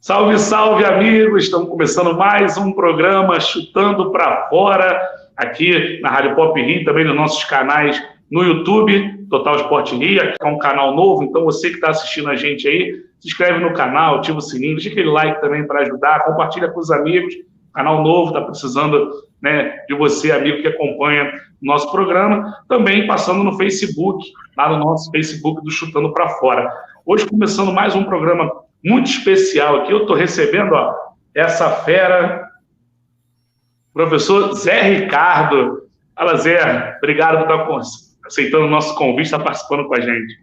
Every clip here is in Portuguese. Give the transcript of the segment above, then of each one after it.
Salve, salve, amigos! Estamos começando mais um programa Chutando para Fora, aqui na Rádio Pop Rio, também nos nossos canais no YouTube, Total Esporte Rio, aqui é um canal novo, então você que está assistindo a gente aí, se inscreve no canal, ativa o sininho, deixa aquele like também para ajudar, compartilha com os amigos, canal novo, está precisando, né, de você, amigo que acompanha o nosso programa, também passando no Facebook, lá no nosso Facebook do Chutando para Fora. Hoje começando mais um programa muito especial aqui, eu estou recebendo essa fera, professor Zé Ricardo. Fala, Zé, obrigado por estar aceitando o nosso convite, estar participando com a gente.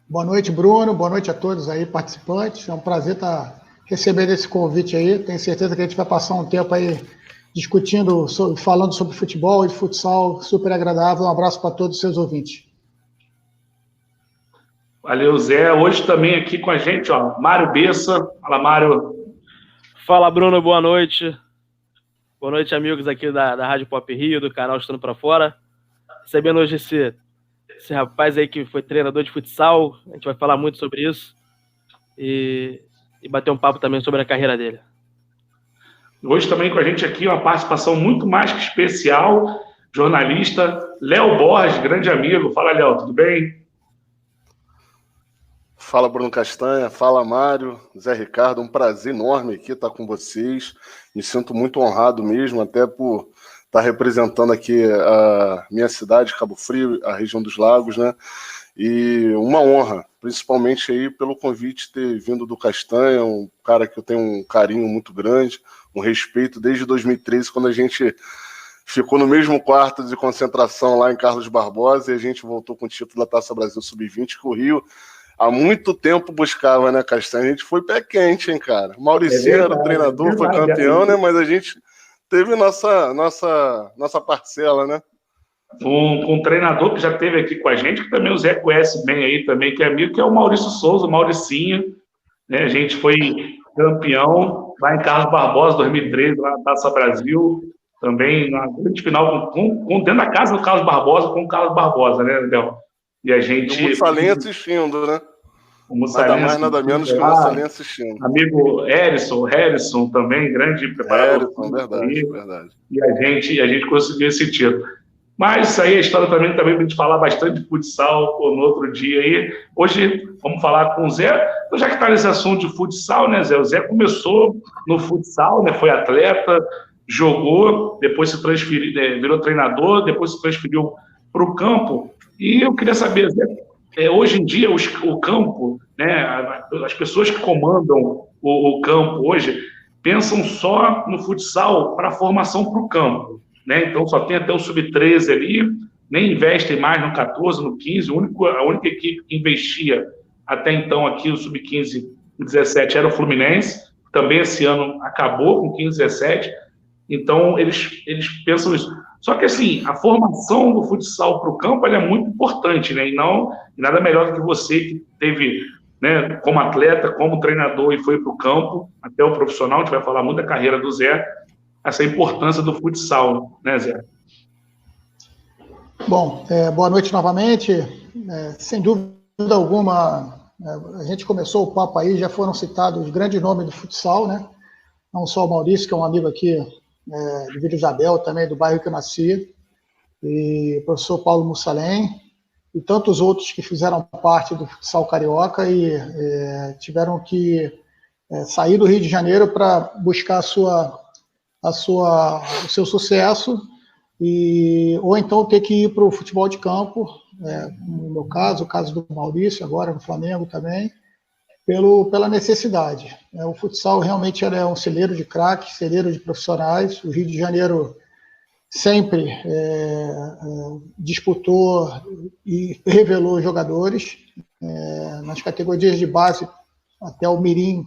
Boa noite, Bruno, boa noite a todos aí, participantes, é um prazer estar recebendo esse convite aí, tenho certeza que a gente vai passar um tempo aí discutindo, falando sobre futebol e futsal, super agradável, um abraço para todos os seus ouvintes. Valeu, Zé. Hoje também aqui com a gente, Mário Bessa. Fala, Mário. Fala, Bruno. Boa noite. Boa noite, amigos aqui da Rádio Pop Rio, do canal Chutando para Fora. Recebendo hoje esse rapaz aí que foi treinador de futsal. A gente vai falar muito sobre isso e bater um papo também sobre a carreira dele. Hoje também com a gente aqui uma participação muito mais que especial, jornalista Léo Borges, grande amigo. Fala, Léo, tudo bem? Fala, Bruno Castanha, fala, Mário, Zé Ricardo, um prazer enorme aqui estar com vocês, me sinto muito honrado mesmo, até por estar representando aqui a minha cidade, Cabo Frio, a região dos Lagos, né, e uma honra, principalmente aí pelo convite ter vindo do Castanha, um cara que eu tenho um carinho muito grande, um respeito desde 2013, quando a gente ficou no mesmo quarto de concentração lá em Carlos Barbosa, e a gente voltou com o título da Taça Brasil Sub-20, que o Rio há muito tempo buscava, né, Castanha? A gente foi pé quente, hein, cara? O Mauricinho era o treinador, foi campeão, né? Mas a gente teve nossa parcela, né? Um treinador que já esteve aqui com a gente, que também o Zé conhece bem aí também, que é amigo, que é o Maurício Souza, o Mauricinho. Né? A gente foi campeão lá em Carlos Barbosa, 2013, lá na Taça Brasil. Também na grande final, dentro da casa do Carlos Barbosa, com o Carlos Barbosa, né, Léo? E a gente... O Mussalenha assistindo, né? Nada mais, nada menos que o Mussalenha assistindo. Amigo Harrison também, grande preparador. Verdade. E a gente conseguiu esse título. Mas isso aí é história também para a gente falar bastante de futsal no outro dia aí. Hoje vamos falar com o Zé. Então, já que está nesse assunto de futsal, né, Zé? O Zé começou no futsal, né? Foi atleta, jogou, depois se transferiu, virou treinador, depois se transferiu para o campo. E eu queria saber, hoje em dia, o campo, né, as pessoas que comandam o campo hoje pensam só no futsal para a formação para o campo. Né? Então, só tem até o Sub-13 ali, nem investem mais no 14, no 15. A única equipe que investia até então aqui, o Sub-15 e 17, era o Fluminense. Também esse ano acabou com 15 e 17. Então, eles pensam isso. Só que, assim, a formação do futsal para o campo ela é muito importante, né? E nada melhor do que você que teve, né, como atleta, como treinador e foi para o campo, até o profissional, a gente vai falar muito da carreira do Zé, essa importância do futsal, né, Zé? Bom, boa noite novamente. Sem dúvida alguma, a gente começou o papo aí, já foram citados os grandes nomes do futsal, né? Não só o Maurício, que é um amigo aqui de Vila Isabel, também do bairro que eu nasci, e o professor Paulo Mussalem, e tantos outros que fizeram parte do futsal carioca e tiveram que sair do Rio de Janeiro para buscar o seu sucesso, ou então ter que ir para o futebol de campo, no meu caso, o caso do Maurício, agora no Flamengo também, pela necessidade. O futsal realmente é um celeiro de craques, celeiro de profissionais. O Rio de Janeiro sempre disputou e revelou jogadores. Nas categorias de base, até o Mirim,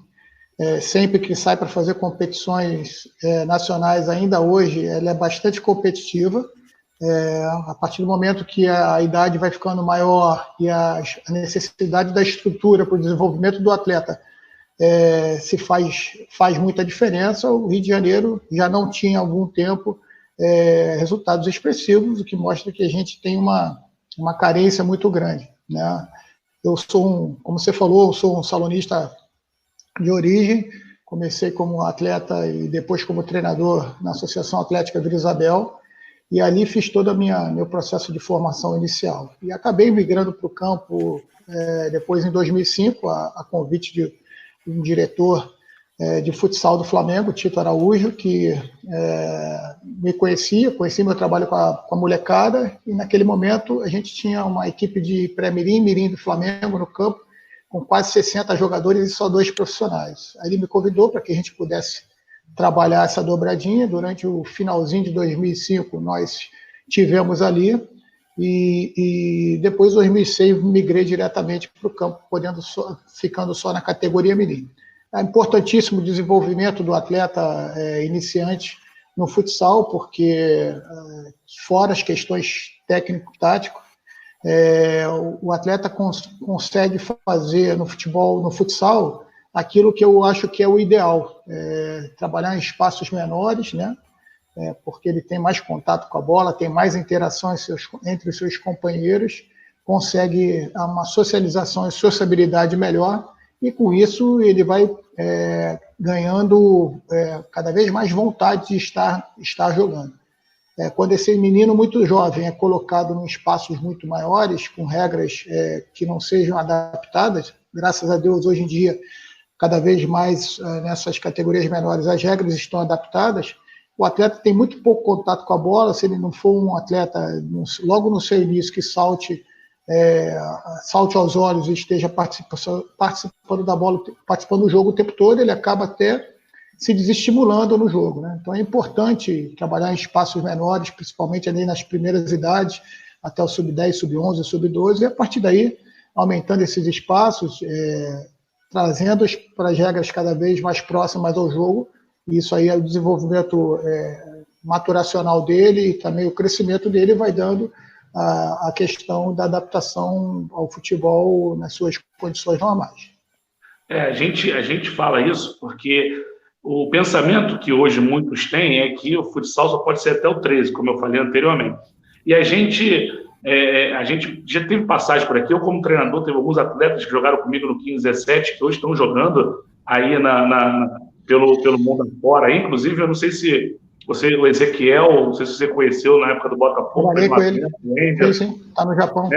sempre que sai para fazer competições nacionais, ainda hoje, ela é bastante competitiva. A partir do momento que a idade vai ficando maior e a necessidade da estrutura para o desenvolvimento do atleta se faz muita diferença, o Rio de Janeiro já não tinha há algum tempo resultados expressivos, o que mostra que a gente tem uma carência muito grande, né? Eu sou como você falou, eu sou um salonista de origem. Comecei como atleta e depois como treinador na Associação Atlética Vila Isabel, e ali fiz todo o meu processo de formação inicial. E acabei migrando para o campo depois em 2005, a convite de um diretor de futsal do Flamengo, Tito Araújo, que me conhecia meu trabalho com a molecada, e naquele momento a gente tinha uma equipe de pré-mirim e mirim do Flamengo no campo, com quase 60 jogadores e só 2 profissionais. Aí ele me convidou para que a gente pudesse trabalhar essa dobradinha. Durante o finalzinho de 2005, nós tivemos ali, e depois, em 2006, migrei diretamente para o campo, ficando só na categoria mirim. É importantíssimo o desenvolvimento do atleta iniciante no futsal, porque, fora as questões técnico-táticas, o atleta consegue fazer no futebol, no futsal, aquilo que eu acho que é o ideal, trabalhar em espaços menores, né? Porque ele tem mais contato com a bola, tem mais interação entre os seus companheiros, consegue uma socialização e sociabilidade melhor, e com isso ele vai ganhando cada vez mais vontade de estar jogando. Quando esse menino muito jovem é colocado em espaços muito maiores, com regras que não sejam adaptadas, graças a Deus, hoje em dia, cada vez mais nessas categorias menores, as regras estão adaptadas, o atleta tem muito pouco contato com a bola. Se ele não for um atleta, logo no seu início, que salte aos olhos e esteja participando da bola, participando do jogo o tempo todo, ele acaba até se desestimulando no jogo, né? Então é importante trabalhar em espaços menores, principalmente ali nas primeiras idades, até o sub-10, sub-11, sub-12, e a partir daí, aumentando esses espaços, trazendo para as regras cada vez mais próximas ao jogo. E isso aí é o desenvolvimento maturacional dele, e também o crescimento dele vai dando a questão da adaptação ao futebol nas suas condições normais. A gente fala isso porque o pensamento que hoje muitos têm é que o futsal só pode ser até o 13, como eu falei anteriormente. E a gente já teve passagem por aqui. Eu, como treinador, teve alguns atletas que jogaram comigo no 15-17, que hoje estão jogando aí pelo mundo afora. Inclusive, eu não sei se o Ezequiel, não sei se você conheceu na época do Botafogo. Falei com ele. Sim, está no Japão.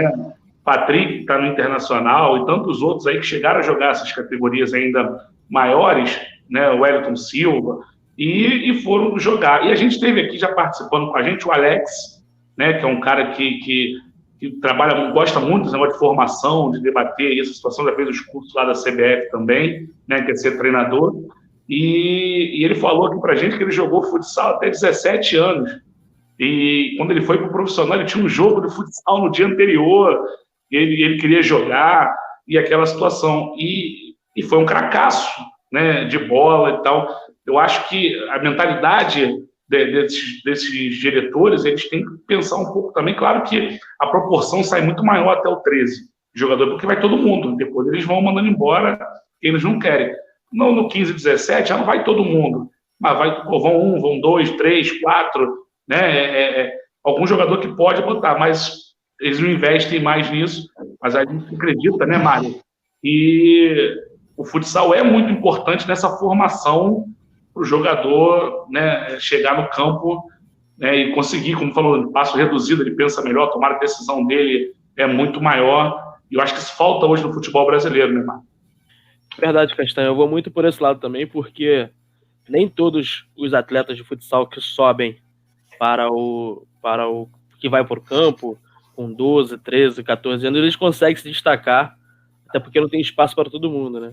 Patrick está no Internacional, e tantos outros aí que chegaram a jogar essas categorias ainda maiores, né, o Wellington Silva, e foram jogar. E a gente teve aqui já participando com a gente o Alex, né, que é um cara que trabalha, gosta muito desse negócio de formação, de debater essa situação, já fez os cursos lá da CBF também, né, quer ser treinador, e ele falou aqui pra gente que ele jogou futsal até 17 anos, e quando ele foi pro profissional, ele tinha um jogo de futsal no dia anterior, ele queria jogar, e aquela situação, e foi um cracaço, né, de bola e tal. Eu acho que a mentalidade desses diretores, eles têm que pensar um pouco também. Claro que a proporção sai muito maior até o 13 jogador, porque vai todo mundo, depois eles vão mandando embora quem eles não querem. No 15, 17 já não vai todo mundo, mas vão 1, vão 2, 3, 4, né? Algum jogador que pode botar, mas eles não investem mais nisso. Mas a gente acredita, né, Mário? E o futsal é muito importante nessa formação para o jogador, né, chegar no campo, né, e conseguir, como falou, passo reduzido, ele pensa melhor, tomar a decisão dele é muito maior. E eu acho que isso falta hoje no futebol brasileiro, né, Mário? Verdade, Castanho. Eu vou muito por esse lado também, porque nem todos os atletas de futsal que sobem para o que vai para o campo com 12, 13, 14 anos, eles conseguem se destacar, até porque não tem espaço para todo mundo, né?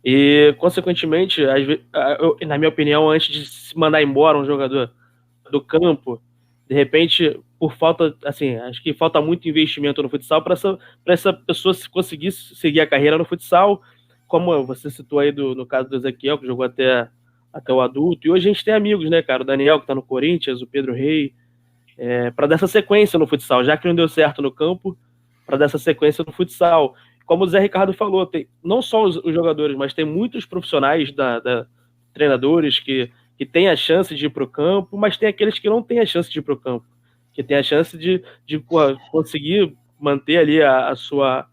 E, consequentemente, na minha opinião, antes de se mandar embora um jogador do campo, de repente, por falta, assim, acho que falta muito investimento no futsal para essa pessoa conseguir seguir a carreira no futsal, como você citou aí no caso do Ezequiel, que jogou até o adulto, e hoje a gente tem amigos, né, cara, o Daniel, que está no Corinthians, o Pedro Rey, para dar essa sequência no futsal, já que não deu certo no campo, para dar essa sequência no futsal. Como o Zé Ricardo falou, tem não só os jogadores, mas tem muitos profissionais, treinadores que têm a chance de ir para o campo, mas tem aqueles que não têm a chance de ir para o campo, que têm a chance de conseguir manter ali a sua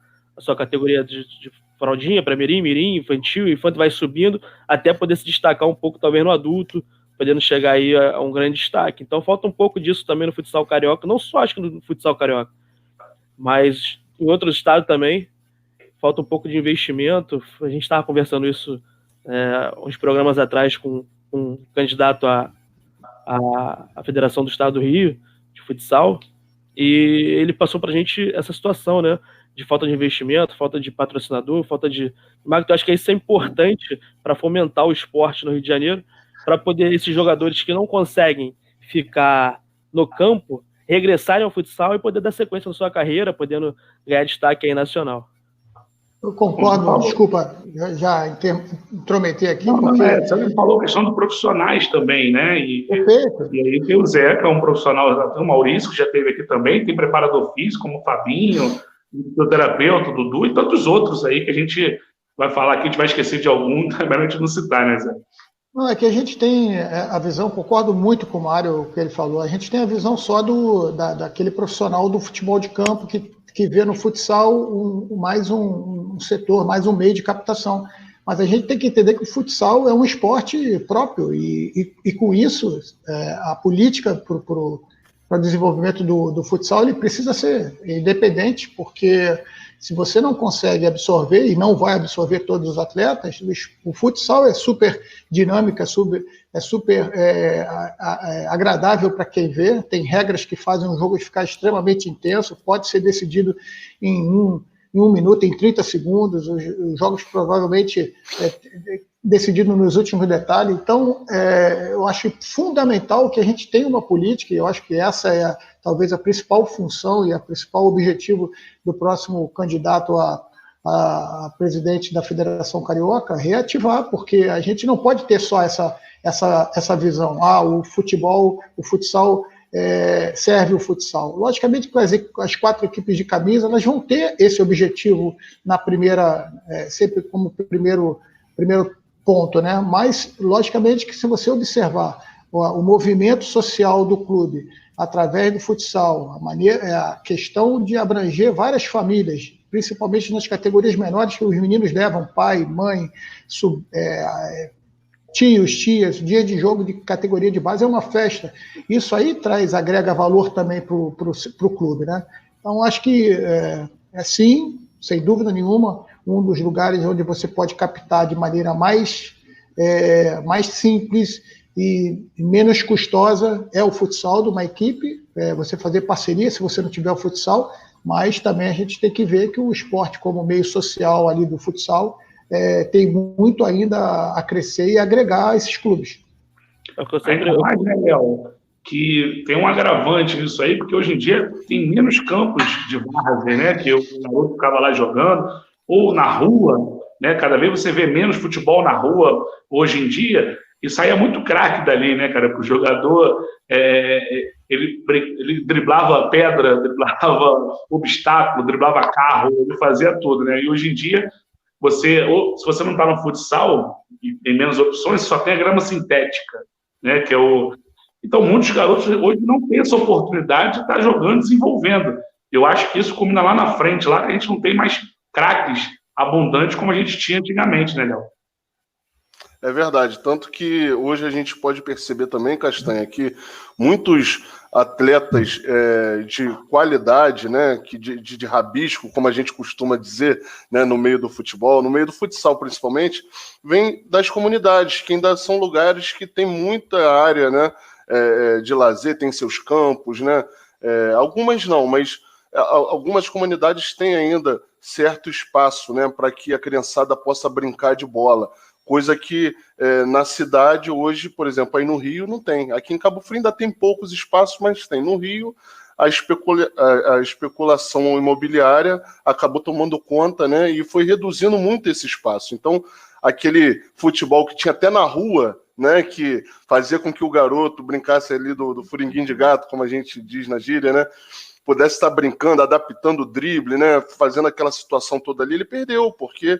categoria de fraldinha, pré-mirim, mirim, infantil, infanto vai subindo, até poder se destacar um pouco talvez no adulto, podendo chegar aí a um grande destaque. Então falta um pouco disso também no futsal carioca, não só acho que no futsal carioca, mas em outros estados também, falta um pouco de investimento. A gente estava conversando isso uns programas atrás com um candidato à Federação do Estado do Rio, de futsal, e ele passou para a gente essa situação, né, de falta de investimento, falta de patrocinador, falta de marketing. Eu acho que isso é importante para fomentar o esporte no Rio de Janeiro, para poder esses jogadores que não conseguem ficar no campo regressarem ao futsal e poder dar sequência na sua carreira, podendo ganhar destaque aí nacional. Eu concordo, desculpa, já intrometer aqui. Não, porque... você falou a questão de profissionais também, né? Perfeito. E aí tem o Zé, que é um profissional, tem o Maurício, que já esteve aqui também, tem preparador físico, como o Fabinho, fisioterapeuta, o Dudu, e tantos outros aí que a gente vai falar aqui, a gente vai esquecer de algum, também a gente não citar, né, Zé? Não, é que a gente tem a visão, concordo muito com o Mário, o que ele falou, a gente tem a visão só daquele profissional do futebol de campo que vê no futsal mais um setor, mais um meio de captação. Mas a gente tem que entender que o futsal é um esporte próprio e com isso a política para o desenvolvimento do futsal ele precisa ser independente, porque se você não consegue absorver e não vai absorver todos os atletas, o futsal é super dinâmico, é super agradável para quem vê, tem regras que fazem o jogo ficar extremamente intenso, pode ser decidido em um minuto, em 30 segundos, os jogos provavelmente decididos nos últimos detalhes. Então, eu acho fundamental que a gente tenha uma política, e eu acho que essa é talvez a principal função e a principal objetivo do próximo candidato a presidente da Federação Carioca, reativar, porque a gente não pode ter só essa visão, o futsal serve o futsal. Logicamente, as 4 equipes de camisa, elas vão ter esse objetivo na primeira, sempre como primeiro ponto, né? Mas, logicamente, que se você observar o movimento social do clube através do futsal, a questão de abranger várias famílias, principalmente nas categorias menores que os meninos levam, pai, mãe, tios, tias, dia de jogo de categoria de base é uma festa. Isso aí agrega valor também para o clube, né? Então, acho que sim, sem dúvida nenhuma, um dos lugares onde você pode captar de maneira mais simples e menos custosa é o futsal de uma equipe, você fazer parceria se você não tiver o futsal, mas também a gente tem que ver que o esporte como meio social ali do futsal tem muito ainda a crescer e agregar esses clubes. Ainda mais, né, Léo, que tem um agravante nisso aí, porque hoje em dia tem menos campos de várzea, né, que o garoto ficava lá jogando, ou na rua, né, cada vez você vê menos futebol na rua hoje em dia, e saía muito craque dali, né, cara, porque o jogador, ele driblava pedra, driblava obstáculo, driblava carro, ele fazia tudo, né, e hoje em dia, se você não está no futsal, e tem menos opções, só tem a grama sintética, né, que é Então, muitos garotos hoje não têm essa oportunidade de estar jogando, desenvolvendo. Eu acho que isso combina lá na frente, lá que a gente não tem mais craques abundantes como a gente tinha antigamente, né, Léo? É verdade, tanto que hoje a gente pode perceber também, Castanha, que muitos atletas de qualidade, né, de rabisco, como a gente costuma dizer, né, no meio do futebol, no meio do futsal principalmente, vêm das comunidades, que ainda são lugares que tem muita área, né, de lazer, tem seus campos, né, algumas não, mas algumas comunidades têm ainda certo espaço, né, para que a criançada possa brincar de bola. Coisa que na cidade hoje, por exemplo, aí no Rio não tem. Aqui em Cabo Frio ainda tem poucos espaços, mas tem. No Rio, a especulação imobiliária acabou tomando conta, né, e foi reduzindo muito esse espaço. Então, aquele futebol que tinha até na rua, né, que fazia com que o garoto brincasse ali do furinguinho de gato, como a gente diz na gíria, né, pudesse estar brincando, adaptando o drible, né, fazendo aquela situação toda ali, ele perdeu, porque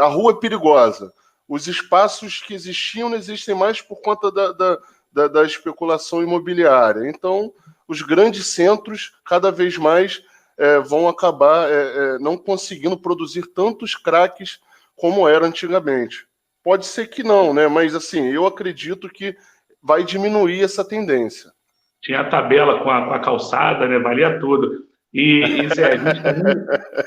a rua é perigosa. Os espaços que existiam não existem mais por conta da especulação imobiliária. Então, os grandes centros, cada vez mais, vão acabar não conseguindo produzir tantos craques como era antigamente. Pode ser que não, né? Mas assim, eu acredito que vai diminuir essa tendência. Tinha a tabela com a calçada, né? Valia tudo. E Zé, a gente também,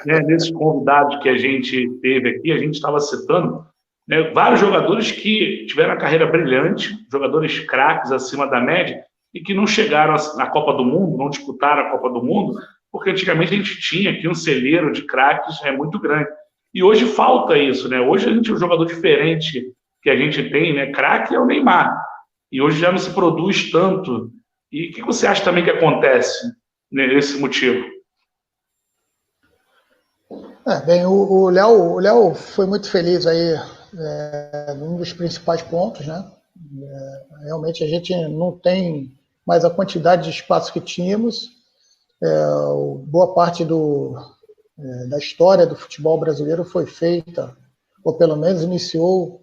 né, nesses convidados que a gente teve aqui, a gente estava citando, né, vários jogadores que tiveram a carreira brilhante, jogadores craques acima da média, e que não chegaram na Copa do Mundo, não disputaram a Copa do Mundo, porque antigamente a gente tinha aqui um celeiro de craques muito grande. E hoje falta isso, né? Hoje a gente, um jogador diferente que a gente tem, né, craque é o Neymar. E hoje já não se produz tanto. E o que você acha também que acontece nesse motivo? Bem, o Léo foi muito feliz aí, num dos principais pontos, né? Realmente a gente não tem mais a quantidade de espaço que tínhamos. Boa parte da história do futebol brasileiro foi feita, ou pelo menos iniciou,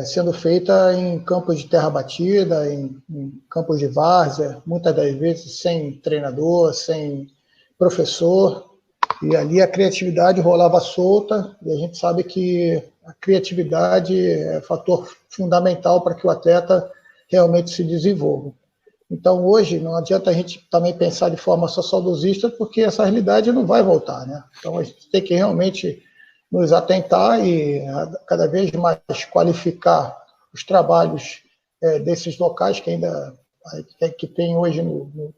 sendo feita em campos de terra batida, em campos de várzea, muitas das vezes sem treinador, sem professor, e ali a criatividade rolava solta, e a gente sabe que a criatividade é fator fundamental para que o atleta realmente se desenvolva. Então, hoje, não adianta a gente também pensar de forma só saudosista, porque essa realidade não vai voltar, né? Então, a gente tem que realmente nos atentar e cada vez mais qualificar os trabalhos desses locais que ainda que tem hoje,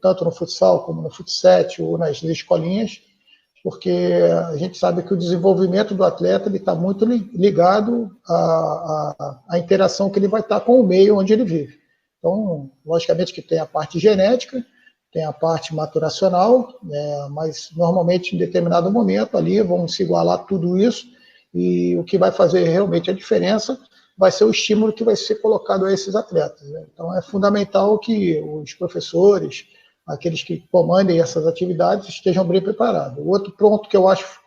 tanto no futsal como no futsal ou nas escolinhas, porque a gente sabe que o desenvolvimento do atleta está muito ligado à interação que ele vai estar com o meio onde ele vive. Então, logicamente que tem a parte genética, tem a parte maturacional, mas normalmente em determinado momento ali vão se igualar tudo isso, e o que vai fazer realmente a diferença vai ser o estímulo que vai ser colocado a esses atletas, né? Então é fundamental que os professores, aqueles que comandem essas atividades, estejam bem preparados. O outro ponto que eu acho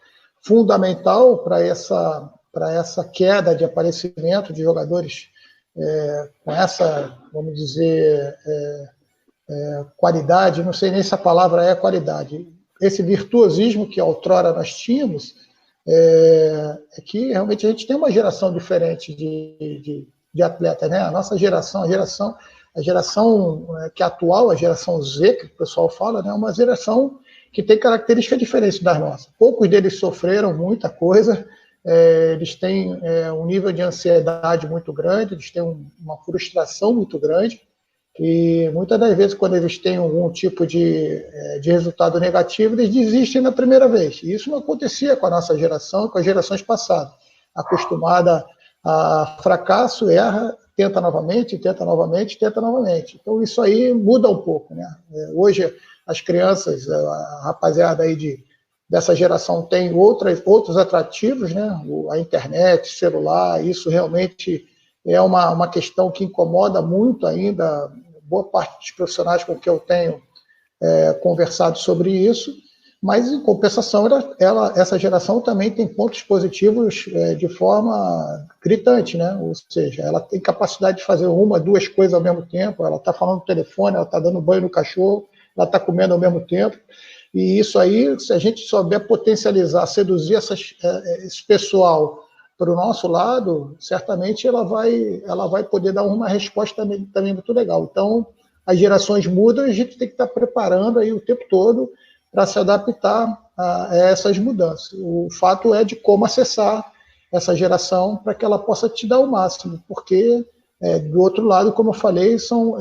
fundamental para essa queda de aparecimento de jogadores com essa, vamos dizer, qualidade, não sei nem se a palavra é qualidade, esse virtuosismo que outrora nós tínhamos, é que realmente a gente tem uma geração diferente de atletas, né? A nossa geração, a geração que é atual, a geração Z, que o pessoal fala, né? É uma geração que tem características diferentes das nossas. Poucos deles sofreram muita coisa, eles têm um nível de ansiedade muito grande, eles têm uma frustração muito grande, e muitas das vezes, quando eles têm algum tipo de resultado negativo, eles desistem na primeira vez. E isso não acontecia com a nossa geração, com as gerações passadas. Acostumada a fracasso, erra, tenta novamente, tenta novamente, tenta novamente. Então, isso aí muda um pouco, né? Hoje, as crianças, a rapaziada aí dessa geração tem outros atrativos, né? A internet, celular, isso realmente é uma questão que incomoda muito ainda boa parte dos profissionais com que eu tenho conversado sobre isso, mas, em compensação, essa geração também tem pontos positivos de forma gritante, né? Ou seja, ela tem capacidade de fazer uma, duas coisas ao mesmo tempo, ela está falando no telefone, ela está dando banho no cachorro, ela está comendo ao mesmo tempo, e isso aí, se a gente souber potencializar, seduzir esse pessoal para o nosso lado, certamente ela vai poder dar uma resposta também muito legal. Então, as gerações mudam e a gente tem que estar preparando aí o tempo todo para se adaptar a essas mudanças. O fato é de como acessar essa geração para que ela possa te dar o máximo, porque, do outro lado, como eu falei, são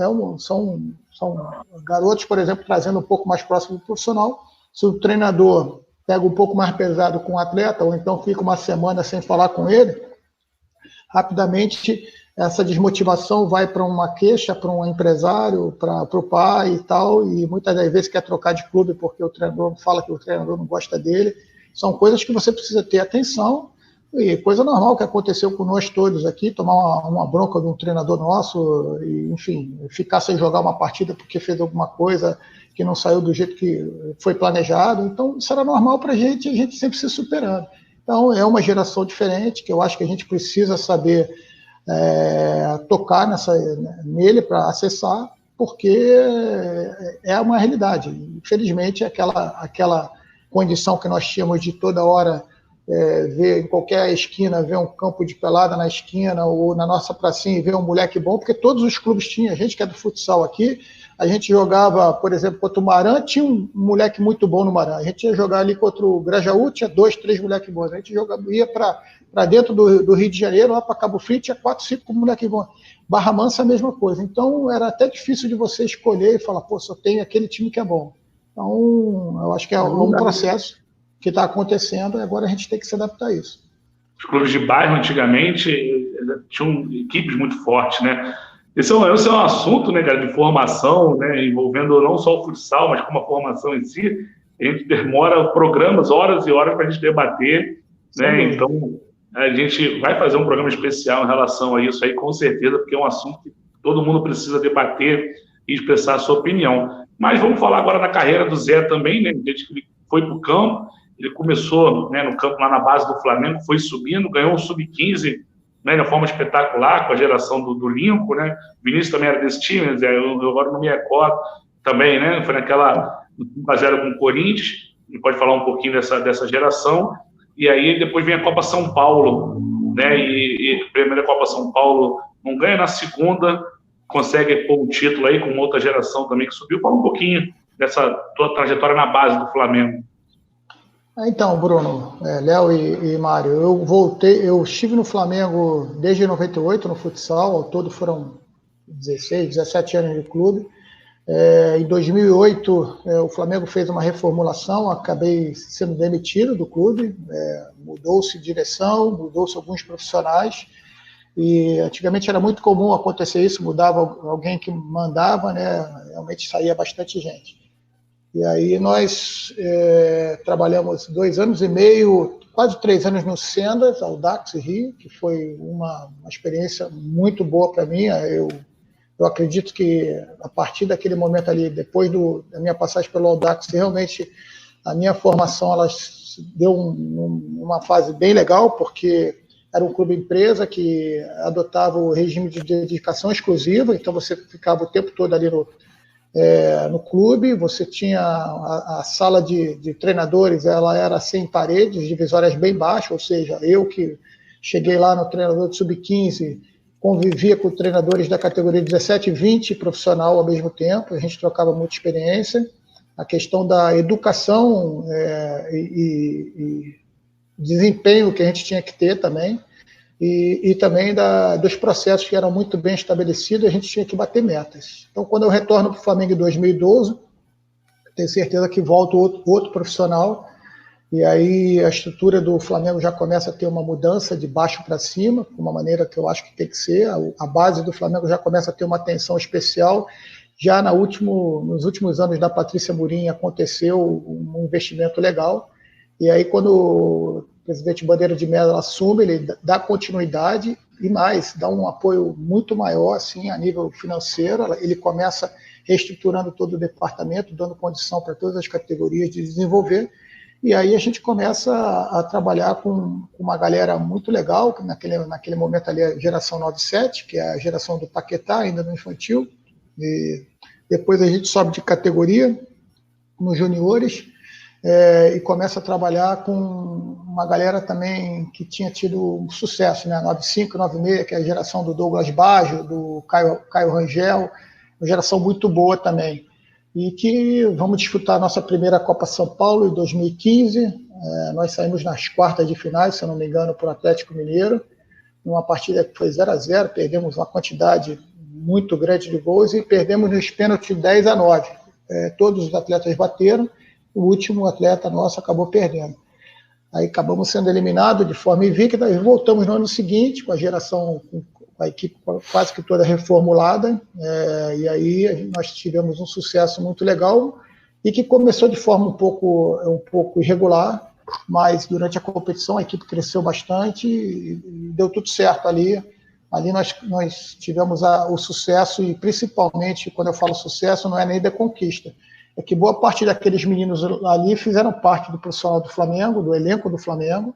garotos, por exemplo, trazendo um pouco mais próximo do profissional. Se o treinador pega um pouco mais pesado com o atleta, ou então fica uma semana sem falar com ele, rapidamente essa desmotivação vai para uma queixa, para um empresário, para o pai e tal, e muitas das vezes quer trocar de clube porque o treinador fala que o treinador não gosta dele. São coisas que você precisa ter atenção, e coisa normal que aconteceu com nós todos aqui, tomar uma bronca de um treinador nosso, e, enfim, ficar sem jogar uma partida porque fez alguma coisa que não saiu do jeito que foi planejado. Então, isso era normal para a gente sempre se superando. Então, é uma geração diferente, que eu acho que a gente precisa saber tocar nele para acessar, porque é uma realidade. infelizmente, aquela condição que nós tínhamos de toda hora ver em qualquer esquina, ver um campo de pelada na esquina ou na nossa pracinha e ver um moleque bom, porque todos os clubes tinham, a gente que é do futsal aqui, a gente jogava, por exemplo, contra o Maran, tinha um moleque muito bom no Maran, a gente ia jogar ali contra o Grajaú, tinha 2, 3 moleques bons, a gente ia para dentro do Rio de Janeiro, lá para Cabo Frio, tinha 4, 5 moleques bons. Barra Mansa a mesma coisa, então era até difícil de você escolher e falar, pô, só tem aquele time que é bom. Então, eu acho que é um processo que está acontecendo e agora a gente tem que se adaptar a isso. Os clubes de bairro, antigamente, tinham equipes muito fortes, né? Esse é um assunto, né, cara, de formação, né, envolvendo não só o futsal, mas como a formação em si. A gente demora programas, horas e horas para a gente debater, né? Então, a gente vai fazer um programa especial em relação a isso aí, com certeza, porque é um assunto que todo mundo precisa debater e expressar a sua opinião. Mas vamos falar agora da carreira do Zé também, né? Desde que ele foi para o campo, ele começou, né, no campo lá na base do Flamengo, foi subindo, ganhou um sub-15, né, de forma espetacular, com a geração do Lincoln, né? O Vinícius também era desse time, Zé, eu agora não me recordo também, né? Foi naquela 5-0 com o Corinthians, ele pode falar um pouquinho dessa geração. E aí depois vem a Copa São Paulo, né? E a primeira Copa São Paulo não ganha, na segunda consegue pôr um título aí com uma outra geração também que subiu. Fala um pouquinho dessa tua trajetória na base do Flamengo. Então, Bruno, Léo e Mário, eu estive no Flamengo desde 98 no futsal, ao todo foram 16, 17 anos de clube. Em 2008, o Flamengo fez uma reformulação, acabei sendo demitido do clube, mudou-se direção, mudou-se alguns profissionais, e antigamente era muito comum acontecer isso, mudava alguém que mandava, né? Realmente saía bastante gente. E aí nós trabalhamos 2 anos e meio, quase 3 anos no Sendas, Audax Rio, que foi uma experiência muito boa para mim. Eu acredito que a partir daquele momento ali, depois da minha passagem pelo Audax, realmente a minha formação ela deu uma fase bem legal, porque era um clube empresa que adotava o regime de dedicação exclusiva, então você ficava o tempo todo ali no clube, você tinha a sala de treinadores, ela era sem paredes, divisórias bem baixas, ou seja, eu que cheguei lá no treinador de sub-15, convivia com treinadores da categoria 17 e 20 profissional ao mesmo tempo, a gente trocava muita experiência. A questão da educação e desempenho que a gente tinha que ter também, e também dos processos que eram muito bem estabelecidos, a gente tinha que bater metas. Então, quando eu retorno para o Flamengo em 2012, tenho certeza que volto outro profissional, e aí a estrutura do Flamengo já começa a ter uma mudança de baixo para cima, de uma maneira que eu acho que tem que ser. A base do Flamengo já começa a ter uma atenção especial. Já nos últimos anos da Patrícia Murim aconteceu um investimento legal. E aí quando o presidente Bandeira de Mello assume, ele dá continuidade e mais, dá um apoio muito maior assim, a nível financeiro. Ele começa reestruturando todo o departamento, dando condição para todas as categorias de desenvolver. E aí a gente começa a trabalhar com uma galera muito legal, que naquele momento ali é a geração 97, que é a geração do Paquetá, ainda no infantil. E depois a gente sobe de categoria nos juniores e começa a trabalhar com uma galera também que tinha tido sucesso, né? 95, 96, que é a geração do Douglas Baggio, do Caio Rangel, uma geração muito boa também. E que vamos disputar a nossa primeira Copa São Paulo em 2015. Nós saímos nas quartas de finais, se eu não me engano, para o Atlético Mineiro, numa partida que foi 0-0, perdemos uma quantidade muito grande de gols e perdemos nos pênaltis 10-9. Todos os atletas bateram, o último atleta nosso acabou perdendo. Aí acabamos sendo eliminados de forma invicta e voltamos no ano seguinte com a geração, com a equipe quase que toda reformulada, e aí nós tivemos um sucesso muito legal e que começou de forma um pouco irregular, mas durante a competição a equipe cresceu bastante e deu tudo certo ali. Ali nós tivemos o sucesso e principalmente, quando eu falo sucesso, não é nem da conquista, é que boa parte daqueles meninos ali fizeram parte do profissional do Flamengo, do elenco do Flamengo,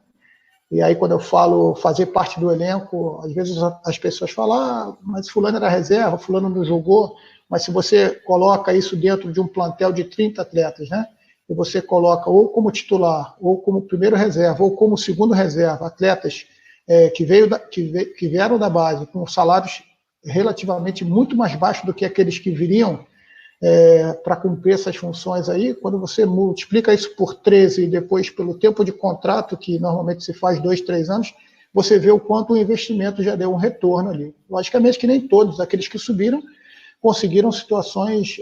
E aí, quando eu falo fazer parte do elenco, às vezes as pessoas falam, mas fulano era reserva, fulano não jogou. Mas se você coloca isso dentro de um plantel de 30 atletas, né? E você coloca ou como titular, ou como primeiro reserva, ou como segundo reserva, atletas que vieram da base com salários relativamente muito mais baixos do que aqueles que viriam para cumprir essas funções aí, quando você multiplica isso por 13 e depois pelo tempo de contrato, que normalmente se faz 2, 3 anos, você vê o quanto o investimento já deu um retorno ali. Logicamente que nem todos aqueles que subiram conseguiram situações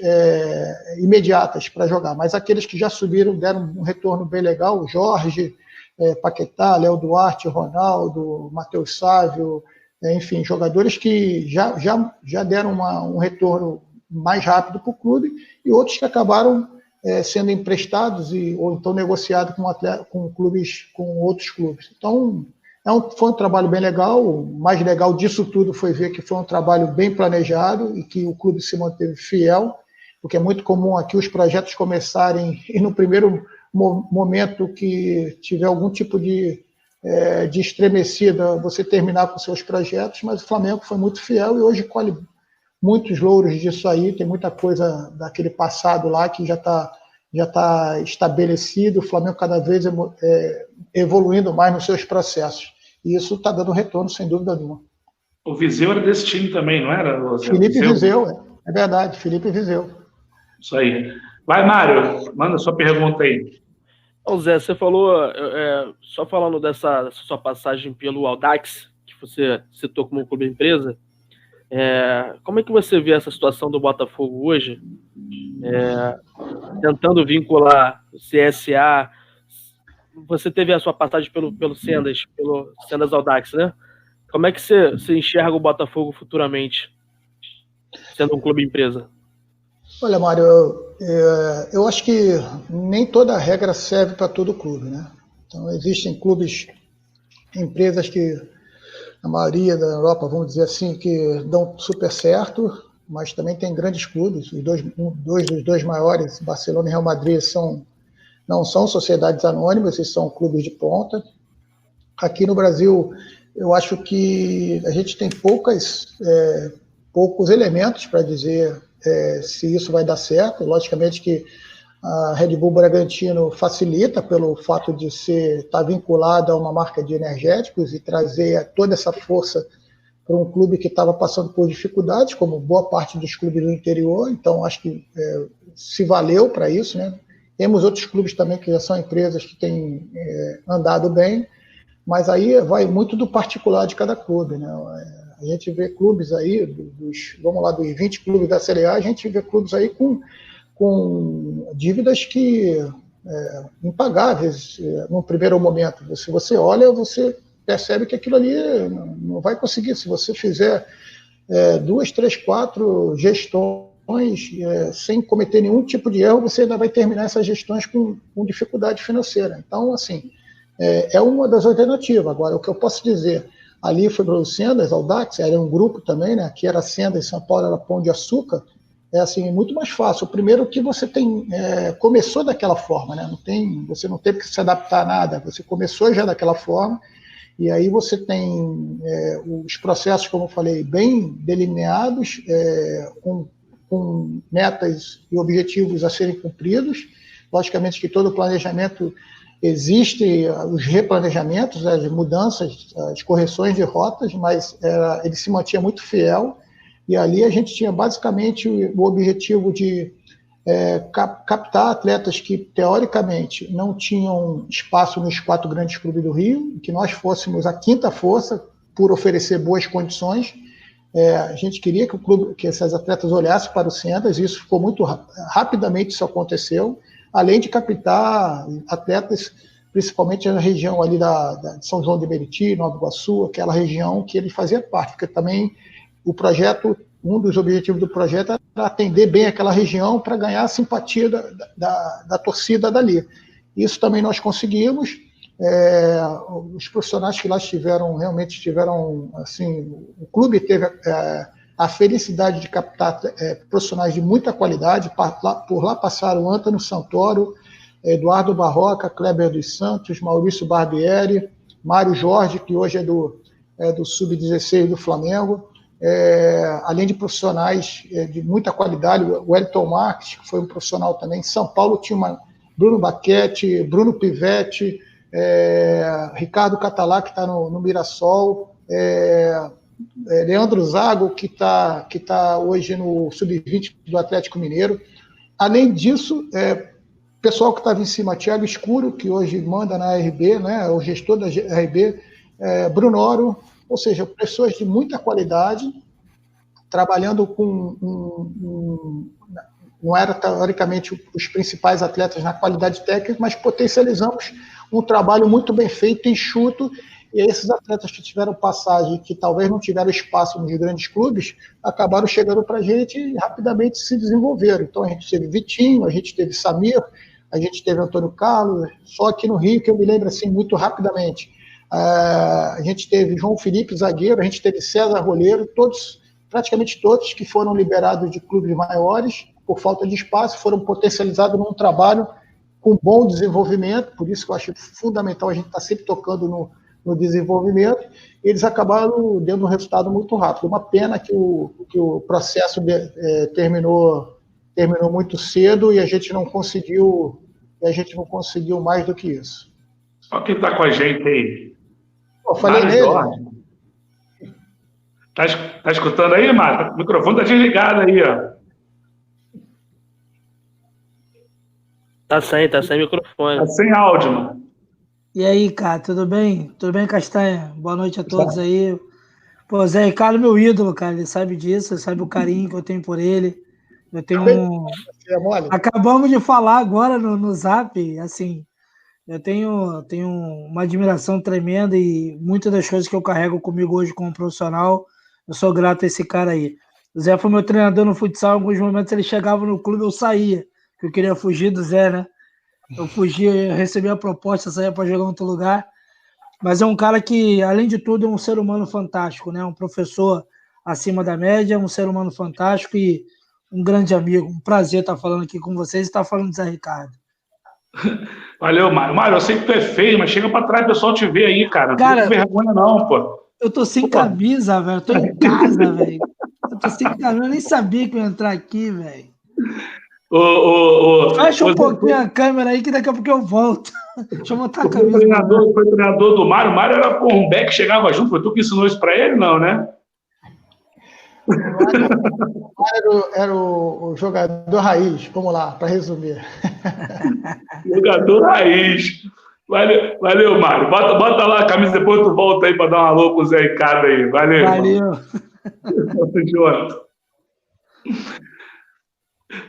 imediatas para jogar, mas aqueles que já subiram deram um retorno bem legal, Jorge, Paquetá, Léo Duarte, Ronaldo, Matheus Sávio, enfim, jogadores que já deram um retorno mais rápido para o clube, e outros que acabaram sendo emprestados ou então negociados com outros clubes. Então, foi um trabalho bem legal. O mais legal disso tudo foi ver que foi um trabalho bem planejado e que o clube se manteve fiel, porque é muito comum aqui os projetos começarem e no primeiro momento que tiver algum tipo de estremecida, você terminar com seus projetos, mas o Flamengo foi muito fiel e hoje colhe muitos louros disso aí. Tem muita coisa daquele passado lá que já está estabelecido, o Flamengo cada vez evoluindo mais nos seus processos. E isso está dando retorno, sem dúvida nenhuma. O Viseu era desse time também, não era? Felipe Viseu, é verdade, Felipe Viseu. Isso aí. Vai, Mário, manda sua pergunta aí. Então, Zé, você falou, só falando dessa sua passagem pelo Audax, que você citou como clube empresa, como é que você vê essa situação do Botafogo hoje, tentando vincular o CSA? Você teve a sua passagem pelo Sendas Audax, né? Como é que você enxerga o Botafogo futuramente, sendo um clube empresa? Olha, Mário, eu acho que nem toda regra serve para todo clube, né? Então, existem clubes, empresas que, a maioria da Europa, vamos dizer assim, que dão super certo, mas também tem grandes clubes. Os dois maiores, Barcelona e Real Madrid, não são sociedades anônimas, eles são clubes de ponta. Aqui no Brasil, eu acho que a gente tem poucos elementos para dizer se isso vai dar certo. Logicamente que a Red Bull Bragantino facilita pelo fato de estar vinculada a uma marca de energéticos e trazer toda essa força para um clube que estava passando por dificuldades, como boa parte dos clubes do interior. Então, acho que se valeu para isso, né? Temos outros clubes também que já são empresas que têm andado bem, mas aí vai muito do particular de cada clube, né? A gente vê clubes aí, dos 20 clubes da Série A, a gente vê clubes aí com dívidas impagáveis no primeiro momento. Se você olha, você percebe que aquilo ali não vai conseguir. Se você fizer 2, 3, 4 gestões sem cometer nenhum tipo de erro, você ainda vai terminar essas gestões com dificuldade financeira. Então, assim, é uma das alternativas. Agora, o que eu posso dizer, ali foi para o Sendas, Audax, era um grupo também, né? Aqui era Sendas, São Paulo era Pão de Açúcar. Assim, muito mais fácil. Primeiro que você começou daquela forma, né? Você não teve que se adaptar a nada, você começou já daquela forma, e aí você tem os processos, como eu falei, bem delineados, com metas e objetivos a serem cumpridos. Logicamente que todo planejamento existe, os replanejamentos, as mudanças, as correções de rotas, mas ele se mantinha muito fiel. E ali a gente tinha basicamente o objetivo de captar atletas que, teoricamente, não tinham espaço nos 4 grandes clubes do Rio, que nós fôssemos a 5ª força por oferecer boas condições. A gente queria que esses atletas olhassem para o Sendas, e isso ficou muito rapidamente, isso aconteceu, além de captar atletas, principalmente na região ali de São João de Meriti, Nova Iguaçu, aquela região que ele fazia parte, porque também o projeto, um dos objetivos do projeto era atender bem aquela região para ganhar a simpatia da torcida dali. Isso também nós conseguimos. Os profissionais que lá realmente tiveram, assim, o clube teve a felicidade de captar profissionais de muita qualidade. Por lá passaram Antônio Santoro, Eduardo Barroca, Kleber dos Santos, Maurício Barbieri, Mário Jorge, que hoje é do Sub-16 do Flamengo, além de profissionais de muita qualidade, o Wellington Marques, que foi um profissional também. Em São Paulo tinha Bruno Baquete, Bruno Pivetti, Ricardo Catalá, que está no Mirassol, Leandro Zago, que tá hoje no Sub-20 do Atlético Mineiro. Além disso, o pessoal que estava em cima, Thiago Escuro, que hoje manda na RB, né, o gestor da RB, Brunoro, ou seja, pessoas de muita qualidade, trabalhando com não era teoricamente os principais atletas na qualidade técnica, mas potencializamos um trabalho muito bem feito, enxuto, e esses atletas que tiveram passagem, que talvez não tiveram espaço nos grandes clubes, acabaram chegando para a gente e rapidamente se desenvolveram. Então a gente teve Vitinho, a gente teve Samir, a gente teve Antônio Carlos, só aqui no Rio, que eu me lembro assim muito rapidamente. A gente teve João Felipe, zagueiro, a gente teve César Goleiro, praticamente todos que foram liberados de clubes maiores, por falta de espaço, foram potencializados num trabalho com bom desenvolvimento, por isso que eu acho fundamental a gente estar sempre tocando no desenvolvimento, e eles acabaram dando um resultado muito rápido. Uma pena que o processo terminou muito cedo e a gente não conseguiu mais do que isso. Só quem está com a gente aí. Eu falei Mário nele. Jorge. Tá escutando aí, Mário? O microfone está desligado aí, ó. Tá sem microfone. Tá sem áudio, mano. E aí, cara, tudo bem? Tudo bem, Castanha? Boa noite a todos aí. Pô, Zé Ricardo, meu ídolo, cara, ele sabe disso, ele sabe o carinho que eu tenho por ele. Eu tenho Acabamos de falar agora no Zap, assim, eu tenho uma admiração tremenda e muitas das coisas que eu carrego comigo hoje como profissional, eu sou grato a esse cara aí. O Zé foi meu treinador no futsal, em alguns momentos ele chegava no clube, eu saía, porque eu queria fugir do Zé, né? Eu fugia, eu recebia a proposta, saía para jogar em outro lugar. Mas é um cara que, além de tudo, é um ser humano fantástico, né? Um professor acima da média, um ser humano fantástico e um grande amigo. Um prazer estar falando aqui com vocês e estar falando do Zé Ricardo. Valeu, Mário. Mário, eu sei que tu é feio, mas chega pra trás, o pessoal te vê aí, cara. Não Cara, tem vergonha não, pô. Eu tô sem camisa, velho. Eu tô em casa, velho. Eu tô sem camisa. Eu nem sabia que eu ia entrar aqui, velho. Fecha um pouquinho a câmera aí que daqui a pouco eu volto. Deixa eu botar a camisa. Foi treinador do Mário. O Mário era um back que chegava junto. Foi tu que ensinou isso pra ele? Não, né? O Mário era o jogador raiz. Vamos lá, para resumir. Jogador raiz. Valeu, Mário. Bota lá a camisa, depois tu volta aí para dar um alô pro Zé Ricardo aí. Valeu. Junto.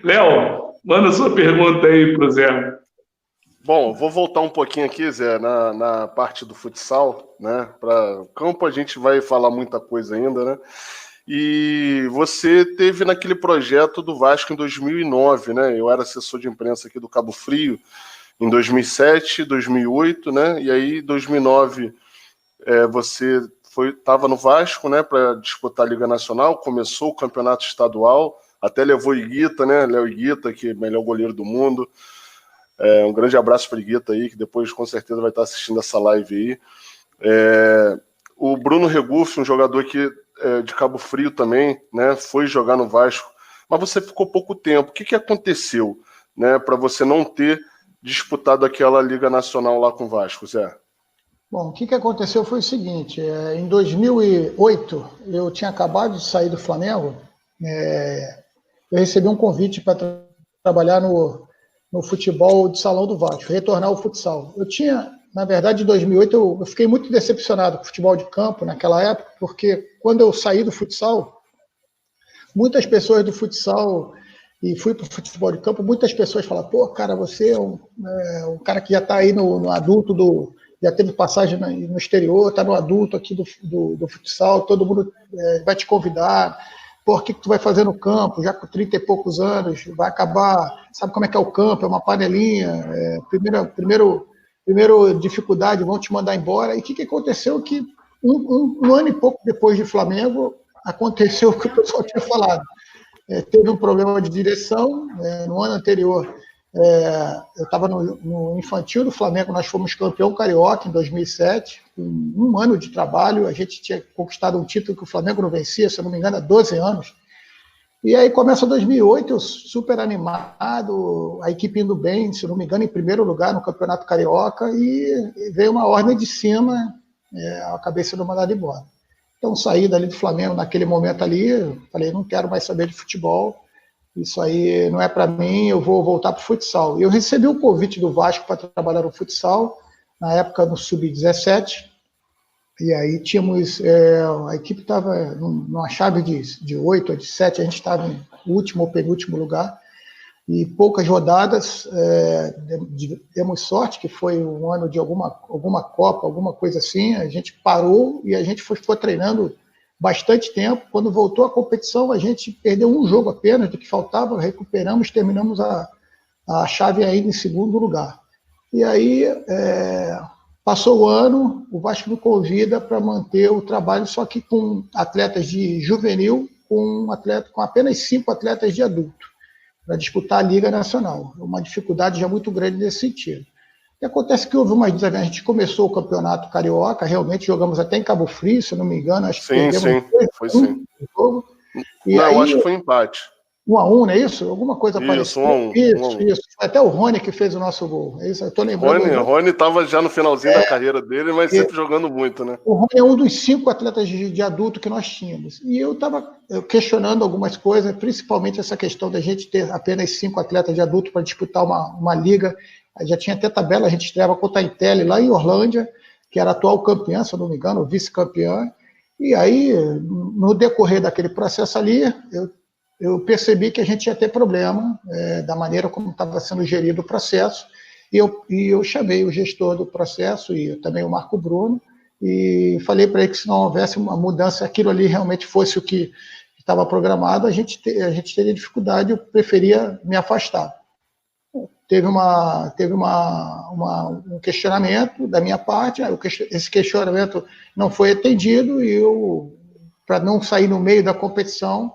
Léo, manda sua pergunta aí pro Zé. Bom, vou voltar um pouquinho aqui, Zé, na parte do futsal, né? Para campo a gente vai falar muita coisa ainda, né? E você teve naquele projeto do Vasco em 2009, né? Eu era assessor de imprensa aqui do Cabo Frio em 2007, 2008, né? E aí, em 2009, você estava no Vasco, né? Para disputar a Liga Nacional, começou o campeonato estadual, até levou Iguita, né? Léo Iguita, que é o melhor goleiro do mundo. Um grande abraço para Iguita aí, que depois com certeza vai estar assistindo essa live aí. O Bruno Regufe, um jogador que de Cabo Frio também, né? Foi jogar no Vasco, mas você ficou pouco tempo. O que aconteceu, né? Para você não ter disputado aquela Liga Nacional lá com o Vasco, Zé? Bom, o que aconteceu foi o seguinte, em 2008, eu tinha acabado de sair do Flamengo, eu recebi um convite para trabalhar no futebol de salão do Vasco, retornar ao futsal. Eu tinha, na verdade, em 2008, eu fiquei muito decepcionado com o futebol de campo naquela época, porque quando eu saí do futsal, muitas pessoas do futsal, e fui para o futebol de campo, muitas pessoas falaram, pô, cara, você é um cara que já está aí no adulto, já teve passagem no exterior, está no adulto aqui do futsal, todo mundo vai te convidar, pô, o que tu vai fazer no campo, já com 30 e poucos anos, vai acabar, sabe como é que é o campo, é uma panelinha, primeiro dificuldade, vão te mandar embora. E o que aconteceu? Que um ano e pouco depois de Flamengo, aconteceu o que o pessoal tinha falado. Teve um problema de direção, no ano anterior Eu estava no infantil do Flamengo, nós fomos campeão carioca em 2007, com um ano de trabalho, a gente tinha conquistado um título que o Flamengo não vencia, se eu não me engano, há 12 anos. E aí começa 2008, eu super animado, a equipe indo bem, se não me engano, em primeiro lugar no Campeonato Carioca, e veio uma ordem de cima, eu acabei sendo mandado embora. Então saí dali do Flamengo naquele momento ali, falei, não quero mais saber de futebol, isso aí não é para mim, eu vou voltar para o futsal. E eu recebi o convite do Vasco para trabalhar no futsal, na época no Sub-17, e aí tínhamos, a equipe estava numa chave de 8 ou de 7, a gente estava em último ou penúltimo lugar, e poucas rodadas, demos sorte, que foi um ano de alguma Copa, alguma coisa assim, a gente parou e a gente ficou treinando bastante tempo. Quando voltou a competição, a gente perdeu um jogo apenas do que faltava, recuperamos, terminamos a chave ainda em segundo lugar. E aí, passou o ano, o Vasco me convida para manter o trabalho, só que com atletas de juvenil, com apenas 5 atletas de adulto, para disputar a Liga Nacional. Uma dificuldade já muito grande nesse sentido. E acontece que houve umas desavenças. A gente começou o Campeonato Carioca, realmente jogamos até em Cabo Frio, se eu não me engano. Acho que sim, foi sim. Jogo. E não, aí, acho que foi empate. 1-1, não é isso? Alguma coisa parecida. 1-1. Isso. Foi até o Rony que fez o nosso gol. É isso, eu tô lembrando. Rony estava já no finalzinho da carreira dele, mas sempre jogando muito, né? O Rony é um dos 5 atletas de adulto que nós tínhamos. E eu estava questionando algumas coisas, principalmente essa questão da gente ter apenas 5 atletas de adulto para disputar uma liga. Já tinha até tabela, a gente estreava contra a Intel lá em Orlândia, que era a atual campeã, se eu não me engano, vice-campeã. E aí, no decorrer daquele processo ali, eu percebi que a gente ia ter problema da maneira como estava sendo gerido o processo, e eu chamei o gestor do processo e também o Marco Bruno, e falei para ele que se não houvesse uma mudança, aquilo ali realmente fosse o que estava programado, a gente teria dificuldade, eu preferia me afastar. Teve um questionamento da minha parte, esse questionamento não foi atendido, e eu, para não sair no meio da competição,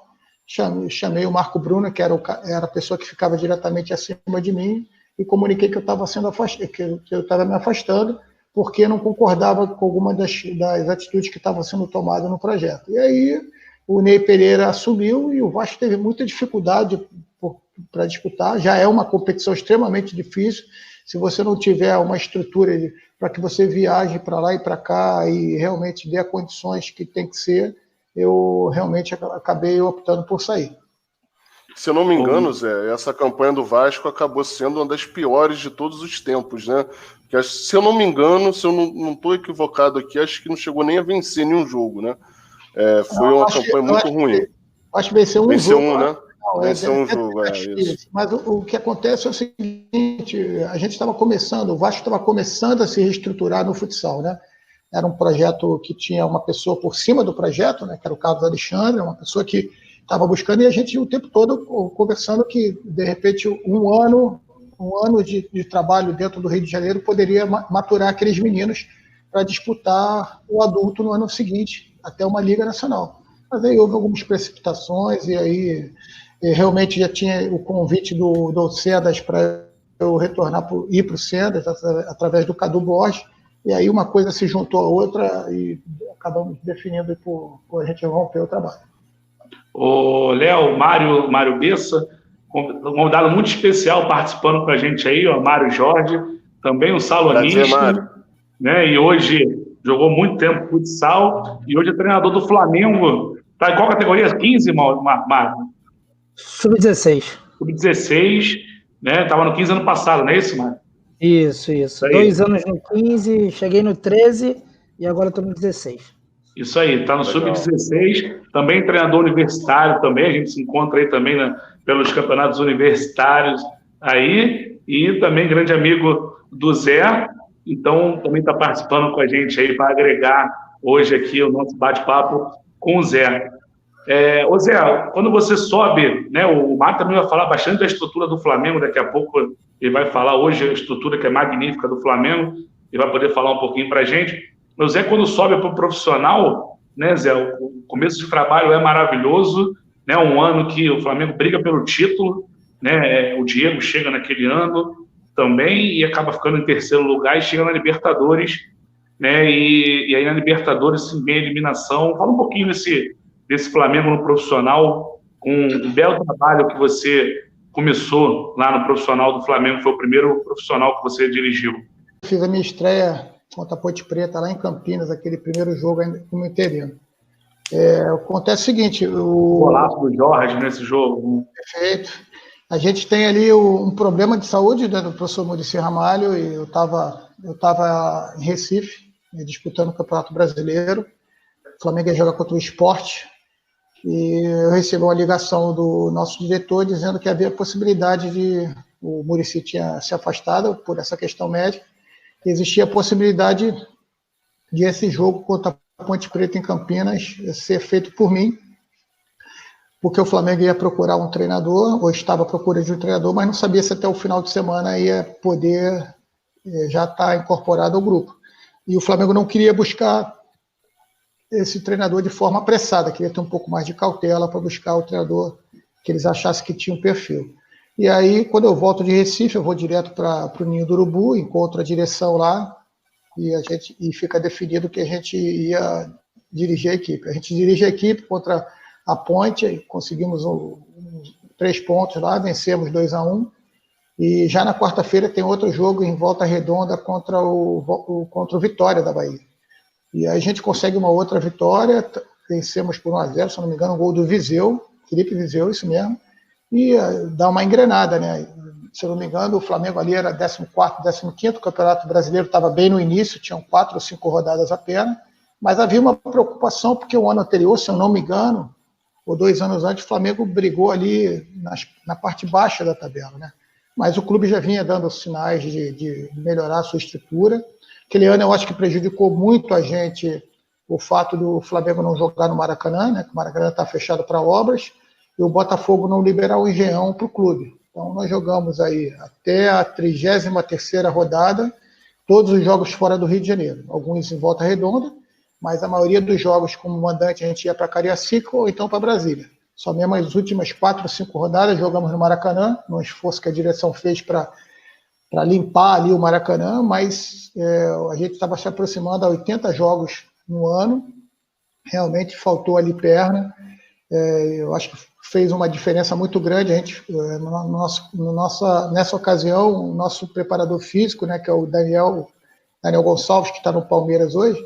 chamei o Marco Bruno, que era a pessoa que ficava diretamente acima de mim, e comuniquei que eu estava me afastando, porque não concordava com alguma das atitudes que estavam sendo tomadas no projeto. E aí o Ney Pereira assumiu, e o Vasco teve muita dificuldade para disputar. Já é uma competição extremamente difícil, se você não tiver uma estrutura para que você viaje para lá e para cá e realmente dê as condições que tem que ser, eu realmente acabei optando por sair. Se eu não me engano, Zé, essa campanha do Vasco acabou sendo uma das piores de todos os tempos, né? Porque, se eu não me engano, se eu não estou equivocado aqui, acho que não chegou nem a vencer nenhum jogo, né? Foi uma campanha muito ruim. Acho que venceu um jogo. Né? Venceu um jogo, isso. Mas o que acontece é o seguinte, a gente estava começando, o Vasco estava começando a se reestruturar no futsal, né? Era um projeto que tinha uma pessoa por cima do projeto, né, que era o Carlos Alexandre, uma pessoa que estava buscando, e a gente o tempo todo conversando que, de repente, um ano de trabalho dentro do Rio de Janeiro poderia maturar aqueles meninos para disputar o adulto no ano seguinte, até uma Liga Nacional. Mas aí houve algumas precipitações, e aí realmente já tinha o convite do Cedas para eu retornar, ir para o Cedas, através do Cadu Borges, e aí uma coisa se juntou à outra e acabamos definindo por a gente romper o trabalho. O Léo, Mário Bessa, um convidado muito especial participando com a gente aí, o Mário Jorge, também um salonista, né? E hoje jogou muito tempo futsal, e hoje é treinador do Flamengo. Tá em qual categoria? 15, Mário? Sub-16. Sub-16, né? Tava no 15 ano passado, não é isso, Mário? Isso. 2 anos no 15, cheguei no 13 e agora estou no 16. Isso aí, tá no Sub-16, também treinador universitário também, a gente se encontra aí também pelos campeonatos universitários aí, e também grande amigo do Zé, então também está participando com a gente aí para agregar hoje aqui o nosso bate-papo com o Zé. Ô Zé, quando você sobe, né, o Mário também vai falar bastante da estrutura do Flamengo, daqui a pouco ele vai falar hoje a estrutura que é magnífica do Flamengo, ele vai poder falar um pouquinho para a gente. O Zé, quando sobe para o profissional, né, Zé, o começo de trabalho é maravilhoso, né, um ano que o Flamengo briga pelo título, né? O Diego chega naquele ano também e acaba ficando em terceiro lugar e chega na Libertadores, né? E aí na Libertadores, sim, bem eliminação. Fala um pouquinho desse Flamengo no profissional, com um belo trabalho que você começou lá no profissional do Flamengo, foi o primeiro profissional que você dirigiu. Fiz a minha estreia contra a Ponte Preta lá em Campinas, aquele primeiro jogo ainda como interino. Acontece o seguinte... O golaço do Jorge nesse jogo. Perfeito. A gente tem ali um problema de saúde, né, do professor Muricy Ramalho, e eu estava em Recife, disputando o Campeonato Brasileiro. O Flamengo ia jogar contra o Sport, e eu recebi uma ligação do nosso diretor dizendo que havia possibilidade de... O Muricy tinha se afastado por essa questão médica, e existia a possibilidade de esse jogo contra a Ponte Preta em Campinas ser feito por mim, porque o Flamengo ia procurar um treinador, ou estava à procura de um treinador, mas não sabia se até o final de semana ia poder já estar incorporado ao grupo. E o Flamengo não queria buscar esse treinador de forma apressada, queria ter um pouco mais de cautela para buscar o treinador que eles achassem que tinha um perfil. E aí, quando eu volto de Recife, eu vou direto para o Ninho do Urubu, encontro a direção lá, e fica definido que a gente ia dirigir a equipe. A gente dirige a equipe contra a Ponte, conseguimos 3 pontos lá, vencemos 2-1, e já na quarta-feira tem outro jogo em Volta Redonda contra o Vitória da Bahia. E aí a gente consegue uma outra vitória, vencemos por 1-0, se não me engano, um gol do Viseu, Felipe Viseu, isso mesmo, e dá uma engrenada, né? Se eu não me engano, o Flamengo ali era 14º, 15º, o Campeonato Brasileiro estava bem no início, tinham 4 ou 5 rodadas apenas, mas havia uma preocupação, porque o ano anterior, se eu não me engano, ou 2 anos antes, o Flamengo brigou ali na parte baixa da tabela, né? Mas o clube já vinha dando sinais de melhorar a sua estrutura. Aquele ano eu acho que prejudicou muito a gente o fato do Flamengo não jogar no Maracanã, né? Que o Maracanã está fechado para obras, e o Botafogo não liberar o Engenhão para o clube. Então nós jogamos aí até a 33ª rodada, todos os jogos fora do Rio de Janeiro, alguns em Volta Redonda, mas a maioria dos jogos como mandante a gente ia para Cariacica ou então para Brasília. Só mesmo as últimas 4 ou 5 rodadas jogamos no Maracanã, num esforço que a direção fez para limpar ali o Maracanã, mas a gente estava se aproximando a 80 jogos no ano, realmente faltou ali perna, eu acho que fez uma diferença muito grande. A gente, nessa ocasião, o nosso preparador físico, né, que é o Daniel Gonçalves, que está no Palmeiras hoje,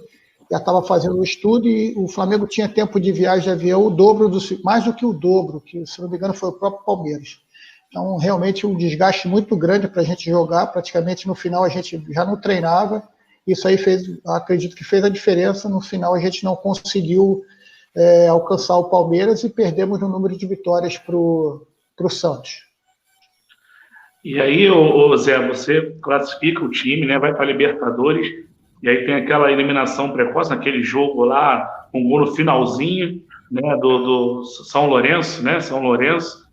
já estava fazendo o estudo, e o Flamengo tinha tempo de viagem de avião mais do que o dobro, que, se não me engano, foi o próprio Palmeiras. Então, realmente, um desgaste muito grande para a gente jogar. Praticamente, no final, a gente já não treinava. Isso aí acredito que fez a diferença. No final, a gente não conseguiu alcançar o Palmeiras e perdemos o número de vitórias para o Santos. E aí, Zé, você classifica o time, né, vai para a Libertadores, e aí tem aquela eliminação precoce naquele jogo lá, um gol no finalzinho, né, do São Lourenço, né, São Lourenço.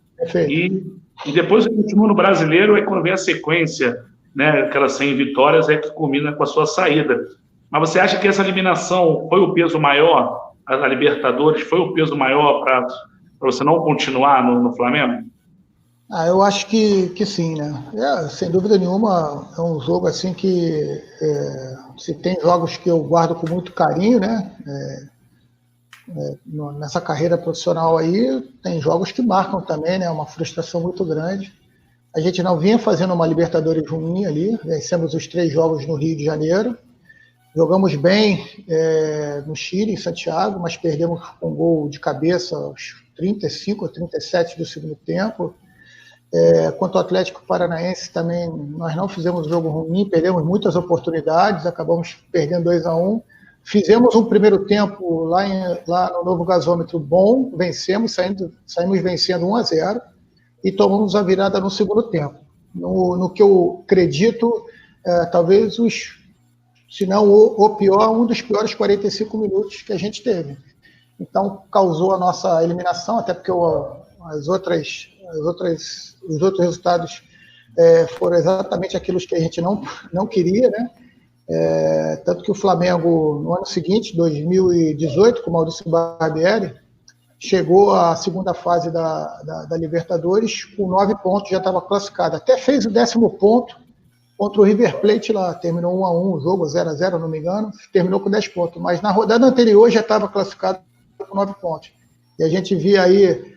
E depois continua no Brasileiro, aí quando vem a sequência, né, aquelas 100 vitórias, é que culmina com a sua saída. Mas você acha que essa eliminação foi o peso maior, a Libertadores, foi o peso maior para você não continuar no Flamengo? Eu acho que sim, né? Sem dúvida nenhuma, é um jogo assim que se tem jogos que eu guardo com muito carinho, né? Nessa carreira profissional aí, tem jogos que marcam também, né? Uma frustração muito grande. A gente não vinha fazendo uma Libertadores ruim ali, vencemos os 3 jogos no Rio de Janeiro, jogamos bem no Chile, em Santiago, mas perdemos com um gol de cabeça aos 35 ou 37 do segundo tempo. Quanto ao Atlético Paranaense também, nós não fizemos um jogo ruim, perdemos muitas oportunidades, acabamos perdendo 2-1. Fizemos um primeiro tempo lá no Novo Gasômetro bom, vencemos, saímos vencendo 1-0 e tomamos a virada no segundo tempo. No que eu acredito, talvez se não o pior, um dos piores 45 minutos que a gente teve. Então, causou a nossa eliminação, até porque os outros resultados foram exatamente aqueles que a gente não queria, né? Tanto que o Flamengo, no ano seguinte, 2018, com o Maurício Barbieri, chegou à segunda fase da Libertadores, com 9 pontos, já estava classificado. Até fez o 10º ponto contra o River Plate lá, terminou 1-1 o jogo, 0-0, não me engano, terminou com 10 pontos. Mas na rodada anterior já estava classificado com 9 pontos. E a gente via aí,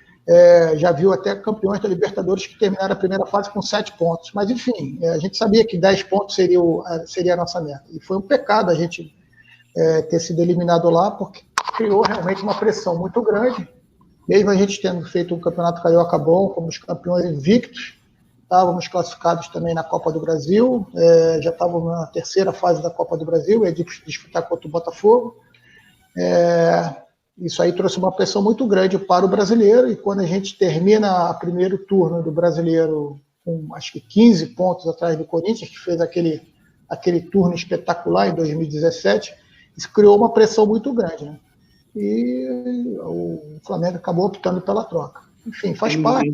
já viu até campeões da Libertadores que terminaram a primeira fase com 7 pontos. Mas, enfim, a gente sabia que 10 pontos seria a nossa meta. E foi um pecado a gente ter sido eliminado lá, porque criou realmente uma pressão muito grande. Mesmo a gente tendo feito um campeonato carioca bom, como os campeões invictos, estávamos classificados também na Copa do Brasil, já estávamos na terceira fase da Copa do Brasil, ia disputar contra o Botafogo. Isso aí trouxe uma pressão muito grande para o brasileiro, e quando a gente termina o primeiro turno do brasileiro com acho que 15 pontos atrás do Corinthians, que fez aquele turno espetacular em 2017, isso criou uma pressão muito grande, né? E o Flamengo acabou optando pela troca. Enfim, faz parte.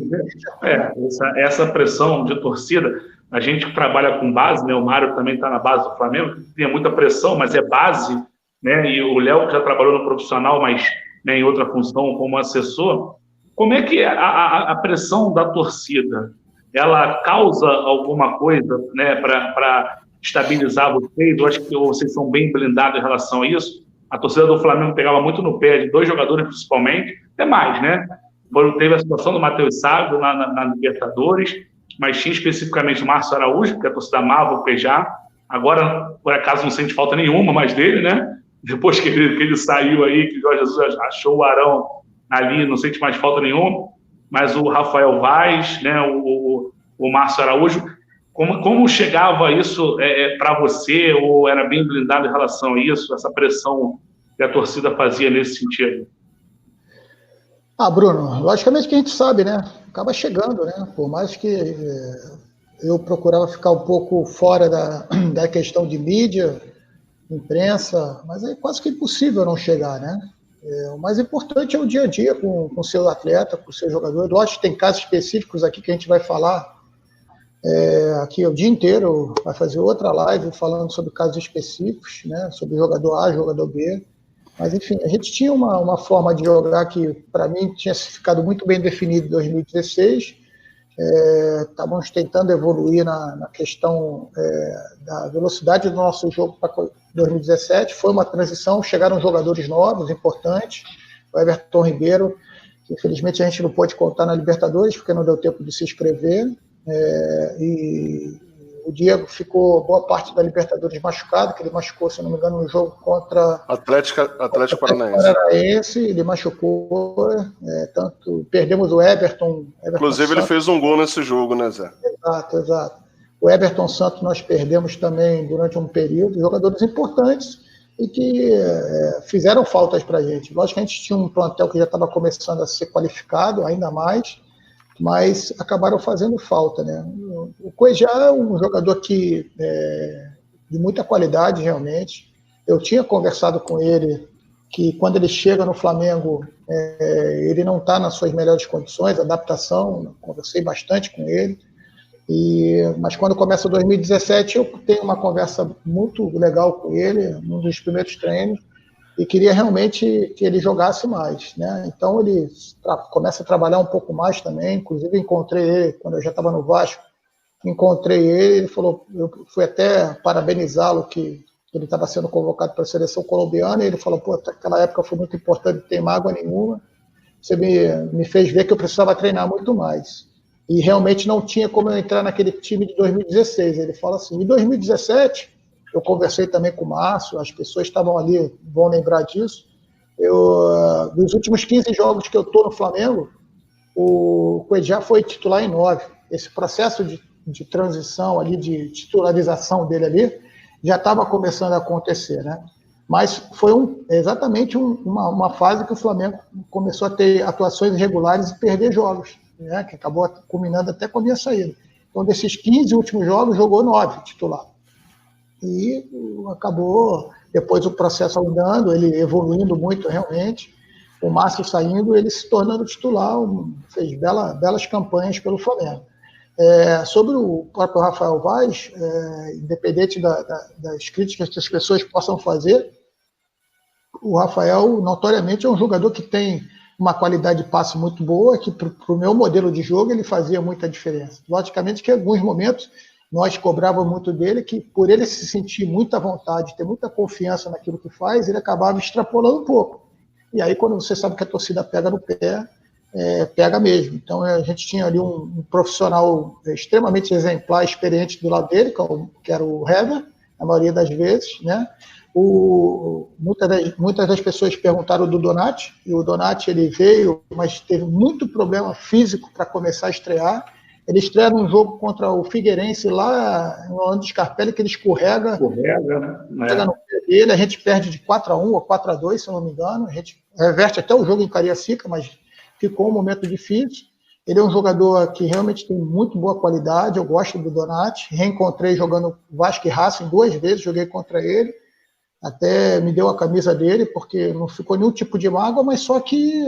Essa pressão de torcida, a gente que trabalha com base, né, o Mário também está na base do Flamengo, tem muita pressão, mas é base, né, e o Léo que já trabalhou no profissional, mas, né, em outra função como assessor. Como é que a pressão da torcida, ela causa alguma coisa, né, para estabilizar vocês? Eu acho que vocês são bem blindados em relação a isso. A torcida do Flamengo pegava muito no pé de 2 jogadores, principalmente, até mais, né? Teve a situação do Matheus Sávio na Libertadores, mas tinha especificamente o Márcio Araújo, porque a torcida amava o Pejá. Agora, por acaso, não sente falta nenhuma mais dele, né? Depois que ele saiu aí, que o Jorge Jesus achou o Arão ali, não sente mais falta nenhuma. Mas o Rafael Vaz, né? o Márcio Araújo, como chegava isso para você, ou era bem blindado em relação a isso, essa pressão que a torcida fazia nesse sentido? Bruno, logicamente que a gente sabe, né? Acaba chegando, né? Por mais que eu procurava ficar um pouco fora da questão de mídia, imprensa, mas é quase que impossível não chegar, né? O mais importante é o dia a dia com o seu atleta, com o seu jogador. Lógico que tem casos específicos aqui que a gente vai falar aqui o dia inteiro, vai fazer outra live falando sobre casos específicos, né? Sobre jogador A, jogador B. Mas, enfim, a gente tinha uma forma de jogar que, para mim, tinha ficado muito bem definido em 2016. Estávamos tentando evoluir na questão da velocidade do nosso jogo para 2017. Foi uma transição, chegaram jogadores novos, importantes. O Everton Ribeiro, que infelizmente a gente não pôde contar na Libertadores, porque não deu tempo de se inscrever. E o Diego ficou boa parte da Libertadores machucado, que ele machucou, se não me engano, no jogo contra Atlético Paranaense. Ele machucou, perdemos o Everton. Inclusive, Santos. Ele fez um gol nesse jogo, né, Zé? Exato. O Everton Santos nós perdemos também durante um período, jogadores importantes e que fizeram faltas para a gente. Lógico que a gente tinha um plantel que já estava começando a ser qualificado, ainda mais, mas acabaram fazendo falta, né? O Cuejá é um jogador de muita qualidade, realmente. Eu tinha conversado com ele que quando ele chega no Flamengo, ele não está nas suas melhores condições, adaptação, conversei bastante com ele. Mas quando começa 2017, eu tenho uma conversa muito legal com ele, num dos primeiros treinos, e queria realmente que ele jogasse mais, né? Então ele começa a trabalhar um pouco mais também. Inclusive encontrei ele quando eu já estava no Vasco, ele falou, eu fui até parabenizá-lo que ele estava sendo convocado para a seleção colombiana, e ele falou, naquela época foi muito importante, não tem mágoa nenhuma, você me fez ver que eu precisava treinar muito mais. E realmente não tinha como eu entrar naquele time de 2016. Ele fala assim, em 2017, eu conversei também com o Márcio, as pessoas estavam ali, vão lembrar disso. Dos últimos 15 jogos que eu estou no Flamengo, o Cuejá foi titular em 9. Esse processo de transição ali, de titularização dele ali, já estava começando a acontecer, né? Mas foi exatamente uma fase que o Flamengo começou a ter atuações irregulares e perder jogos, né? Que acabou culminando até com a minha saída. Então, desses 15 últimos jogos, jogou 9 titular. E acabou, depois o processo andando, ele evoluindo muito realmente, o Márcio saindo, ele se tornando titular, fez belas campanhas pelo Flamengo. Sobre o próprio Rafael Vaz, independente das críticas que as pessoas possam fazer, o Rafael, notoriamente, é um jogador que tem uma qualidade de passe muito boa, que para o meu modelo de jogo ele fazia muita diferença. Logicamente que em alguns momentos nós cobrávamos muito dele, que por ele se sentir muita vontade, ter muita confiança naquilo que faz, ele acabava extrapolando um pouco. E aí, quando você sabe que a torcida pega no pé, pega mesmo. Então, a gente tinha ali um profissional extremamente exemplar, experiente do lado dele, que era o Hever, a maioria das vezes, né? Muitas das pessoas perguntaram do Donati, e o Donati ele veio, mas teve muito problema físico para começar a estrear. Ele estreia num jogo contra o Figueirense lá no ano de Scarpelli, que ele escorrega né? Chega no pé dele, a gente perde de 4-1 ou 4-2, se eu não me engano. A gente reverte até o jogo em Cariacica, mas ficou um momento difícil. Ele é um jogador que realmente tem muito boa qualidade, eu gosto do Donati. Reencontrei jogando Vasco e Racing 2 vezes, joguei contra ele. Até me deu a camisa dele, porque não ficou nenhum tipo de mágoa, mas só que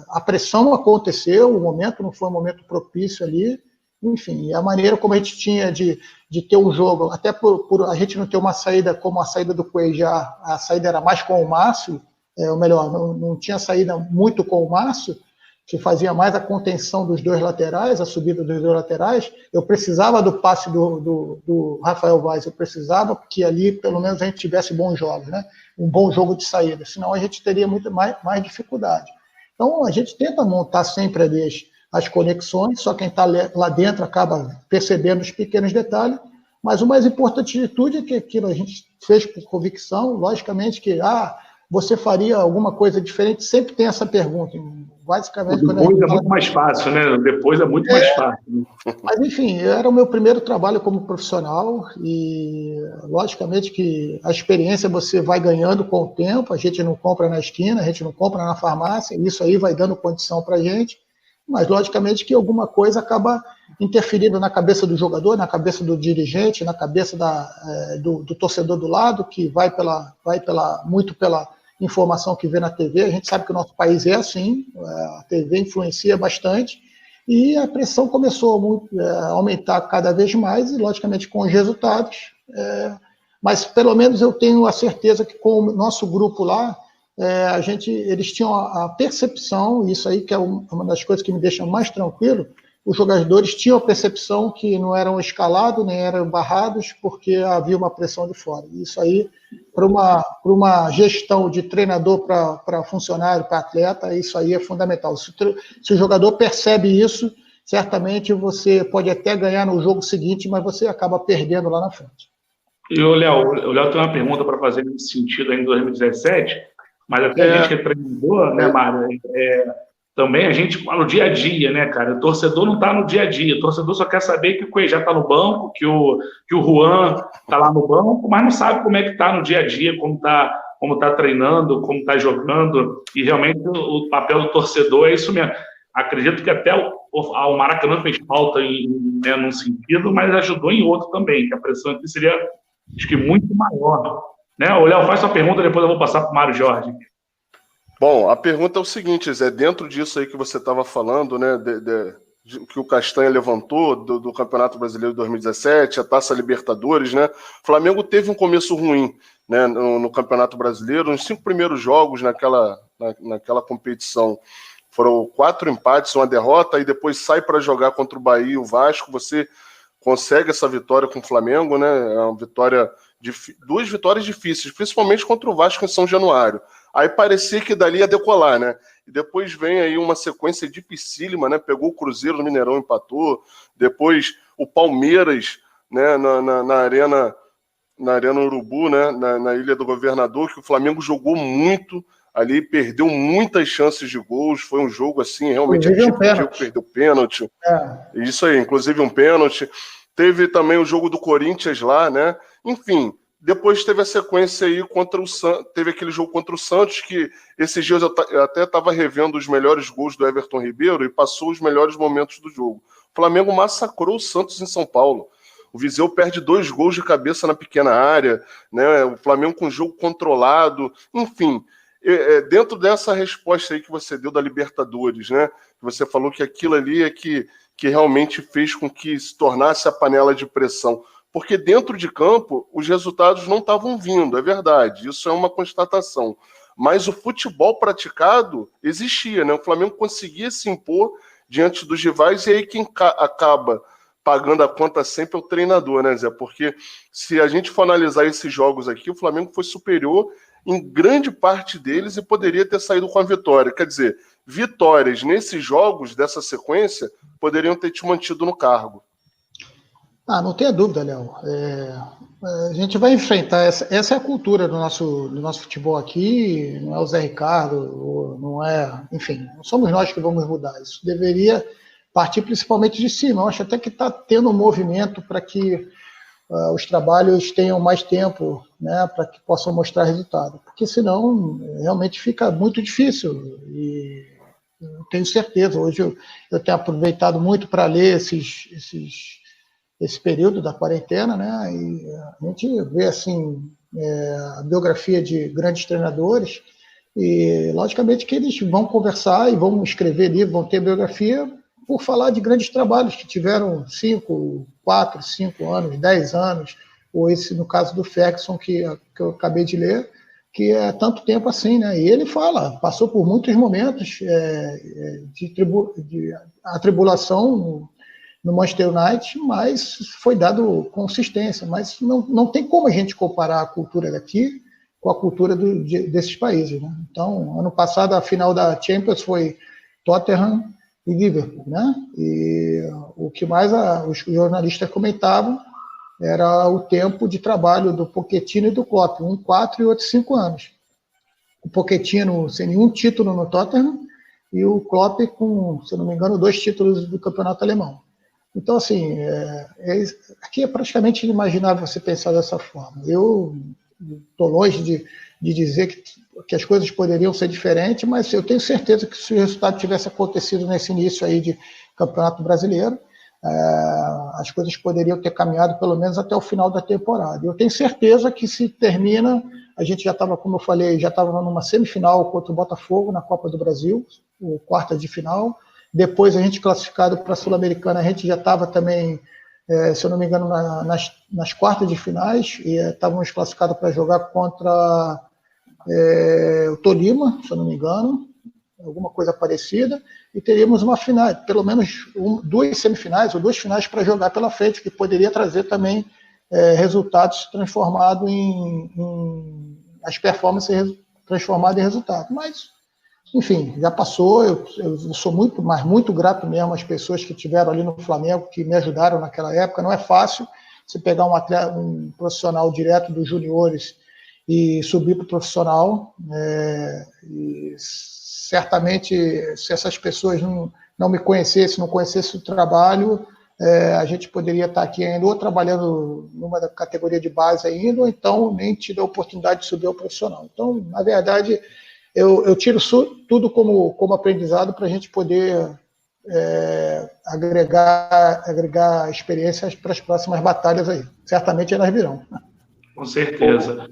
a pressão aconteceu, o momento não foi um momento propício ali. Enfim, a maneira como a gente tinha de ter um jogo, até por a gente não ter uma saída como a saída do Cuejá, a saída era mais com o Márcio, ou melhor, não tinha saída muito com o Márcio, que fazia mais a contenção dos dois laterais, a subida dos dois laterais. Eu precisava do passe do Rafael Vaz, eu precisava que ali, pelo menos, a gente tivesse bons jogos, né? Um bom jogo de saída, senão a gente teria muito mais dificuldade. Então, a gente tenta montar sempre as conexões, só quem está lá dentro acaba percebendo os pequenos detalhes, mas o mais importante de tudo é que aquilo a gente fez por convicção, logicamente que você faria alguma coisa diferente, sempre tem essa pergunta. Basicamente, depois é muito mais fácil, né? Depois é muito mais fácil. Mas, enfim, era o meu primeiro trabalho como profissional e, logicamente, que a experiência você vai ganhando com o tempo, a gente não compra na esquina, a gente não compra na farmácia, isso aí vai dando condição para a gente, mas, logicamente, que alguma coisa acaba interferindo na cabeça do jogador, na cabeça do dirigente, na cabeça do torcedor do lado, que vai muito pela informação que vê na TV. A gente sabe que o nosso país é assim, a TV influencia bastante, e a pressão começou a aumentar cada vez mais, e logicamente com os resultados, mas pelo menos eu tenho a certeza que com o nosso grupo lá, eles tinham a percepção, isso aí que é uma das coisas que me deixa mais tranquilo, os jogadores tinham a percepção que não eram escalados, nem eram barrados, porque havia uma pressão de fora. Isso aí, para uma gestão de treinador para funcionário, para atleta, isso aí é fundamental. Se o jogador percebe isso, certamente você pode até ganhar no jogo seguinte, mas você acaba perdendo lá na frente. E o Léo tem uma pergunta para fazer nesse sentido aí em 2017, mas até a gente que é treinador, né, Mário, também a gente fala no dia a dia, né, cara? O torcedor não está no dia a dia, o torcedor só quer saber que o Cuejá está no banco, que o Juan está lá no banco, mas não sabe como é que está no dia a dia, como tá treinando, como está jogando, e realmente o papel do torcedor é isso mesmo. Acredito que até o Maracanã fez falta num sentido, mas ajudou em outro também, que a pressão aqui seria, acho que, muito maior. Né? O Léo, faz sua pergunta, depois eu vou passar para o Mário Jorge. Bom, a pergunta é o seguinte, Zé, dentro disso aí que você estava falando, né, que o Castanha levantou do Campeonato Brasileiro de 2017, a Taça Libertadores, né, o Flamengo teve um começo ruim, né, no Campeonato Brasileiro, nos 5 primeiros jogos naquela competição, foram 4 empates, 1 derrota, e depois sai para jogar contra o Bahia e o Vasco, você consegue essa vitória com o Flamengo, né, é uma vitória, 2 vitórias difíceis, principalmente contra o Vasco em São Januário. Aí parecia que dali ia decolar, né? E depois vem aí uma sequência dificílima, né? Pegou o Cruzeiro no Mineirão, empatou. Depois o Palmeiras, né? Na Arena Urubu, né? Na Ilha do Governador, que o Flamengo jogou muito ali, perdeu muitas chances de gols. Foi um jogo assim, realmente atípico, perdeu pênalti. Isso aí, inclusive um pênalti. Teve também o jogo do Corinthians lá, né? Enfim. Depois teve a sequência aí contra o Santos, teve aquele jogo contra o Santos, que esses dias eu até estava revendo os melhores gols do Everton Ribeiro e passou os melhores momentos do jogo. O Flamengo massacrou o Santos em São Paulo. O Viseu perde 2 gols de cabeça na pequena área, né? O Flamengo com o jogo controlado, enfim. Dentro dessa resposta aí que você deu da Libertadores, né? Você falou que aquilo ali é que realmente fez com que se tornasse a panela de pressão. Porque dentro de campo os resultados não estavam vindo, é verdade, isso é uma constatação. mas o futebol praticado existia, né? O Flamengo conseguia se impor diante dos rivais, e aí quem acaba pagando a conta sempre é o treinador, né, Zé? Porque se a gente for analisar esses jogos aqui, o Flamengo foi superior em grande parte deles e poderia ter saído com a vitória. Quer dizer, vitórias nesses jogos, dessa sequência, poderiam ter te mantido no cargo. Não tenha dúvida, Léo. A gente vai enfrentar, essa é a cultura do nosso futebol aqui, não é o Zé Ricardo, não é, enfim, não somos nós que vamos mudar. Isso deveria partir principalmente de cima. Eu acho até que está tendo um movimento para que os trabalhos tenham mais tempo, né, para que possam mostrar resultado, porque senão realmente fica muito difícil. E eu tenho certeza, hoje eu tenho aproveitado muito para ler esse período da quarentena, né, e a gente vê assim a biografia de grandes treinadores, e logicamente que eles vão conversar e vão escrever livro, vão ter biografia por falar de grandes trabalhos que tiveram 5, 4, 5 anos, 10 anos, ou esse no caso do Ferguson, que eu acabei de ler, que é tanto tempo assim, né? E ele fala, passou por muitos momentos de atribulação no Manchester United, mas foi dado consistência. Mas não tem como a gente comparar a cultura daqui com a cultura desses países, né? Então, ano passado, a final da Champions foi Tottenham e Liverpool, né? E o que mais os jornalistas comentavam era o tempo de trabalho do Pochettino e do Klopp, um 4 e outro 5 anos. O Pochettino sem nenhum título no Tottenham e o Klopp com, se eu não me engano, 2 títulos do campeonato alemão. Então, assim, aqui é praticamente inimaginável você pensar dessa forma. Eu estou longe de dizer que as coisas poderiam ser diferentes, mas eu tenho certeza que se o resultado tivesse acontecido nesse início aí de Campeonato Brasileiro, as coisas poderiam ter caminhado pelo menos até o final da temporada. Eu tenho certeza que se termina, a gente já estava, como eu falei, já estava numa semifinal contra o Botafogo na Copa do Brasil, o quarta de final. Depois a gente classificado para a Sul-Americana, a gente já estava também, se eu não me engano, nas quartas de finais, e estávamos classificados para jogar contra o Tolima, se eu não me engano, alguma coisa parecida, e teríamos uma final, pelo menos 2 semifinais ou 2 finais para jogar pela frente, que poderia trazer também resultados transformados as performances transformadas em resultado. Mas, enfim, já passou. Eu sou muito grato mesmo às pessoas que estiveram ali no Flamengo, que me ajudaram naquela época. Não é fácil você pegar um profissional direto dos juniores e subir para o profissional, e certamente, se essas pessoas não me conhecessem, não conhecessem o trabalho, a gente poderia estar aqui ainda, ou trabalhando numa categoria de base ainda, ou então nem tido a oportunidade de subir ao profissional. Então, na verdade, eu tiro tudo como aprendizado para a gente poder agregar experiências para as próximas batalhas aí. Certamente elas virão. Com certeza.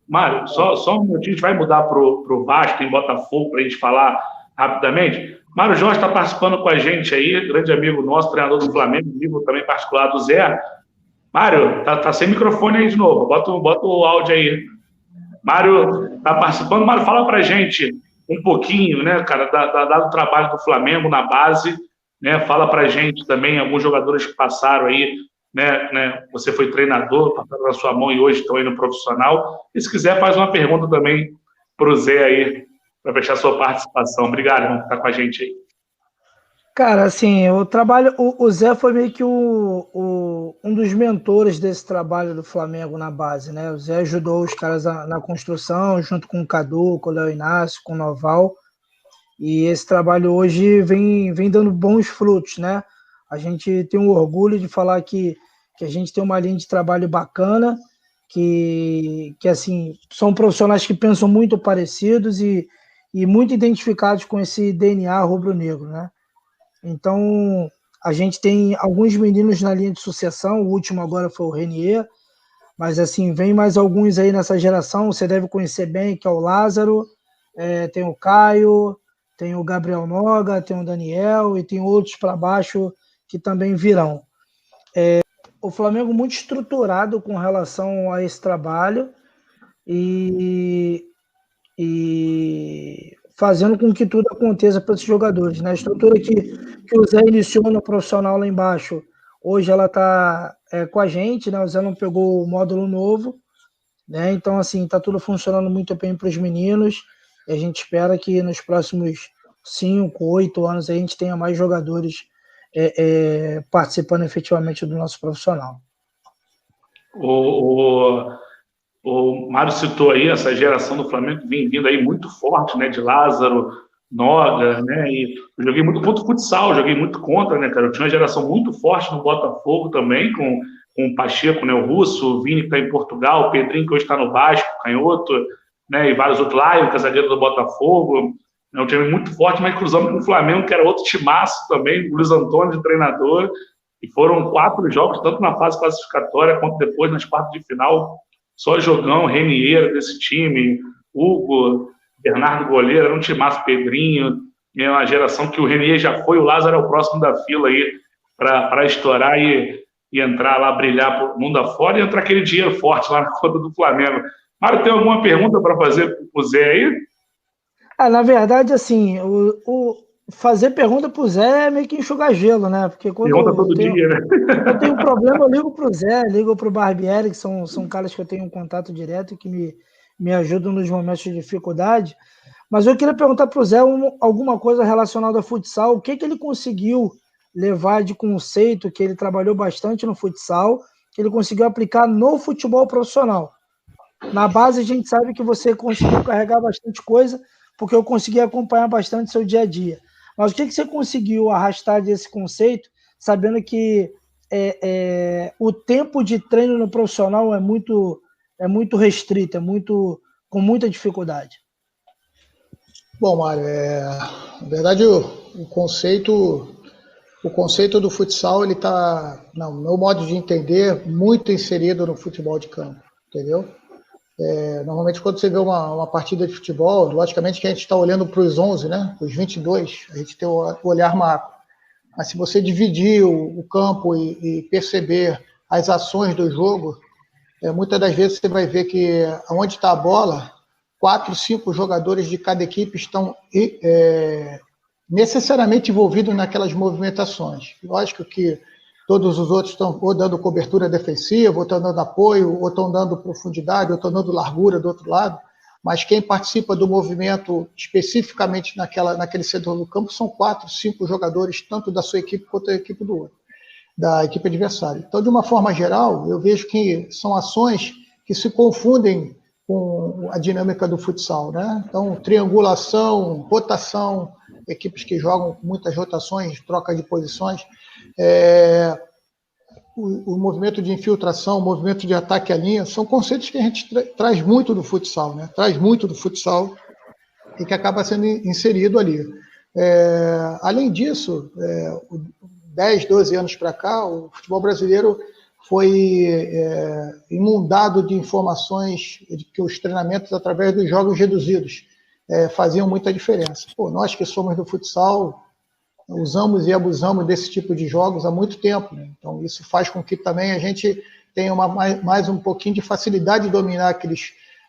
Mário, só um minutinho, a gente vai mudar para o Vasco, em Botafogo, para a gente falar rapidamente. Mário Jorge está participando com a gente aí, grande amigo nosso, treinador do Flamengo, amigo também particular do Zé. Mário, tá sem microfone aí de novo, bota o áudio aí. Mário está participando. Mário, fala para a gente um pouquinho, né, cara, do trabalho do Flamengo na base, né? Fala para a gente também alguns jogadores que passaram aí, né, você foi treinador, passaram na sua mão e hoje estão aí no profissional. E se quiser, faz uma pergunta também para o Zé aí, para fechar sua participação. Obrigado, irmão, por estar com a gente aí. Cara, assim, o Zé foi meio que um dos mentores desse trabalho do Flamengo na base, né? O Zé ajudou os caras na construção, junto com o Cadu, com o Léo Inácio, com o Noval, e esse trabalho hoje vem dando bons frutos, né? A gente tem um orgulho de falar que a gente tem uma linha de trabalho bacana, que assim, são profissionais que pensam muito parecidos e muito identificados com esse DNA rubro-negro, né? Então, a gente tem alguns meninos na linha de sucessão, o último agora foi o Renier, mas assim, vem mais alguns aí nessa geração, você deve conhecer bem, que é o Lázaro, tem o Caio, tem o Gabriel Noga, tem o Daniel e tem outros para baixo que também virão. O Flamengo muito estruturado com relação a esse trabalho, e fazendo com que tudo aconteça para esses jogadores. Na estrutura que o Zé iniciou no profissional lá embaixo, hoje ela está com a gente, né? O Zé não pegou o módulo novo, né? Então, assim, está tudo funcionando muito bem para os meninos, e a gente espera que nos próximos 5, 8 anos a gente tenha mais jogadores participando efetivamente do nosso profissional. O Mário citou aí essa geração do Flamengo que vem vindo aí muito forte, né? De Lázaro, Noga, né? E eu joguei muito contra o futsal, joguei muito contra, né, cara? Eu tinha uma geração muito forte no Botafogo também, com o Pacheco, né? O Russo, o Vini que está em Portugal, o Pedrinho que hoje está no Vasco, canhoto, né? E vários outros lá, o casadeiro do Botafogo. É um time muito forte, mas cruzamos com o Flamengo, que era outro timaço também, o Luiz Antônio de treinador. E foram 4 jogos, tanto na fase classificatória quanto depois nas quartas de final. Só jogão, Renier desse time, Hugo, Bernardo Goleiro, era um timaço, Pedrinho, é uma geração que o Renier já foi, o Lázaro é o próximo da fila aí para estourar e entrar lá, brilhar pro mundo afora e entrar aquele dinheiro forte lá na conta do Flamengo. Mário, tem alguma pergunta para fazer para o Zé aí? Na verdade, assim, fazer pergunta pro Zé é meio que enxugar gelo, né? Porque quando pergunta todo dia, né? Eu tenho um problema, eu ligo pro Zé, ligo pro Barbieri, que são caras que eu tenho um contato direto e que me ajudam nos momentos de dificuldade. Mas eu queria perguntar pro Zé alguma coisa relacionada ao futsal. O que ele conseguiu levar de conceito, que ele trabalhou bastante no futsal, que ele conseguiu aplicar no futebol profissional? Na base, a gente sabe que você conseguiu carregar bastante coisa, porque eu consegui acompanhar bastante seu dia a dia. Mas o que você conseguiu arrastar desse conceito, sabendo que o tempo de treino no profissional é muito restrito, com muita dificuldade? Bom, Mário, na verdade o conceito do futsal, ele está, no meu modo de entender, muito inserido no futebol de campo, entendeu? Normalmente, quando você vê uma partida de futebol, logicamente que a gente está olhando para os 11, né? Os 22, a gente tem o olhar macro. Mas se você dividir o campo e perceber as ações do jogo, muitas das vezes você vai ver que onde está a bola, 4, 5 jogadores de cada equipe estão necessariamente envolvidos naquelas movimentações. Lógico que todos os outros estão ou dando cobertura defensiva, ou estão dando apoio, ou estão dando profundidade, ou estão dando largura do outro lado. Mas quem participa do movimento especificamente naquele setor do campo são 4, 5 jogadores, tanto da sua equipe quanto da equipe do outro, da equipe adversária. Então, de uma forma geral, eu vejo que são ações que se confundem com a dinâmica do futsal, né? Então, triangulação, rotação, equipes que jogam muitas rotações, troca de posições, o movimento de infiltração, o movimento de ataque à linha, são conceitos que a gente traz muito do futsal, né? Traz muito do futsal e que acaba sendo inserido ali. Além disso, 10, 12 anos para cá, o futebol brasileiro foi inundado de informações de que os treinamentos através dos jogos reduzidos faziam muita diferença. Nós que somos do futsal, usamos e abusamos desse tipo de jogos há muito tempo, né? Então isso faz com que também a gente tenha mais um pouquinho de facilidade de dominar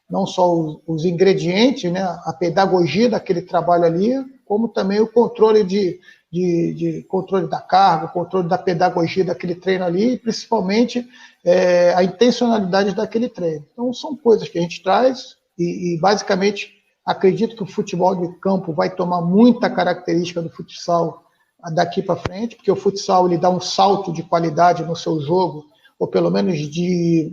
não só os ingredientes, né, a pedagogia daquele trabalho ali, como também o controle controle da carga, o controle da pedagogia daquele treino ali, e principalmente a intencionalidade daquele treino. Então são coisas que a gente traz e basicamente acredito que o futebol de campo vai tomar muita característica do futsal daqui para frente, porque o futsal ele dá um salto de qualidade no seu jogo, ou pelo menos de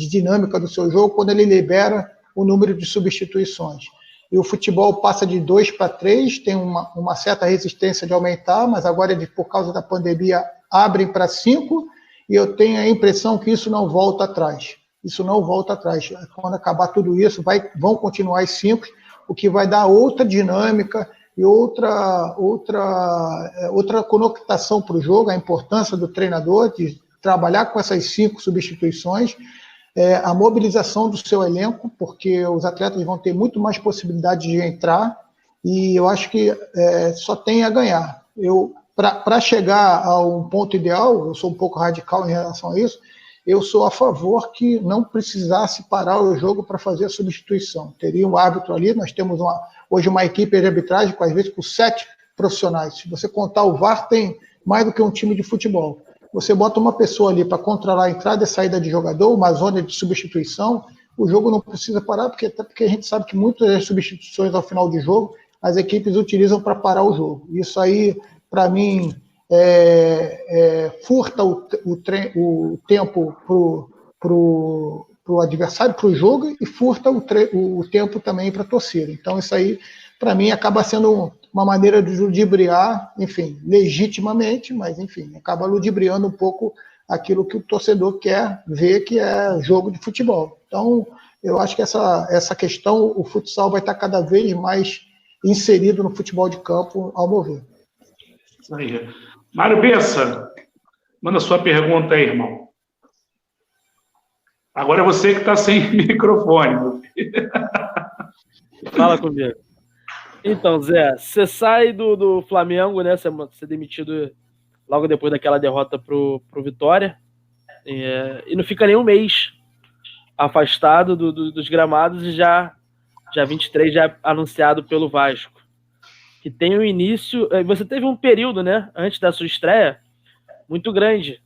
dinâmica do seu jogo, quando ele libera o número de substituições. E o futebol passa de 2 para 3, tem uma certa resistência de aumentar, mas agora, por causa da pandemia, abrem para 5, e eu tenho a impressão que isso não volta atrás. Isso não volta atrás. Quando acabar tudo isso, vão continuar as 5, o que vai dar outra dinâmica e outra conotação para o jogo, a importância do treinador de trabalhar com essas 5 substituições, a mobilização do seu elenco, porque os atletas vão ter muito mais possibilidade de entrar, e eu acho que só tem a ganhar. Para chegar a um ponto ideal, eu sou um pouco radical em relação a isso, eu sou a favor que não precisasse parar o jogo para fazer a substituição. Teria um árbitro ali, nós temos hoje uma equipe de arbitragem, às vezes, com 7 profissionais. Se você contar o VAR, tem mais do que um time de futebol. Você bota uma pessoa ali para controlar a entrada e saída de jogador, uma zona de substituição, o jogo não precisa parar, até porque a gente sabe que muitas das substituições ao final de jogo, as equipes utilizam para parar o jogo. Isso aí, para mim, furta o tempo para o adversário, para o jogo, e furta o tempo também para a torcida. Então, isso aí, para mim, acaba sendo uma maneira de ludibriar, enfim, legitimamente, mas, enfim, acaba ludibriando um pouco aquilo que o torcedor quer ver, que é jogo de futebol. Então, eu acho que essa questão, o futsal vai estar cada vez mais inserido no futebol de campo, ao meu ver. Isso aí. Mário Bessa, manda sua pergunta aí, irmão. Agora é você que está sem microfone, meu filho. Fala comigo. Então, Zé, você sai do Flamengo, né? Você é demitido logo depois daquela derrota pro Vitória, e não fica nem um mês afastado dos gramados, e já 23 já anunciado pelo Vasco, que tem um início. Você teve um período, né, antes da sua estreia, muito grande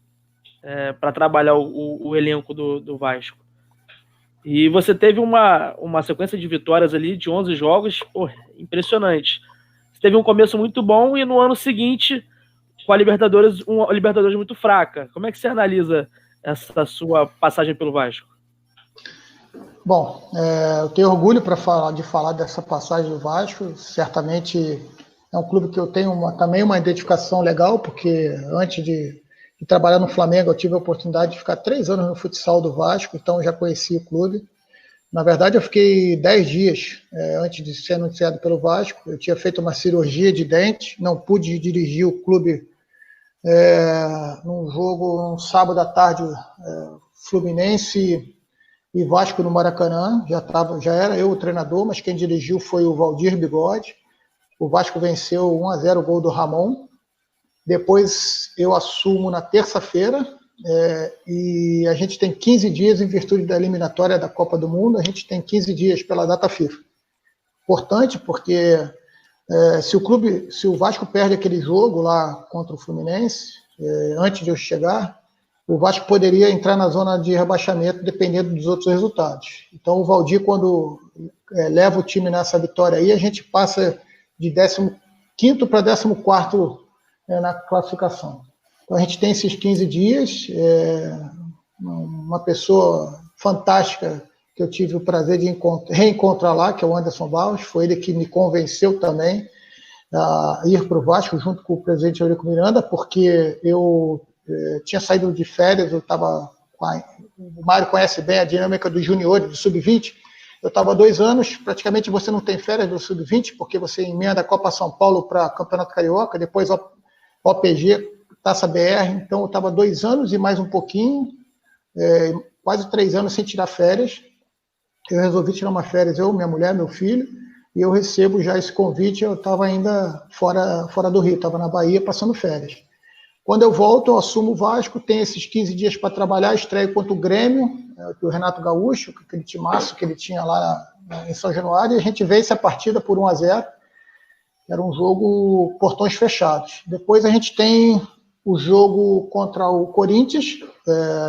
para trabalhar o elenco do Vasco. E você teve uma sequência de vitórias ali de 11 jogos, impressionante. Você teve um começo muito bom e no ano seguinte, com a Libertadores, uma Libertadores muito fraca. Como é que você analisa essa sua passagem pelo Vasco? Bom, eu tenho orgulho de falar dessa passagem do Vasco. Certamente é um clube que eu tenho também uma identificação legal, porque antes de trabalhar no Flamengo, eu tive a oportunidade de ficar 3 anos no futsal do Vasco, então já conheci o clube. Na verdade, eu fiquei 10 dias antes de ser anunciado pelo Vasco. Eu tinha feito uma cirurgia de dente, não pude dirigir o clube num jogo, um sábado à tarde, Fluminense e Vasco no Maracanã. Já era eu o treinador, mas quem dirigiu foi o Valdir Bigode. O Vasco venceu 1-0 o gol do Ramon. Depois eu assumo na terça-feira, e a gente tem 15 dias em virtude da eliminatória da Copa do Mundo, a gente tem 15 dias pela data FIFA. Importante porque se o Vasco perde aquele jogo lá contra o Fluminense, antes de eu chegar, o Vasco poderia entrar na zona de rebaixamento dependendo dos outros resultados. Então o Valdir, quando leva o time nessa vitória aí, a gente passa de 15º para 14º na classificação. Então a gente tem esses 15 dias, uma pessoa fantástica que eu tive o prazer de reencontrar lá, que é o Anderson Barros, foi ele que me convenceu também a ir para o Vasco junto com o presidente Eurico Miranda, porque eu tinha saído de férias, o Mário conhece bem a dinâmica dos juniores, do Sub-20, eu estava há 2 anos, praticamente você não tem férias do Sub-20, porque você emenda a Copa São Paulo para Campeonato Carioca, depois OPG, Taça BR, então eu estava 2 anos e mais um pouquinho, quase 3 anos sem tirar férias. Eu resolvi tirar uma férias, eu, minha mulher, meu filho, e eu recebo já esse convite. Eu estava ainda fora do Rio, estava na Bahia passando férias. Quando eu volto, eu assumo o Vasco, tenho esses 15 dias para trabalhar, estreio contra o Grêmio, o Renato Gaúcho, aquele timaço que ele tinha lá em São Januário, e a gente vence a partida por 1-0. Era um jogo portões fechados. Depois a gente tem o jogo contra o Corinthians,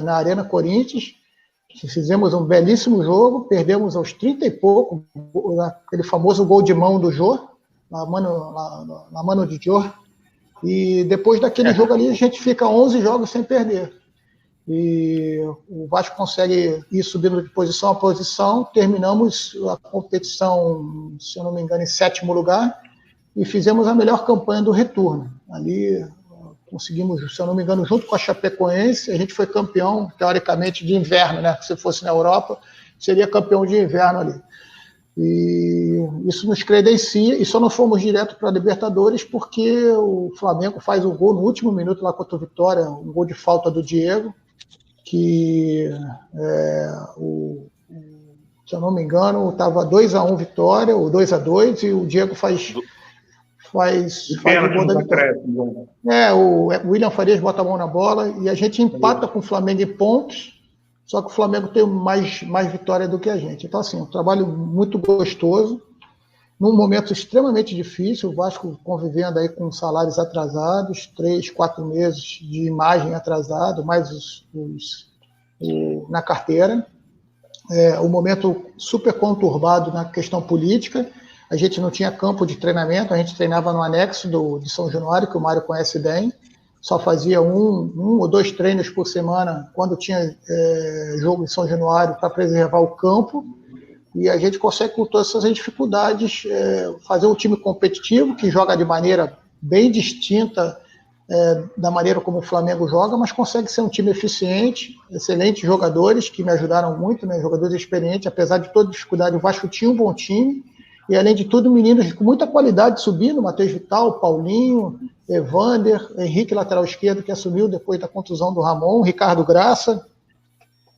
na Arena Corinthians. Fizemos um belíssimo jogo, perdemos aos 30 e pouco, aquele famoso gol de mão do Jô, na mano de Jô. E depois daquele jogo ali, a gente fica 11 jogos sem perder. E o Vasco consegue ir subindo de posição a posição. Terminamos a competição, se eu não me engano, em 7º lugar. E fizemos a melhor campanha do retorno. Ali conseguimos, se eu não me engano, junto com a Chapecoense, a gente foi campeão, teoricamente, de inverno, né? Se fosse na Europa, seria campeão de inverno ali. E isso nos credencia, e só não fomos direto para a Libertadores porque o Flamengo faz o gol no último minuto lá contra o Vitória, um gol de falta do Diego, que, se eu não me engano, estava 2-1 Vitória, ou 2-2, e o Diego faz o gol da vitória. O William Farias bota a mão na bola, e a gente empata com o Flamengo em pontos, só que o Flamengo tem mais vitória do que a gente. Então, assim, um trabalho muito gostoso, num momento extremamente difícil, o Vasco convivendo aí com salários atrasados, 3, 4 meses de imagem atrasado, mais na carteira. Um momento super conturbado na questão política. A gente não tinha campo de treinamento, a gente treinava no anexo de São Januário, que o Mário conhece bem, só fazia um ou 2 treinos por semana quando tinha jogo em São Januário para preservar o campo, e a gente consegue, com todas essas dificuldades, fazer um time competitivo, que joga de maneira bem distinta da maneira como o Flamengo joga, mas consegue ser um time eficiente, excelentes jogadores que me ajudaram muito, né, jogadores experientes, apesar de toda dificuldade, o Vasco tinha um bom time, e além de tudo, meninos com muita qualidade subindo, Matheus Vital, Paulinho, Evander, Henrique, lateral esquerdo, que assumiu depois da contusão do Ramon, Ricardo Graça,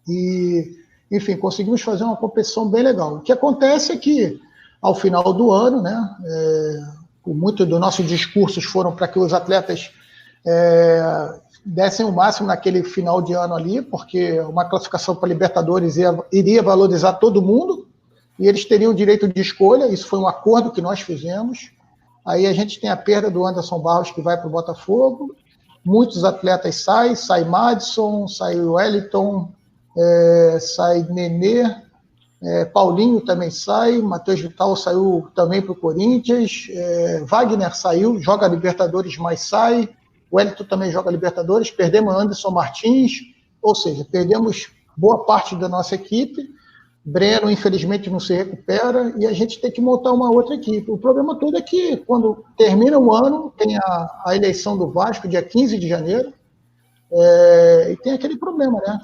e, enfim, conseguimos fazer uma competição bem legal. O que acontece é que, ao final do ano, né, muito dos nossos discursos foram para que os atletas dessem o máximo naquele final de ano ali, porque uma classificação para Libertadores iria valorizar todo mundo, e eles teriam o direito de escolha, isso foi um acordo que nós fizemos. Aí a gente tem a perda do Anderson Barros, que vai para o Botafogo, muitos atletas saem, sai Madison, sai Wellington, sai Nenê, Paulinho também sai, Matheus Vital saiu também para o Corinthians, Wagner saiu, joga Libertadores, mas sai, Wellington também joga Libertadores, perdemos Anderson Martins, ou seja, perdemos boa parte da nossa equipe. Breno, infelizmente, não se recupera, e a gente tem que montar uma outra equipe. O problema todo é que, quando termina o ano, tem a eleição do Vasco, dia 15 de janeiro, e tem aquele problema, né?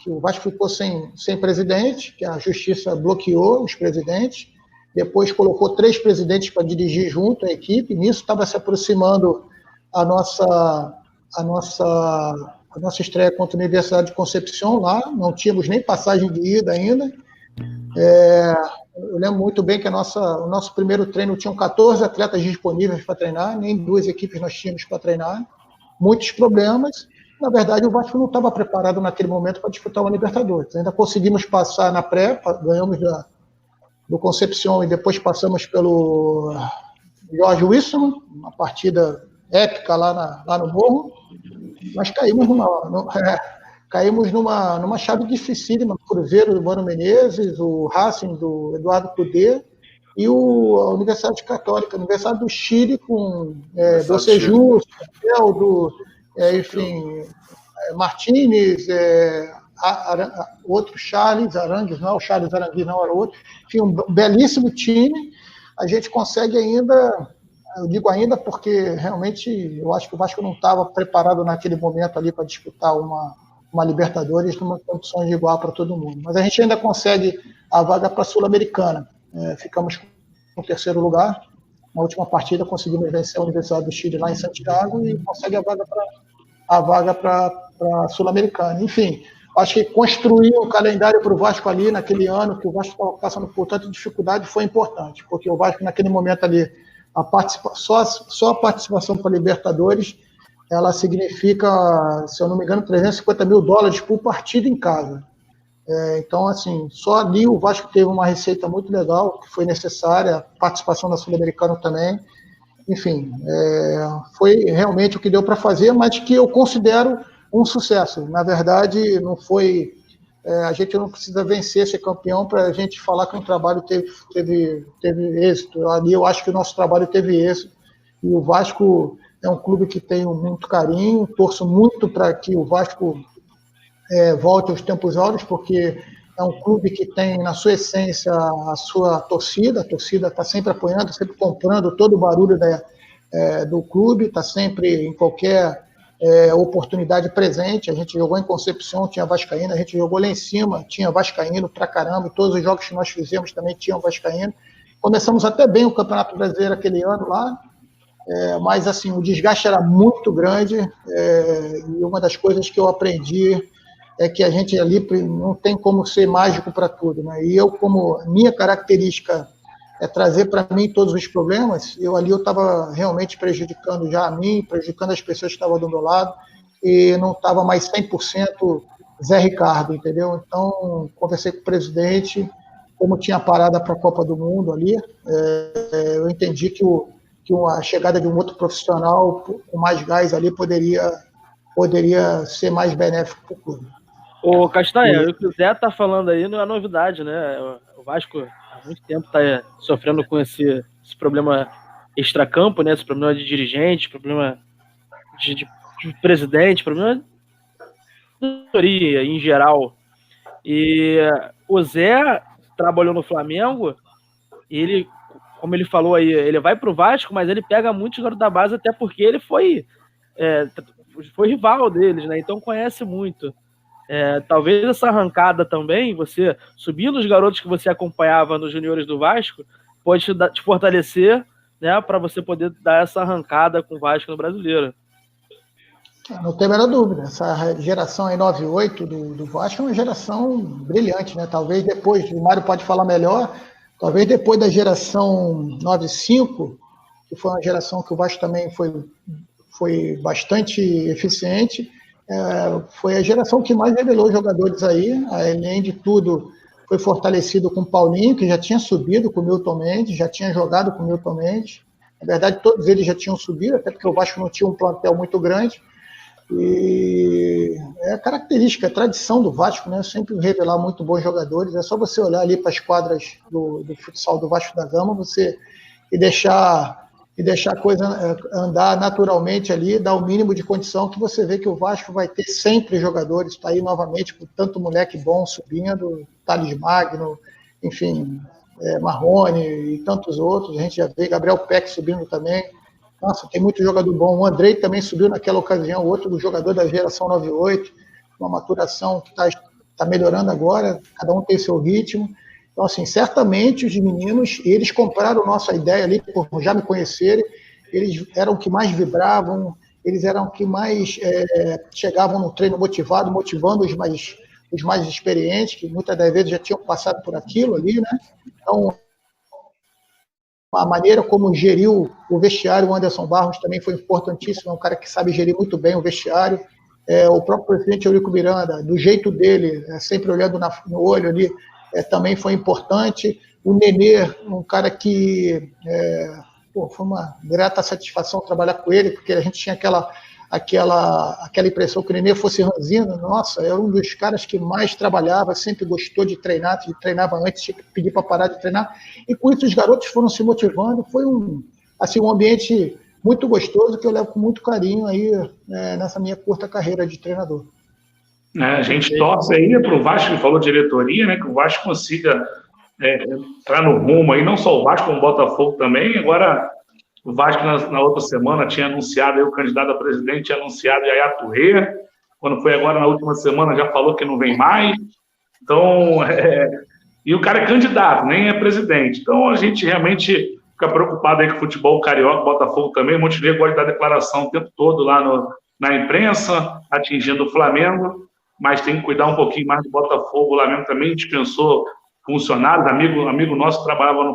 Que o Vasco ficou sem presidente, que a Justiça bloqueou os presidentes, depois colocou 3 presidentes para dirigir junto a equipe, nisso estava se aproximando a nossa estreia contra a Universidade de Concepción lá, não tínhamos nem passagem de ida ainda. Eu lembro muito bem que o nosso primeiro treino tinham 14 atletas disponíveis para treinar, nem 2 equipes nós tínhamos para treinar, muitos problemas. Na verdade, o Vasco não estava preparado naquele momento para disputar uma Libertadores. Ainda conseguimos passar na pré, ganhamos do Concepción e depois passamos pelo Jorge Wilson, uma partida épica lá no Morro, mas caímos numa chave dificílima, o Cruzeiro do Mano Menezes, o Racing do Eduardo Cudê e a Universidade Católica, a Universidade do Chile com do Seju, enfim, Martínez, outro Charles Arangues, não, o Charles Arangues não era outro, enfim, um belíssimo time. A gente consegue ainda, eu digo ainda porque realmente eu acho que o Vasco não estava preparado naquele momento ali para disputar uma Libertadores numa condição de igual para todo mundo. Mas a gente ainda consegue a vaga para a Sul-Americana. Ficamos no 3º lugar. Na última partida conseguimos vencer a Universidade do Chile lá em Santiago e consegue a vaga para a Sul-Americana. Enfim, acho que construir um calendário para o Vasco ali naquele ano, que o Vasco estava passando por tanta dificuldade, foi importante, porque o Vasco naquele momento ali, só a participação para a Libertadores, ela significa, se eu não me engano, $350 mil por partida em casa. Então, assim, só ali o Vasco teve uma receita muito legal, que foi necessária, a participação da Sul-Americana também. Enfim, foi realmente o que deu para fazer, mas que eu considero um sucesso. Na verdade, não foi... a gente não precisa vencer, ser campeão, para a gente falar que o trabalho teve êxito. Ali eu acho que o nosso trabalho teve êxito. E o Vasco é um clube que tenho muito carinho, torço muito para que o Vasco volte aos tempos áureos, porque é um clube que tem, na sua essência, a sua torcida. A torcida está sempre apoiando, sempre comprando todo o barulho do clube, está sempre em qualquer oportunidade presente. A gente jogou em Concepción, tinha vascaíno, a gente jogou lá em cima, tinha vascaíno pra caramba, todos os jogos que nós fizemos também tinham vascaíno. Começamos até bem o Campeonato Brasileiro aquele ano lá, mas assim, o desgaste era muito grande, e uma das coisas que eu aprendi é que a gente ali não tem como ser mágico para tudo, né? E eu, como minha característica trazer para mim todos os problemas, eu estava realmente prejudicando já a mim, prejudicando as pessoas que estavam do meu lado, e não estava mais 100% Zé Ricardo, entendeu? Então, conversei com o presidente, como tinha parada para a Copa do Mundo ali, eu entendi que a chegada de um outro profissional com mais gás ali poderia ser mais benéfico para o clube. Ô, Castanha, o que o Zé tá falando aí não é novidade, né? O Vasco há muito tempo está sofrendo com esse problema extracampo, né? Esse problema de dirigente, problema de presidente, problema de diretoria em geral. E o Zé trabalhou no Flamengo e ele, como ele falou aí, ele vai pro Vasco, mas ele pega muito jogador da base, até porque ele foi rival deles, né? Então conhece muito. Talvez essa arrancada também, você subindo os garotos que você acompanhava nos juniores do Vasco, pode te fortalecer, né, para você poder dar essa arrancada com o Vasco no Brasileiro. Não tem a menor dúvida. Essa geração aí 98 do Vasco é uma geração brilhante, né? Talvez depois, o Mário pode falar melhor, talvez depois da geração 95, que foi uma geração que o Vasco também foi bastante eficiente, foi a geração que mais revelou jogadores aí, além de tudo, foi fortalecido com o Paulinho, que já tinha subido com o Milton Mendes, já tinha jogado com o Milton Mendes. Na verdade, todos eles já tinham subido, até porque o Vasco não tinha um plantel muito grande. E é a característica, a tradição do Vasco, né? Sempre revelar muito bons jogadores. É só você olhar ali para as quadras do futsal do Vasco da Gama e deixar a coisa andar naturalmente ali, dar o mínimo de condição, que você vê que o Vasco vai ter sempre jogadores. Está aí novamente com tanto moleque bom subindo, Thales Magno, enfim, Marrone e tantos outros. A gente já vê Gabriel Peck subindo também. Nossa, tem muito jogador bom. O Andrei também subiu naquela ocasião, outro do jogador da geração 98, uma maturação que está melhorando agora, cada um tem seu ritmo. Então, assim, certamente os meninos, eles compraram nossa ideia ali, por já me conhecerem, eles eram os que mais vibravam, eles eram os que mais chegavam no treino motivando os mais experientes, que muitas das vezes já tinham passado por aquilo ali, né? Então, a maneira como geriu o vestiário, o Anderson Barros também foi importantíssimo, é um cara que sabe gerir muito bem o vestiário. O próprio presidente Eurico Miranda, do jeito dele, sempre olhando no olho ali, também foi importante. O Nenê, um cara que foi uma grata satisfação trabalhar com ele, porque a gente tinha aquela impressão que o Nenê fosse ranzinho. Nossa, era um dos caras que mais trabalhava, sempre gostou de treinar, treinava antes, tinha que pedir para parar de treinar. E com isso os garotos foram se motivando. Foi um ambiente muito gostoso que eu levo com muito carinho aí nessa minha curta carreira de treinador. A gente torce aí para o Vasco, que falou diretoria, né, que o Vasco consiga entrar no rumo aí, não só o Vasco, como o Botafogo também. Agora, o Vasco na outra semana tinha anunciado aí o candidato a presidente, tinha anunciado Yaya Touré. Quando foi agora na última semana, já falou que não vem mais. Então, e o cara é candidato, nem é presidente. Então, a gente realmente fica preocupado aí com o futebol carioca, Botafogo também. Montenegro gosta de dar declaração o tempo todo lá na imprensa, atingindo o Flamengo. Mas tem que cuidar um pouquinho mais do Botafogo. O Flamengo também dispensou funcionários, amigo nosso que trabalhava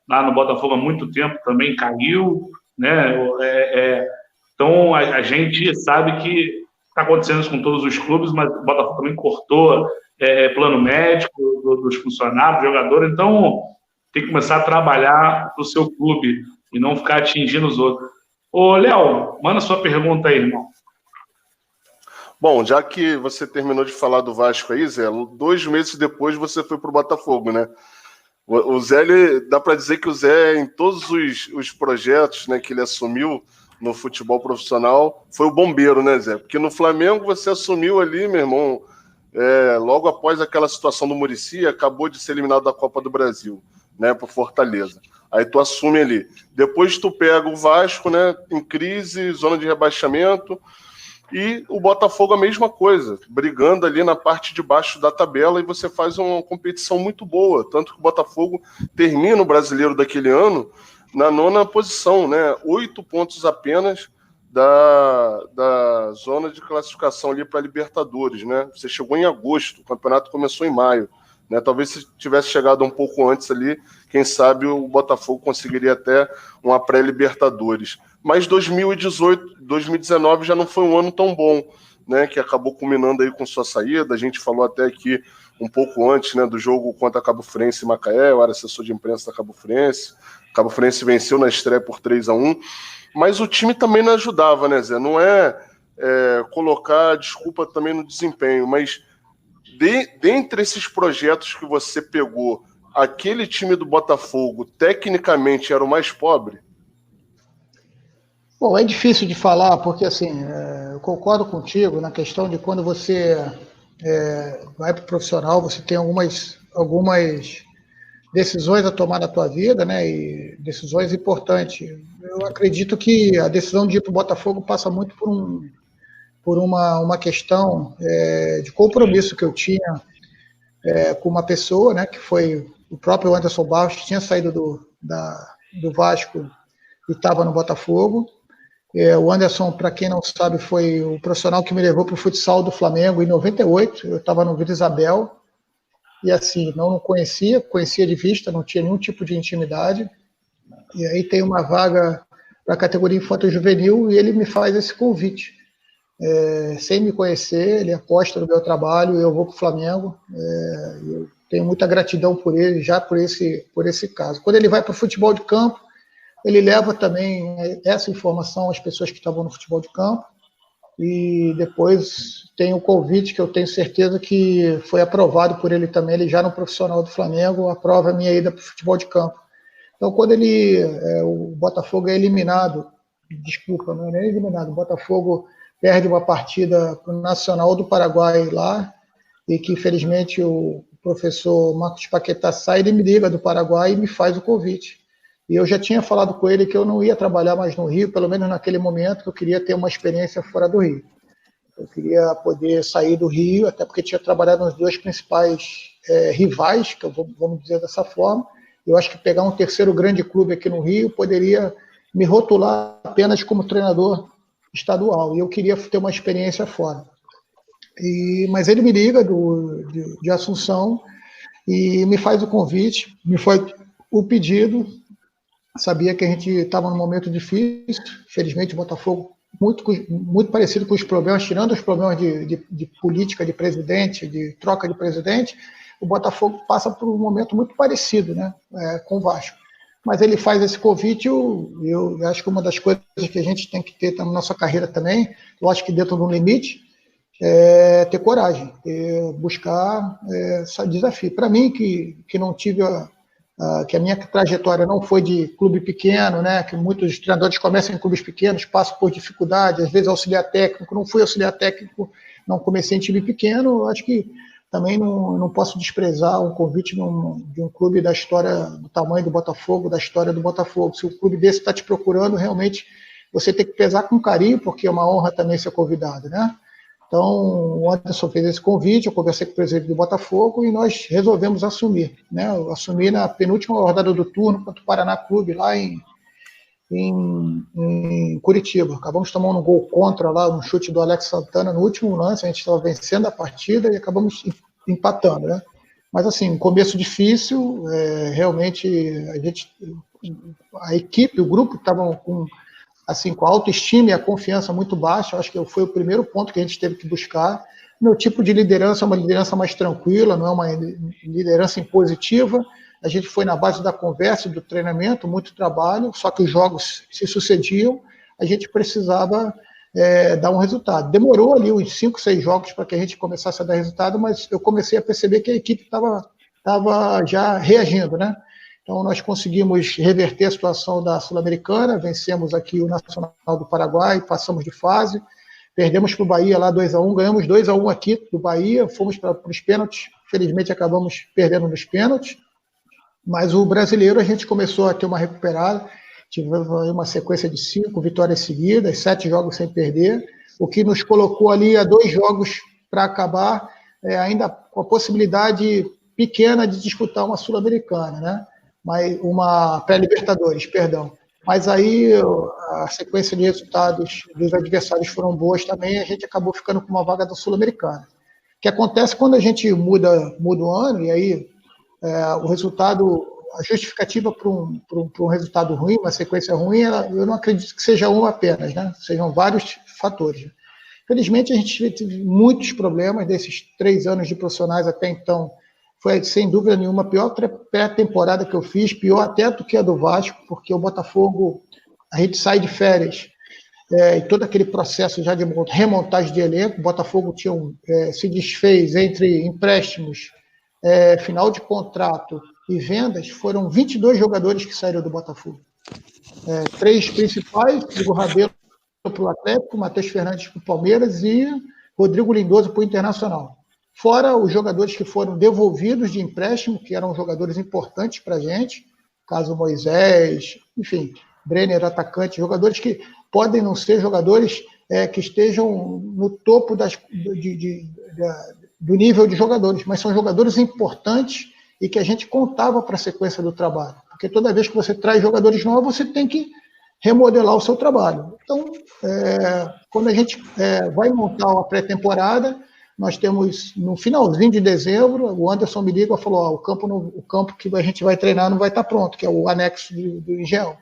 lá no Botafogo há muito tempo, também caiu, né? Então, a gente sabe que está acontecendo isso com todos os clubes, mas o Botafogo também cortou plano médico dos funcionários, dos jogadores. Então, tem que começar a trabalhar para o seu clube e não ficar atingindo os outros. Ô, Léo, manda sua pergunta aí, irmão. Bom, já que você terminou de falar do Vasco aí, Zé, 2 meses depois você foi para o Botafogo, né? O Zé, dá para dizer que o Zé, em todos os projetos, né, que ele assumiu no futebol profissional, foi o bombeiro, né, Zé? Porque no Flamengo você assumiu ali, meu irmão, logo após aquela situação do Muricy, acabou de ser eliminado da Copa do Brasil, né, por Fortaleza. Aí tu assume ali. Depois tu pega o Vasco, né, em crise, zona de rebaixamento. E o Botafogo a mesma coisa, brigando ali na parte de baixo da tabela, e você faz uma competição muito boa, tanto que o Botafogo termina o Brasileiro daquele ano na 9ª posição, né? 8 pontos apenas da zona de classificação ali para a Libertadores, né? Você chegou em agosto, o campeonato começou em maio, né? Talvez se tivesse chegado um pouco antes ali, quem sabe o Botafogo conseguiria até uma pré-Libertadores. Mas 2018, 2019 já não foi um ano tão bom, né, que acabou culminando aí com sua saída. A gente falou até aqui um pouco antes, né, do jogo contra a Cabo Friense e Macaé. Eu era assessor de imprensa da Cabo Friense. Cabo Friense venceu na estreia por 3-1, mas o time também não ajudava, né, Zé? Não é colocar desculpa também no desempenho, mas dentre esses projetos que você pegou, aquele time do Botafogo tecnicamente era o mais pobre? Bom, é difícil de falar, porque assim, eu concordo contigo na questão de quando você vai para o profissional, você tem algumas decisões a tomar na tua vida, né? E decisões importantes. Eu acredito que a decisão de ir para o Botafogo passa muito por uma questão de compromisso que eu tinha com uma pessoa, né? Que foi o próprio Anderson Barros, que tinha saído do Vasco e estava no Botafogo. O Anderson, para quem não sabe, foi o profissional que me levou para o futsal do Flamengo em 98. Eu estava no Vila Isabel e assim, não conhecia de vista, não tinha nenhum tipo de intimidade. E aí tem uma vaga para a categoria infanto-juvenil e ele me faz esse convite. Sem me conhecer, ele aposta no meu trabalho, eu vou para o Flamengo. Eu tenho muita gratidão por ele, já por esse caso. Quando ele vai para o futebol de campo, ele leva também essa informação às pessoas que estavam no futebol de campo e depois tem o convite que eu tenho certeza que foi aprovado por ele também, ele já no profissional do Flamengo, aprova a minha ida para o futebol de campo. Então, quando o Botafogo é eliminado, desculpa, não é nem eliminado, o Botafogo perde uma partida para o Nacional do Paraguai lá e que, infelizmente, o professor Marcos Paquetá sai, ele me liga do Paraguai e me faz o convite. E eu já tinha falado com ele que eu não ia trabalhar mais no Rio, pelo menos naquele momento, que eu queria ter uma experiência fora do Rio. Eu queria poder sair do Rio, até porque tinha trabalhado nos dois principais rivais, que vamos dizer dessa forma. Eu acho que pegar um terceiro grande clube aqui no Rio poderia me rotular apenas como treinador estadual. E eu queria ter uma experiência fora. Mas ele me liga de Assunção e me faz o convite, me faz o pedido. Sabia que a gente estava num momento difícil, felizmente o Botafogo muito parecido com os problemas, tirando os problemas de política de presidente, de troca de presidente, o Botafogo passa por um momento muito parecido, né, com o Vasco. Mas ele faz esse convite, eu acho que uma das coisas que a gente tem que ter na nossa carreira também, eu acho que dentro de um limite, é ter coragem, buscar esse desafio. Para mim, que não tive que a minha trajetória não foi de clube pequeno, né, que muitos treinadores começam em clubes pequenos, passam por dificuldade, às vezes auxiliar técnico, não fui auxiliar técnico, não comecei em time pequeno, eu acho que também não posso desprezar um convite de um clube da história, do tamanho do Botafogo, da história do Botafogo. Se o clube desse está te procurando, realmente você tem que pesar com carinho, porque é uma honra também ser convidado, né? Então, o Anderson fez esse convite, eu conversei com o presidente do Botafogo e nós resolvemos assumir, né? Eu assumi na penúltima rodada do turno contra o Paraná Clube, lá em Curitiba. Acabamos tomando um gol contra lá, um chute do Alex Santana no último lance, a gente estava vencendo a partida e acabamos empatando, né? Mas assim, um começo difícil, realmente a equipe, o grupo estava com a autoestima e a confiança muito baixa. Acho que foi o primeiro ponto que a gente teve que buscar. Meu tipo de liderança é uma liderança mais tranquila, não é uma liderança impositiva. A gente foi na base da conversa, do treinamento, muito trabalho, só que os jogos se sucediam, a gente precisava dar um resultado. Demorou ali uns 5, 6 jogos para que a gente começasse a dar resultado, mas eu comecei a perceber que a equipe estava já reagindo, né? Então, nós conseguimos reverter a situação da Sul-Americana, vencemos aqui o Nacional do Paraguai, passamos de fase, perdemos para o Bahia lá 2-1, ganhamos 2-1 aqui do Bahia, fomos para os pênaltis, felizmente acabamos perdendo nos pênaltis, mas o brasileiro a gente começou a ter uma recuperada, tivemos uma sequência de 5 vitórias seguidas, 7 jogos sem perder, o que nos colocou ali a 2 jogos para acabar, ainda com a possibilidade pequena de disputar uma Sul-Americana, né? Uma pré-Libertadores, perdão. Mas aí a sequência de resultados dos adversários foram boas também, a gente acabou ficando com uma vaga da Sul-Americana. O que acontece quando a gente muda o ano, e aí o resultado, a justificativa para um resultado ruim, uma sequência ruim, eu não acredito que seja uma apenas, né? Sejam vários fatores. Felizmente, a gente teve muitos problemas desses 3 anos de profissionais até então. Foi, sem dúvida nenhuma, a pior pré-temporada que eu fiz, pior até do que a do Vasco, porque o Botafogo, a gente sai de férias, e todo aquele processo já de remontagem de elenco, o Botafogo se desfez entre empréstimos, final de contrato e vendas, foram 22 jogadores que saíram do Botafogo. 3 principais, Igor Rabelo para o Atlético, Matheus Fernandes para o Palmeiras e Rodrigo Lindoso para o Internacional. Fora os jogadores que foram devolvidos de empréstimo, que eram jogadores importantes para a gente, caso Moisés, enfim, Brenner, atacante, jogadores que podem não ser jogadores que estejam no topo do nível de jogadores, mas são jogadores importantes e que a gente contava para a sequência do trabalho. Porque toda vez que você traz jogadores novos, você tem que remodelar o seu trabalho. Então, quando a gente vai montar a pré-temporada, nós temos, no finalzinho de dezembro, o Anderson me liga e falou, o campo que a gente vai treinar não vai estar pronto, que é o anexo do Engenhão.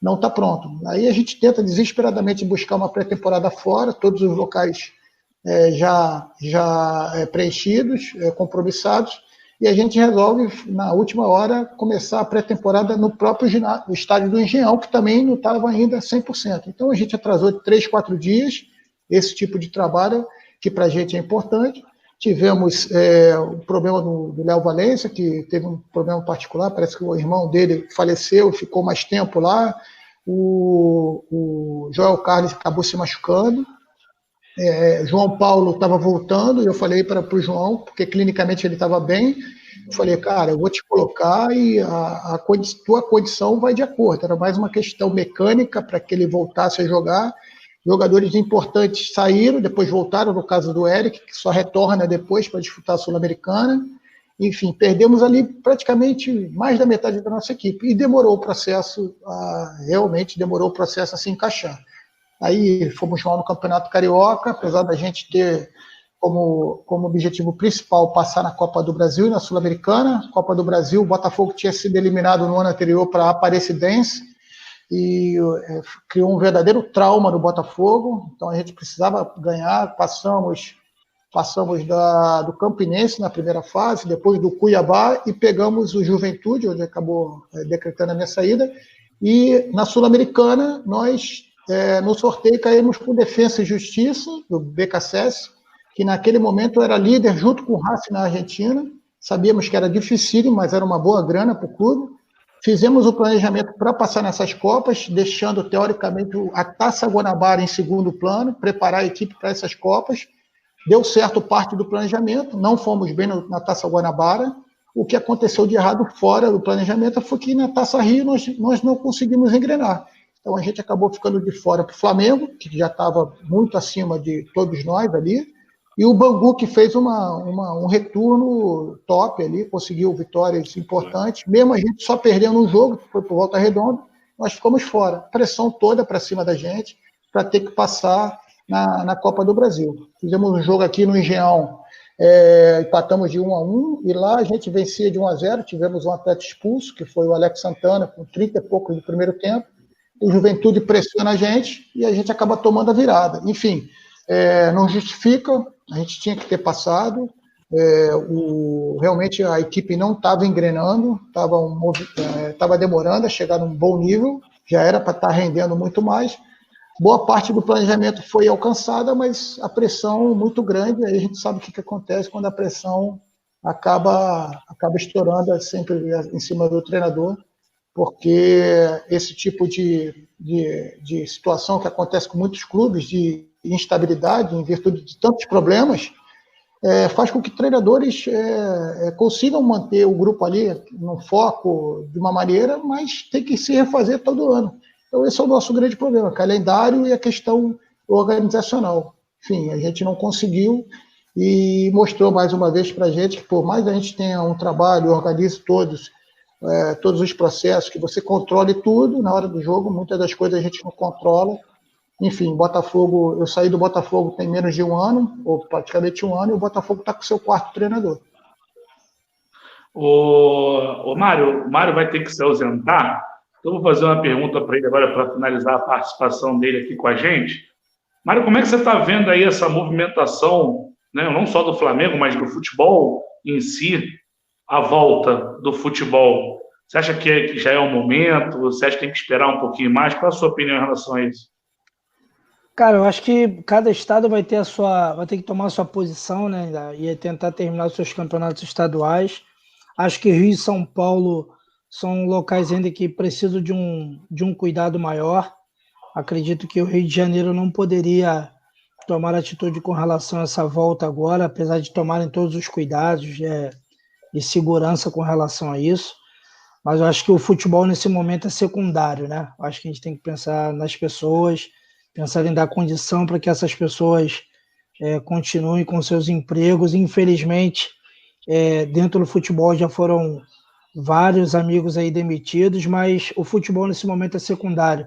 Não está pronto. Aí a gente tenta desesperadamente buscar uma pré-temporada fora, todos os locais já preenchidos, compromissados, e a gente resolve, na última hora, começar a pré-temporada no próprio estádio do Engenhão, que também não estava ainda 100%. Então a gente atrasou de 3, 4 dias esse tipo de trabalho, que para a gente é importante. Tivemos o problema do Léo Valência, que teve um problema particular, parece que o irmão dele faleceu, ficou mais tempo lá. O Joel Carlos acabou se machucando. João Paulo estava voltando, e eu falei para o João, porque clinicamente ele estava bem, eu falei, cara, eu vou te colocar e a tua condição vai de acordo. Era mais uma questão mecânica para que ele voltasse a jogar. Jogadores importantes saíram, depois voltaram, no caso do Eric, que só retorna depois para disputar a Sul-Americana. Enfim, perdemos ali praticamente mais da metade da nossa equipe. E demorou o processo, realmente demorou o processo a se encaixar. Aí fomos mal no Campeonato Carioca, apesar da gente ter como objetivo principal passar na Copa do Brasil e na Sul-Americana. Copa do Brasil, o Botafogo tinha sido eliminado no ano anterior para a Aparecidense, e criou um verdadeiro trauma no Botafogo, então a gente precisava ganhar. Passamos do Campinense na primeira fase, depois do Cuiabá, e pegamos o Juventude, onde acabou decretando a minha saída, e na Sul-Americana nós, no sorteio, caímos com Defensa e Justiça, do BKSS, que naquele momento era líder junto com o Racing na Argentina. Sabíamos que era difícil, mas era uma boa grana para o clube. Fizemos o planejamento para passar nessas Copas, deixando, teoricamente, a Taça Guanabara em segundo plano, preparar a equipe para essas Copas. Deu certo parte do planejamento, não fomos bem na Taça Guanabara. O que aconteceu de errado fora do planejamento foi que na Taça Rio nós não conseguimos engrenar. Então a gente acabou ficando de fora para o Flamengo, que já estava muito acima de todos nós ali, e o Bangu, que fez um retorno top ali, conseguiu vitórias importantes, mesmo a gente só perdendo um jogo, que foi por Volta Redonda, nós ficamos fora. Pressão toda para cima da gente, para ter que passar na Copa do Brasil. Fizemos um jogo aqui no Engenhão, empatamos de 1-1, e lá a gente vencia de 1-0, tivemos um atleta expulso, que foi o Alex Santana, com 30 e poucos do primeiro tempo. O Juventude pressiona a gente e a gente acaba tomando a virada. Enfim, não justifica, a gente tinha que ter passado. Realmente a equipe não estava engrenando, estava demorando a chegar num bom nível, já era para estar rendendo muito mais. Boa parte do planejamento foi alcançada, mas a pressão muito grande, aí a gente sabe o que acontece quando a pressão acaba estourando sempre em cima do treinador, porque esse tipo de situação que acontece com muitos clubes, de instabilidade, em virtude de tantos problemas, faz com que treinadores consigam manter o grupo ali no foco de uma maneira, mas tem que se refazer todo ano. Então esse é o nosso grande problema, calendário e a questão organizacional. Enfim, a gente não conseguiu, e mostrou mais uma vez para a gente que, por mais que a gente tenha um trabalho, organize todos os processos, que você controle tudo, na hora do jogo, muitas das coisas a gente não controla. Enfim, Botafogo, eu saí do Botafogo tem menos de um ano, ou praticamente um ano, e o Botafogo está com o seu 4º treinador. O Mário vai ter que se ausentar, então vou fazer uma pergunta para ele agora, para finalizar a participação dele aqui com a gente. Mário, como é que você está vendo aí essa movimentação, né, não só do Flamengo, mas do futebol em si, a volta do futebol? Você acha que já é o momento? Você acha que tem que esperar um pouquinho mais? Qual a sua opinião em relação a isso? Cara, eu acho que cada estado vai ter que tomar a sua posição, né? E tentar terminar os seus campeonatos estaduais. Acho que Rio e São Paulo são locais ainda que precisam de um cuidado maior. Acredito que o Rio de Janeiro não poderia tomar atitude com relação a essa volta agora, apesar de tomarem todos os cuidados e segurança com relação a isso. Mas eu acho que o futebol nesse momento é secundário, né? Eu acho que a gente tem que pensar nas pessoas, pensar em dar condição para que essas pessoas continuem com seus empregos. Infelizmente, dentro do futebol já foram vários amigos aí demitidos, mas o futebol nesse momento é secundário.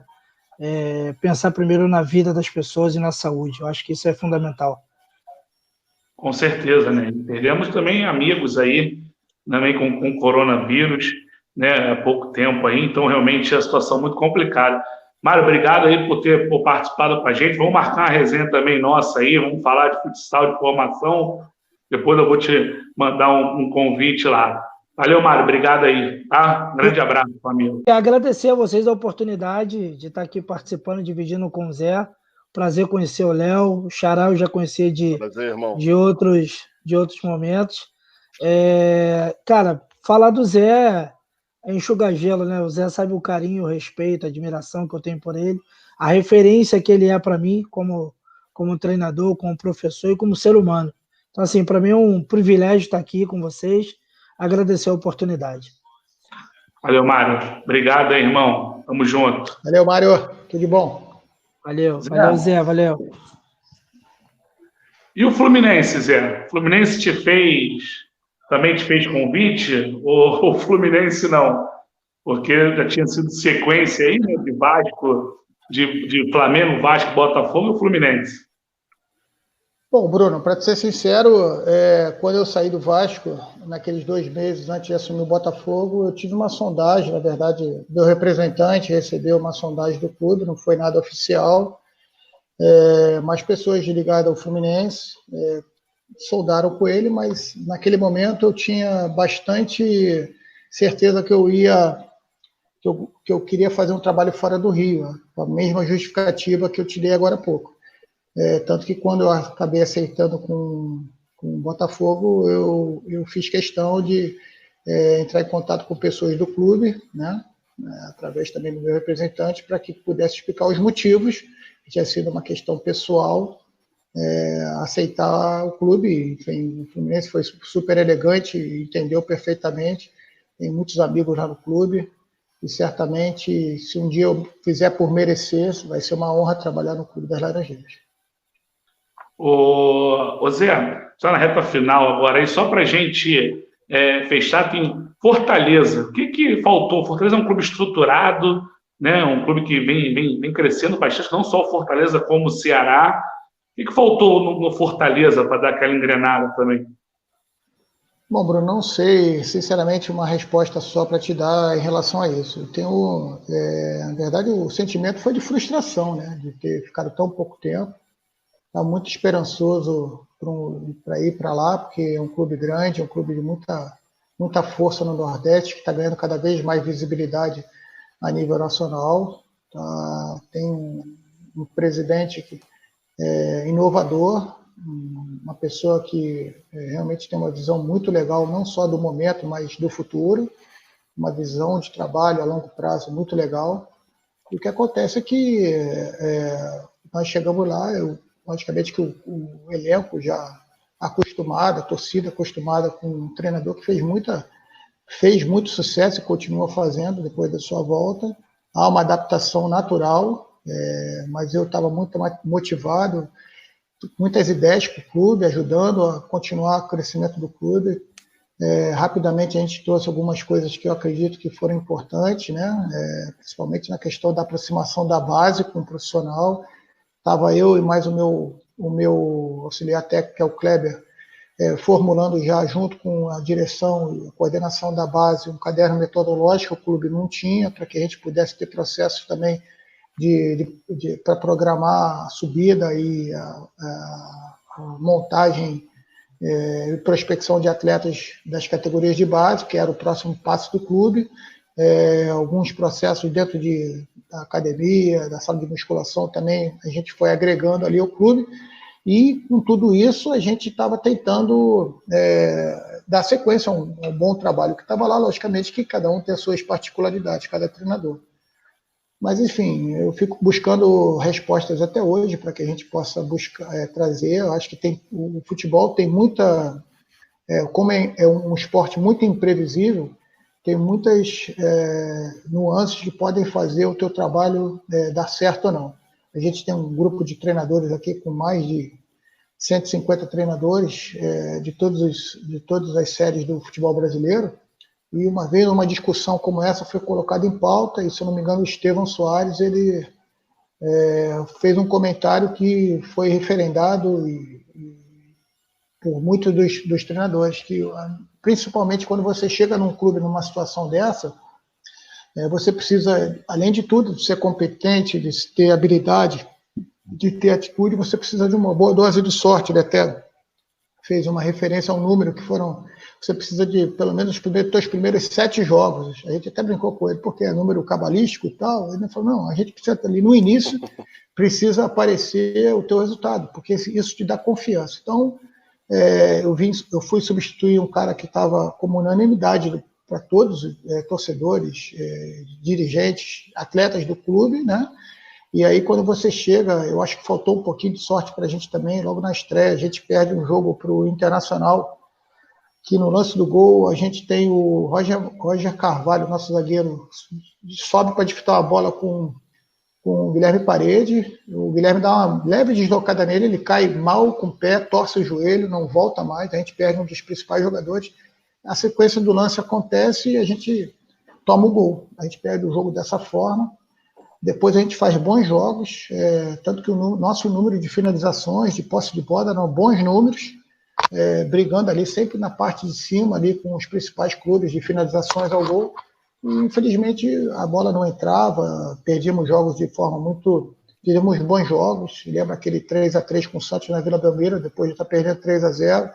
Pensar primeiro na vida das pessoas e na saúde. Eu acho que isso é fundamental. Com certeza, né? Perdemos também amigos aí, também com coronavírus, né? Há pouco tempo aí, então realmente é uma situação muito complicada. Mário, obrigado aí por participado com a gente. Vamos marcar uma resenha também nossa aí, vamos falar de futsal, de formação. Depois eu vou te mandar um convite lá. Valeu, Mário, obrigado aí, tá? Grande abraço, amigo. Agradecer a vocês a oportunidade de estar aqui participando, dividindo com o Zé. Prazer conhecer o Léo, o Xará eu já conheci de outros momentos. Cara, falar do Zé é enxugar gelo, né? O Zé sabe o carinho, o respeito, a admiração que eu tenho por ele, a referência que ele é para mim como treinador, como professor e como ser humano. Então, assim, para mim é um privilégio estar aqui com vocês. Agradecer a oportunidade. Valeu, Mário. Obrigado aí, irmão. Tamo junto. Valeu, Mário. Tudo de bom. Valeu, valeu, Zé. Valeu. E o Fluminense, Zé? O Fluminense também te fez convite? Ou o Fluminense não? Porque já tinha sido sequência aí, né? De Vasco, de Flamengo, Vasco, Botafogo e o Fluminense. Bom, Bruno, para ser sincero, quando eu saí do Vasco, naqueles 2 meses antes de assumir o Botafogo, eu tive uma sondagem, na verdade, meu representante recebeu uma sondagem do clube, não foi nada oficial, mas pessoas ligadas ao Fluminense soldaram com ele, mas naquele momento eu tinha bastante certeza que eu queria fazer um trabalho fora do Rio, com a mesma justificativa que eu te dei agora há pouco. Tanto que quando eu acabei aceitando com o Botafogo, eu fiz questão de entrar em contato com pessoas do clube, né, através também do meu representante, para que pudesse explicar os motivos, que tinha sido uma questão pessoal, aceitar o clube. Enfim, o Fluminense foi super elegante, entendeu perfeitamente, tem muitos amigos lá no clube, e certamente, se um dia eu fizer por merecer, vai ser uma honra trabalhar no Clube das Laranjeiras. Ô Zé, só na reta final agora, aí só para a gente fechar, tem Fortaleza. O que faltou? Fortaleza é um clube estruturado, né? Um clube que vem crescendo bastante, não só o Fortaleza, como o Ceará. O que faltou no Fortaleza para dar aquela engrenada também? Bom, Bruno, não sei, sinceramente, uma resposta só para te dar em relação a isso. Eu tenho, na verdade, o sentimento foi de frustração, né? De ter ficado tão pouco tempo. Está muito esperançoso para ir para lá, porque é um clube grande, é um clube de muita força no Nordeste, que está ganhando cada vez mais visibilidade a nível nacional. Tem um presidente que é inovador, uma pessoa que realmente tem uma visão muito legal, não só do momento, mas do futuro, uma visão de trabalho a longo prazo muito legal. E o que acontece é que nós chegamos lá, logicamente que o elenco já acostumado, a torcida acostumada com um treinador que fez muito sucesso e continua fazendo depois da sua volta. Há uma adaptação natural, mas eu estava muito motivado, muitas ideias para o clube, ajudando a continuar o crescimento do clube. Rapidamente a gente trouxe algumas coisas que eu acredito que foram importantes, né? Principalmente na questão da aproximação da base com o profissional. Estava eu e mais o meu auxiliar técnico, que é o Kleber, formulando já junto com a direção e a coordenação da base um caderno metodológico que o clube não tinha, para que a gente pudesse ter processos também para programar a subida e a montagem e prospecção de atletas das categorias de base, que era o próximo passo do clube, alguns processos dentro da academia, da sala de musculação também, a gente foi agregando ali ao clube, e com tudo isso a gente estava tentando dar sequência a um bom trabalho que estava lá, logicamente que cada um tem as suas particularidades, cada treinador. Mas, enfim, eu fico buscando respostas até hoje para que a gente possa trazer. Eu acho que o futebol tem muita... como é um esporte muito imprevisível, tem muitas nuances que podem fazer o teu trabalho dar certo ou não. A gente tem um grupo de treinadores aqui com mais de 150 treinadores de todas as séries do futebol brasileiro. E uma vez uma discussão como essa foi colocada em pauta, e se eu não me engano o Estevão Soares ele fez um comentário que foi referendado por muitos dos treinadores, que principalmente quando você chega num clube numa situação dessa, você precisa, além de tudo, de ser competente, de ter habilidade, de ter atitude, você precisa de uma boa dose de sorte. Ele até fez uma referência ao número que você precisa de pelo menos os primeiros 7 jogos. A gente até brincou com ele, porque é número cabalístico e tal. Ele falou, não, a gente precisa ali no início, precisa aparecer o teu resultado, porque isso te dá confiança. Então, eu fui substituir um cara que estava como unanimidade para todos, torcedores, dirigentes, atletas do clube, né? E aí, quando você chega, eu acho que faltou um pouquinho de sorte para a gente também, logo na estreia, a gente perde um jogo para o Internacional, que no lance do gol a gente tem o Roger Carvalho, nosso zagueiro, sobe para disputar a bola com o Guilherme Parede, o Guilherme dá uma leve deslocada nele, ele cai mal com o pé, torce o joelho, não volta mais, a gente perde um dos principais jogadores, a sequência do lance acontece e a gente toma o gol, a gente perde o jogo dessa forma. Depois a gente faz bons jogos, tanto que o nosso número de finalizações, de posse de bola, eram bons números, brigando ali sempre na parte de cima, ali com os principais clubes de finalizações ao gol. E, infelizmente, a bola não entrava, perdíamos jogos de forma muito... Fizemos bons jogos, lembra aquele 3-3 com o Santos na Vila Belmiro, depois de estar perdendo 3-0.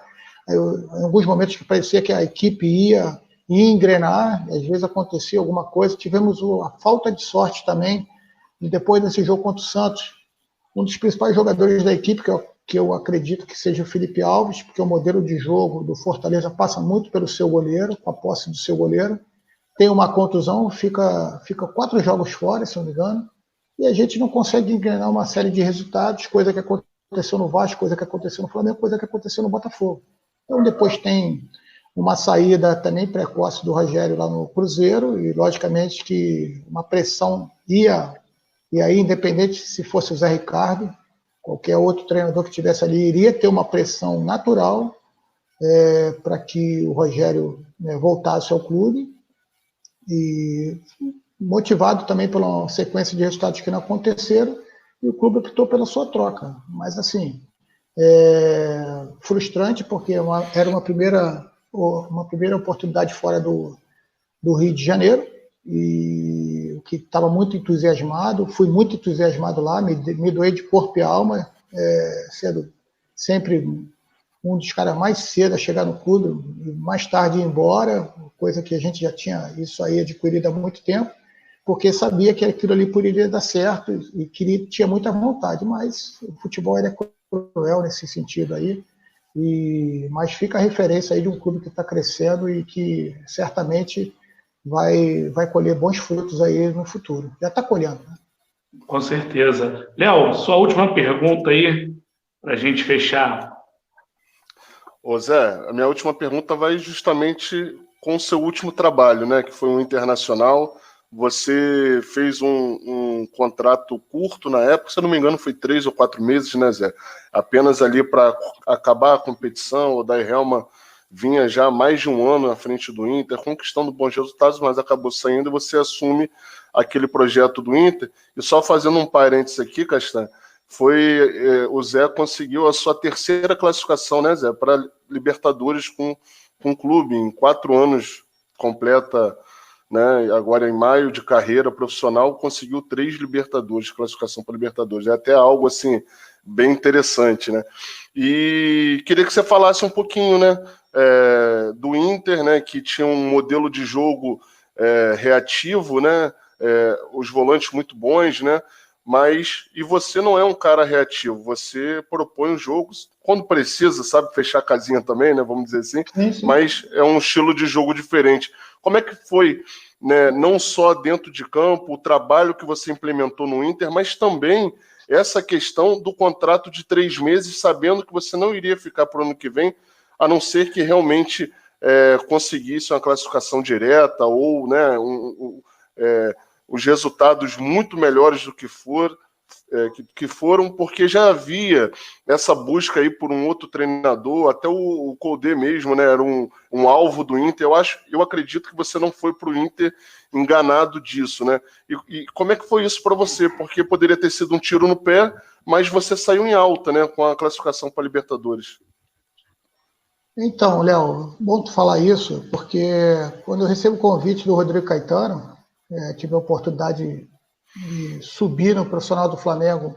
Em alguns momentos que parecia que a equipe ia engrenar, às vezes acontecia alguma coisa. Tivemos a falta de sorte também, e depois desse jogo contra o Santos, um dos principais jogadores da equipe, que eu acredito que seja o Felipe Alves, porque o modelo de jogo do Fortaleza passa muito pelo seu goleiro, com a posse do seu goleiro, tem uma contusão, fica 4 jogos fora, se não me engano, e a gente não consegue engrenar uma série de resultados, coisa que aconteceu no Vasco, coisa que aconteceu no Flamengo, coisa que aconteceu no Botafogo. Então depois tem uma saída também precoce do Rogério lá no Cruzeiro, e logicamente que uma pressão ia... E aí, independente se fosse o Zé Ricardo, qualquer outro treinador que estivesse ali, iria ter uma pressão natural para que o Rogério voltasse ao clube, e motivado também pela uma sequência de resultados que não aconteceram, e o clube optou pela sua troca. Mas, assim, frustrante, porque era uma primeira oportunidade fora do Rio de Janeiro, e que estava muito entusiasmado, fui muito entusiasmado lá, me doei de corpo e alma, sendo sempre um dos caras mais cedo a chegar no clube, e mais tarde ir embora, coisa que a gente já tinha isso aí adquirido há muito tempo, porque sabia que aquilo ali poderia dar certo e tinha muita vontade, mas o futebol é cruel nesse sentido aí, mas fica a referência aí de um clube que está crescendo e que certamente vai colher bons frutos aí no futuro. Já está colhendo, né? Com certeza. Léo, sua última pergunta aí, para a gente fechar. Ô Zé, a minha última pergunta vai justamente com o seu último trabalho, né, que foi um Internacional. Você fez um contrato curto na época, se eu não me engano foi 3 ou 4 meses, né, Zé? Apenas ali para acabar a competição. O Odair Helma vinha já há mais de um ano à frente do Inter, conquistando bons resultados, mas acabou saindo e você assume aquele projeto do Inter. E só fazendo um parênteses aqui, Castanho, o Zé conseguiu a sua 3ª classificação, né, Zé, para Libertadores com o clube. Em 4 anos completa né? Agora, em maio de carreira profissional, conseguiu 3 Libertadores, classificação para Libertadores. É até algo assim bem interessante, né? E queria que você falasse um pouquinho, né, do Inter, né, que tinha um modelo de jogo reativo, né? Os volantes muito bons, né? E você não é um cara reativo, você propõe os jogos quando precisa, sabe fechar a casinha também, né? Vamos dizer assim. Sim. Mas é um estilo de jogo diferente. Como é que foi, né, não só dentro de campo, o trabalho que você implementou no Inter, mas também essa questão do contrato de 3 meses, sabendo que você não iria ficar para o ano que vem, a não ser que realmente conseguisse uma classificação direta ou, né, os resultados muito melhores do que foram, porque já havia essa busca aí por um outro treinador, até o Koudé mesmo, né, era um alvo do Inter. Eu acredito que você não foi para o Inter enganado disso, né? E como é que foi isso para você? Porque poderia ter sido um tiro no pé, mas você saiu em alta, né, com a classificação para a Libertadores. Então, Léo, bom tu falar isso, porque quando eu recebo o convite do Rodrigo Caetano, tive a oportunidade de subir no profissional do Flamengo,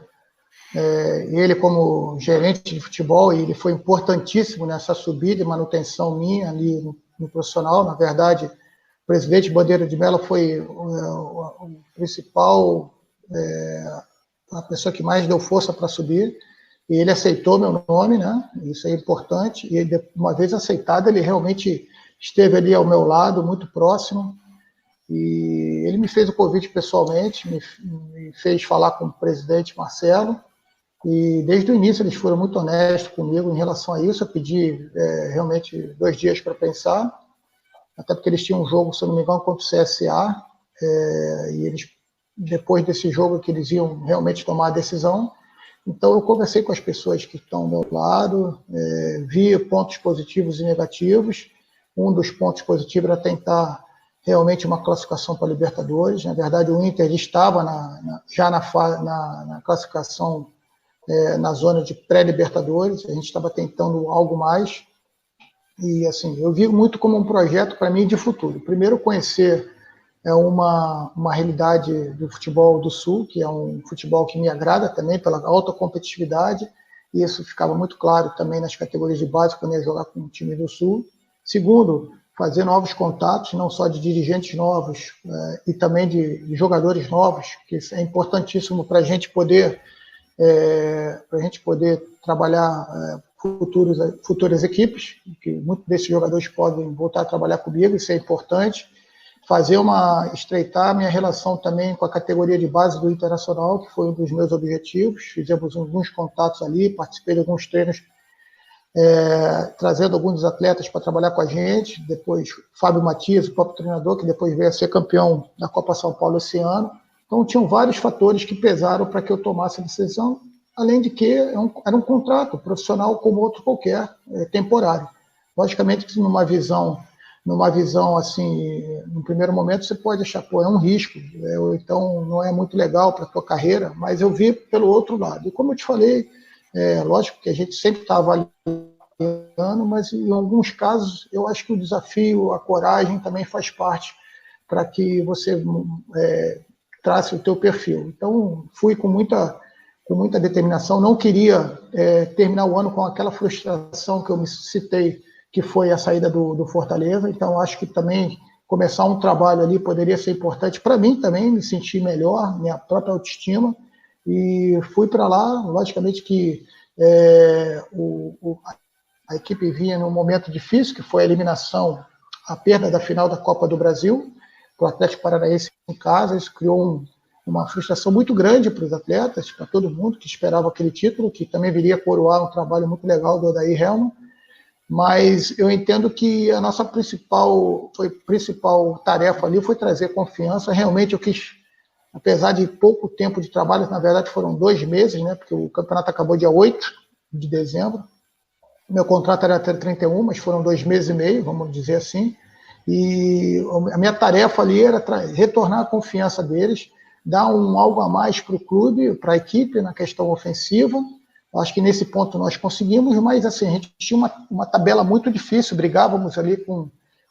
ele como gerente de futebol, e ele foi importantíssimo nessa subida e manutenção minha ali no profissional. Na verdade, o presidente Bandeira de Mello foi o principal, a pessoa que mais deu força para subir, e ele aceitou meu nome, né? Isso é importante, e uma vez aceitado, ele realmente esteve ali ao meu lado, muito próximo, e ele me fez o convite pessoalmente, me fez falar com o presidente Marcelo, e desde o início eles foram muito honestos comigo em relação a isso. Eu pedi realmente 2 dias para pensar, até porque eles tinham um jogo, se eu não me engano, contra o CSA, e eles, depois desse jogo, que eles iam realmente tomar a decisão. Então eu conversei com as pessoas que estão ao meu lado, vi pontos positivos e negativos. Um dos pontos positivos era tentar realmente uma classificação para a Libertadores. Na verdade, o Inter estava já na classificação, na zona de pré-Libertadores. A gente estava tentando algo mais. E assim, eu vi muito como um projeto para mim de futuro. Primeiro, conhecer uma realidade do futebol do Sul, que é um futebol que me agrada também pela alta competitividade, e isso ficava muito claro também nas categorias de base quando eu ia jogar com o time do Sul. Segundo, fazer novos contatos, não só de dirigentes novos, e também de jogadores novos, que isso é importantíssimo para a gente poder trabalhar futuras equipes, que muitos desses jogadores podem voltar a trabalhar comigo, isso é importante. Estreitar a minha relação também com a categoria de base do Internacional, que foi um dos meus objetivos. Fizemos alguns contatos ali, participei de alguns treinos, trazendo alguns atletas para trabalhar com a gente. Depois, Fábio Matias, o próprio treinador, que depois veio a ser campeão da Copa São Paulo esse ano. Então, tinham vários fatores que pesaram para que eu tomasse a decisão, além de que era um contrato profissional como outro qualquer, temporário. Logicamente que numa visão assim, no primeiro momento você pode achar, é um risco, ou então não é muito legal para a tua carreira, mas eu vi pelo outro lado. E como eu te falei, lógico que a gente sempre está avaliando, mas em alguns casos eu acho que o desafio, a coragem também faz parte para que você trace o teu perfil. Então, fui com muita determinação, não queria terminar o ano com aquela frustração que eu me citei, que foi a saída do Fortaleza. Então, acho que também começar um trabalho ali poderia ser importante para mim também, me sentir melhor, minha própria autoestima, e fui para lá. Logicamente que a equipe vinha num momento difícil, que foi a eliminação, a perda da final da Copa do Brasil, para o Atlético Paranaense em casa. Isso criou uma frustração muito grande para os atletas, para todo mundo que esperava aquele título, que também viria coroar um trabalho muito legal do Odair Hellmann. Mas eu entendo que a nossa principal tarefa ali foi trazer confiança. Realmente eu quis, apesar de pouco tempo de trabalho, na verdade foram 2 meses, né, porque o campeonato acabou dia 8 de dezembro. Meu contrato era até 31, mas foram 2 meses e meio, vamos dizer assim. E a minha tarefa ali era retornar a confiança deles, dar algo a mais para o clube, para a equipe na questão ofensiva. Acho que nesse ponto nós conseguimos, mas assim, a gente tinha uma tabela muito difícil, brigávamos ali com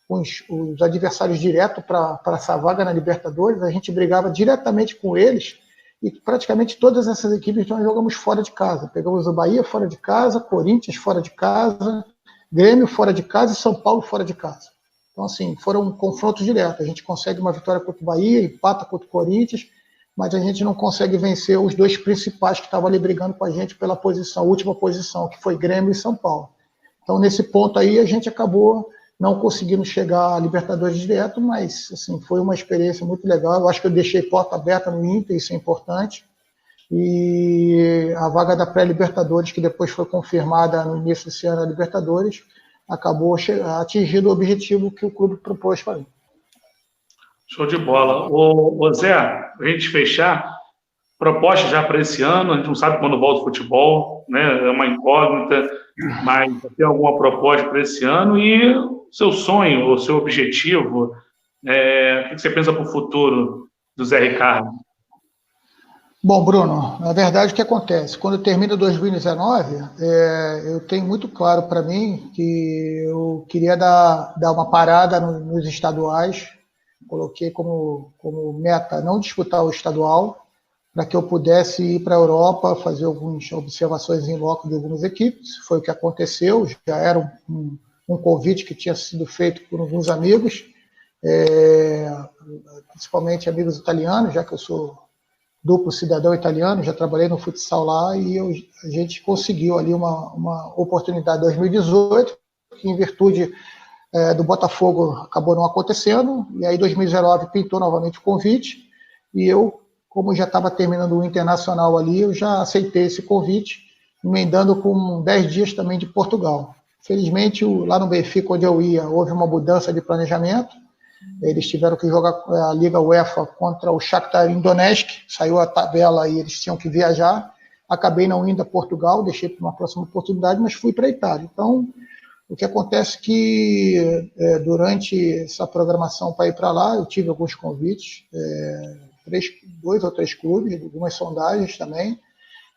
os adversários direto para essa vaga na Libertadores, a gente brigava diretamente com eles, e praticamente todas essas equipes nós jogamos fora de casa. Pegamos o Bahia fora de casa, Corinthians fora de casa, Grêmio fora de casa e São Paulo fora de casa. Então, assim, foram confrontos diretos. A gente consegue uma vitória contra o Bahia, empata contra o Corinthians, mas a gente não consegue vencer os dois principais que estavam ali brigando com a gente pela posição, última posição, que foi Grêmio e São Paulo. Então, nesse ponto aí, a gente acabou não conseguindo chegar à Libertadores direto, mas assim, foi uma experiência muito legal. Eu acho que eu deixei porta aberta no Inter, isso é importante. E a vaga da pré-Libertadores, que depois foi confirmada no início desse ano, a Libertadores, acabou atingindo o objetivo que o clube propôs para mim. Show de bola. Ô Zé, para a gente fechar, proposta já para esse ano, a gente não sabe quando volta o futebol, né? É uma incógnita, mas tem alguma proposta para esse ano? E o seu sonho, o seu objetivo, o que você pensa para o futuro do Zé Ricardo? Bom, Bruno, na verdade o que acontece? Quando termina 2019, eu tenho muito claro para mim que eu queria dar uma parada nos estaduais. Coloquei como meta não disputar o estadual, para que eu pudesse ir para a Europa, fazer algumas observações em loco de algumas equipes. Foi o que aconteceu, já era um convite que tinha sido feito por alguns amigos, principalmente amigos italianos, já que eu sou duplo cidadão italiano, já trabalhei no futsal lá, e a gente conseguiu ali uma oportunidade em 2018, que em virtude do Botafogo acabou não acontecendo, e aí em 2019 pintou novamente o convite, e eu, como já estava terminando o Internacional ali, eu já aceitei esse convite, emendando com 10 dias também de Portugal. Felizmente, lá no Benfica, onde eu ia, houve uma mudança de planejamento, eles tiveram que jogar a Liga UEFA contra o Shakhtar Donetsk, saiu a tabela e eles tinham que viajar, acabei não indo a Portugal, deixei para uma próxima oportunidade, mas fui para a Itália. Então, o que acontece é que durante essa programação para ir para lá, eu tive alguns convites, 2 ou 3 clubes, algumas sondagens também,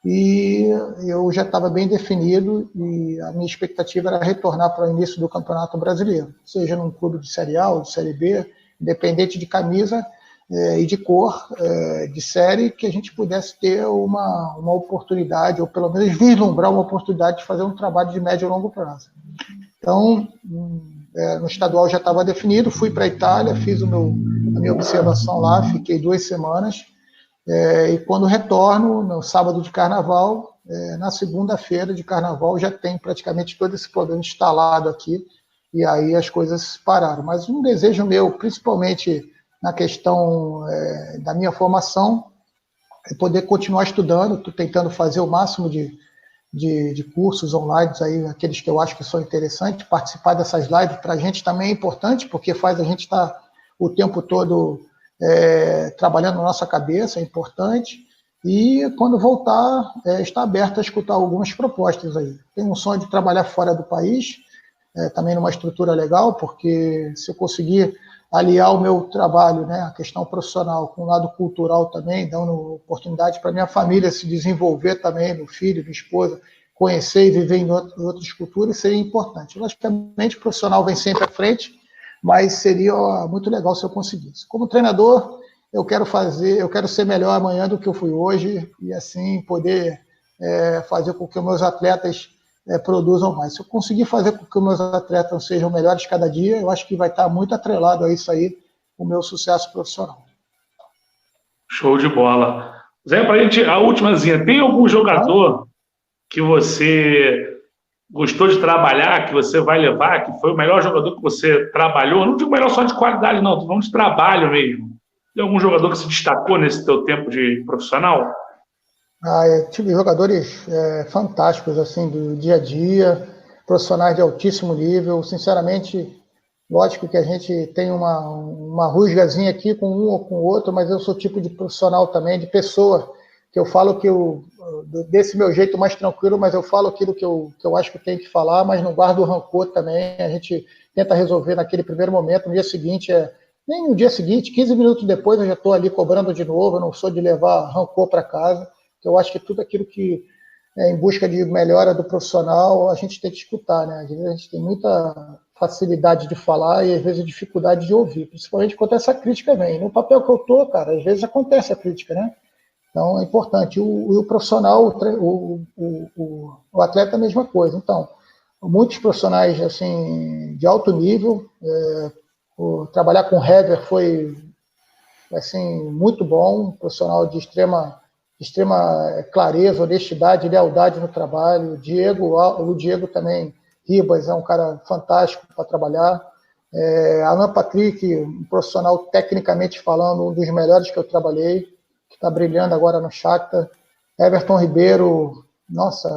e eu já estava bem definido e a minha expectativa era retornar para o início do Campeonato Brasileiro, seja num clube de Série A ou de Série B, independente de camisa e de cor, de série, que a gente pudesse ter uma oportunidade, ou pelo menos vislumbrar uma oportunidade de fazer um trabalho de médio e longo prazo. Então, no estadual já estava definido, fui para a Itália, fiz a minha observação lá, fiquei 2 semanas, e quando retorno, no sábado de carnaval, na segunda-feira de carnaval, já tem praticamente todo esse problema instalado aqui, e aí as coisas pararam. Mas um desejo meu, principalmente na questão da minha formação, é poder continuar estudando. Estou tentando fazer o máximo de cursos online, aí, aqueles que eu acho que são interessantes. Participar dessas lives para a gente também é importante, porque faz a gente estar o tempo todo trabalhando na nossa cabeça, é importante. E quando voltar, está aberto a escutar algumas propostas aí. Tenho um sonho de trabalhar fora do país, também numa estrutura legal, porque se eu conseguir aliar o meu trabalho, né, a questão profissional, com o lado cultural também, dando oportunidade para minha família se desenvolver também, meu filho, minha esposa, conhecer e viver em outras culturas, seria importante. Logicamente, o profissional vem sempre à frente, mas seria muito legal se eu conseguisse. Como treinador, eu quero ser melhor amanhã do que eu fui hoje, e assim poder fazer com que os meus atletas produzam mais. Se eu conseguir fazer com que os meus atletas sejam melhores cada dia, eu acho que vai estar muito atrelado a isso aí, o meu sucesso profissional. Show de bola. Zé, para a gente, a últimazinha, tem algum jogador que você gostou de trabalhar, que você vai levar, que foi o melhor jogador que você trabalhou? Não digo melhor só de qualidade, não, vamos de trabalho mesmo. Tem algum jogador que se destacou nesse teu tempo de profissional? Eu tive jogadores fantásticos, assim, do dia a dia, profissionais de altíssimo nível. Sinceramente, lógico que a gente tem uma rusgazinha aqui com um ou com o outro, mas eu sou tipo de profissional também, de pessoa, que eu falo que desse meu jeito mais tranquilo, mas eu falo aquilo que eu acho que tenho que falar, mas não guardo rancor também. A gente tenta resolver naquele primeiro momento, no dia seguinte, nem no dia seguinte, 15 minutos depois eu já estou ali cobrando de novo, eu não sou de levar rancor para casa. Eu acho que tudo aquilo que em busca de melhora do profissional, a gente tem que escutar, né? Às vezes a gente tem muita facilidade de falar e às vezes dificuldade de ouvir, principalmente quando essa crítica vem. No papel que eu tô, cara, às vezes acontece a crítica, né? Então é importante. O profissional, o atleta é a mesma coisa. Então, muitos profissionais assim de alto nível, trabalhar com o Hever foi assim muito bom, um profissional de extrema clareza, honestidade, lealdade no trabalho. O Diego também, Ribas, é um cara fantástico para trabalhar. Alan Patrick, um profissional tecnicamente falando, um dos melhores que eu trabalhei, que está brilhando agora no Shakhtar. Everton Ribeiro, nossa,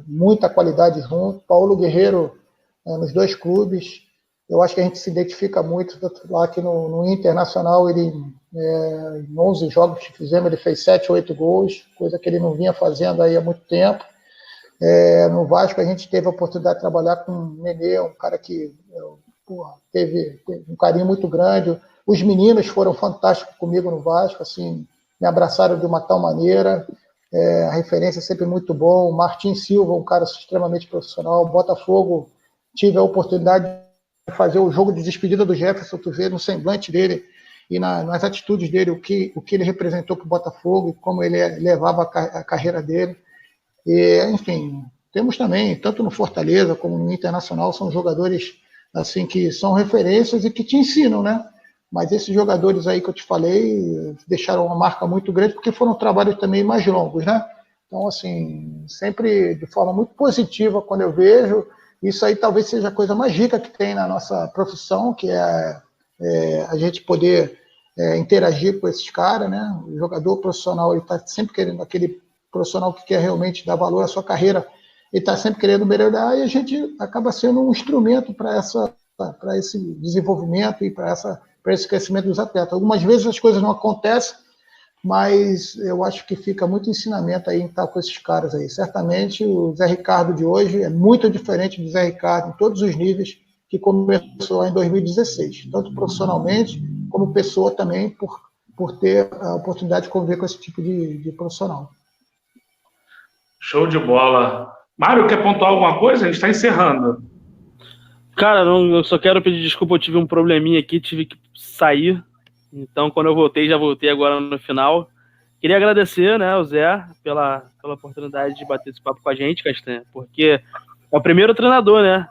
muita qualidade junto. Paulo Guerreiro, nos 2 clubes. Eu acho que a gente se identifica muito lá aqui no Internacional. Ele, em 11 jogos que fizemos, ele fez 7 ou 8 gols, coisa que ele não vinha fazendo aí há muito tempo. No Vasco, a gente teve a oportunidade de trabalhar com o Nenê, um cara que teve um carinho muito grande. Os meninos foram fantásticos comigo no Vasco, assim, me abraçaram de uma tal maneira. A referência é sempre muito bom. Martin Silva, um cara extremamente profissional. Botafogo, tive a oportunidade de fazer o jogo de despedida do Jefferson, tu vê no semblante dele e nas atitudes dele, o que ele representou para o Botafogo e como ele levava a carreira dele. E, enfim, temos também, tanto no Fortaleza como no Internacional, são jogadores assim, que são referências e que te ensinam, né? Mas esses jogadores aí que eu te falei deixaram uma marca muito grande porque foram trabalhos também mais longos, né? Então, assim, sempre de forma muito positiva quando eu vejo. Isso aí talvez seja a coisa mais rica que tem na nossa profissão, que é a gente poder interagir com esses caras, né? O jogador profissional, ele está sempre querendo, aquele profissional que quer realmente dar valor à sua carreira, ele está sempre querendo melhorar, e a gente acaba sendo um instrumento para esse desenvolvimento e para esse crescimento dos atletas. Algumas vezes as coisas não acontecem, mas eu acho que fica muito ensinamento aí em estar com esses caras aí. Certamente o Zé Ricardo de hoje é muito diferente do Zé Ricardo em todos os níveis que começou lá em 2016, tanto profissionalmente como pessoa também, por ter a oportunidade de conviver com esse tipo de profissional. Show de bola. Mário, quer pontuar alguma coisa? A gente está encerrando. Cara, eu só quero pedir desculpa, eu tive um probleminha aqui, tive que sair. Então, quando eu voltei, já voltei agora no final. Queria agradecer, né, ao Zé pela oportunidade de bater esse papo com a gente, Castanha, porque é o primeiro treinador, né,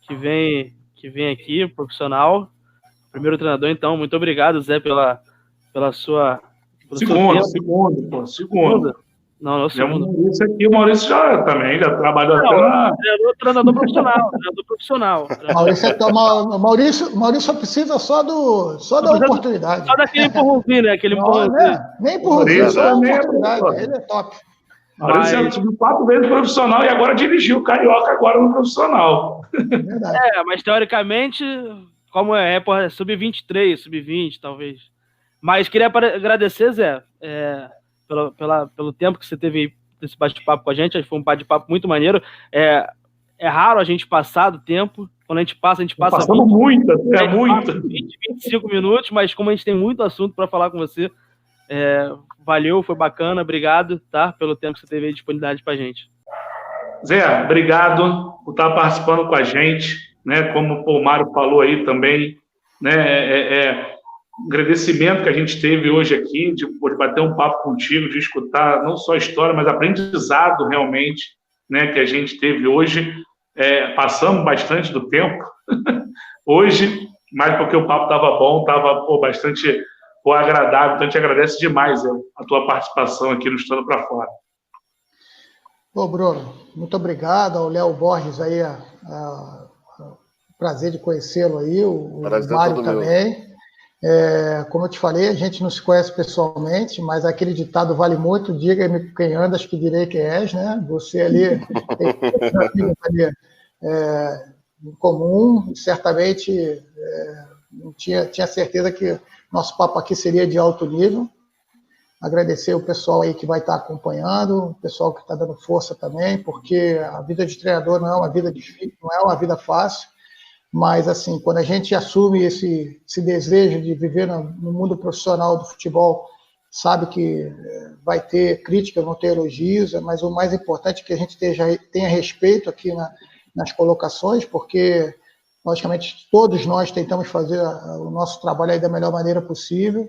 que vem aqui, profissional. Primeiro treinador, então, muito obrigado, Zé, pela sua... Segundo. Não, é o segundo. O Maurício já trabalhou até na... Treinador profissional. Maurício só precisa só da oportunidade. Só daquele empurrãozinho, né? Aquele empurrãozinho. Nem empurrãozinho, só a oportunidade. Ele é top. Maurício já subiu 4 vezes no profissional e agora dirigiu o Carioca agora no profissional. Verdade. Mas teoricamente, como sub-23, sub-20, talvez. Mas queria agradecer, Zé, pelo tempo que você teve esse bate-papo com a gente. Foi um bate-papo muito maneiro. É raro a gente passar do tempo. Quando a gente passa Passamos muito. 20, 25 minutos, mas como a gente tem muito assunto para falar com você, valeu, foi bacana, obrigado, tá? Pelo tempo que você teve aí disponibilidade pra gente. Zé, obrigado por estar participando com a gente, né? Como o Mário falou aí também, né? Agradecimento que a gente teve hoje aqui, de bater um papo contigo, de escutar não só a história, mas aprendizado realmente, né, que a gente teve hoje. Passamos bastante do tempo hoje, mas porque o papo estava bom, estava bastante agradável. Então, a gente agradece demais a tua participação aqui no Estando para Fora. Bom, Bruno, muito obrigado ao Léo Borges aí, prazer de conhecê-lo aí, o Mário também. Como eu te falei, a gente não se conhece pessoalmente, mas aquele ditado vale muito, diga-me quem andas que direi quem és, né? Você ali tem amigos ali em comum, e certamente tinha certeza que nosso papo aqui seria de alto nível. Agradecer o pessoal aí que vai estar acompanhando, o pessoal que está dando força também, porque a vida de treinador não é uma vida difícil, não é uma vida fácil. Mas, assim, quando a gente assume esse desejo de viver no mundo profissional do futebol, sabe que vai ter críticas, vão ter elogios, mas o mais importante é que a gente tenha respeito aqui nas colocações, porque Logicamente, todos nós tentamos fazer o nosso trabalho aí da melhor maneira possível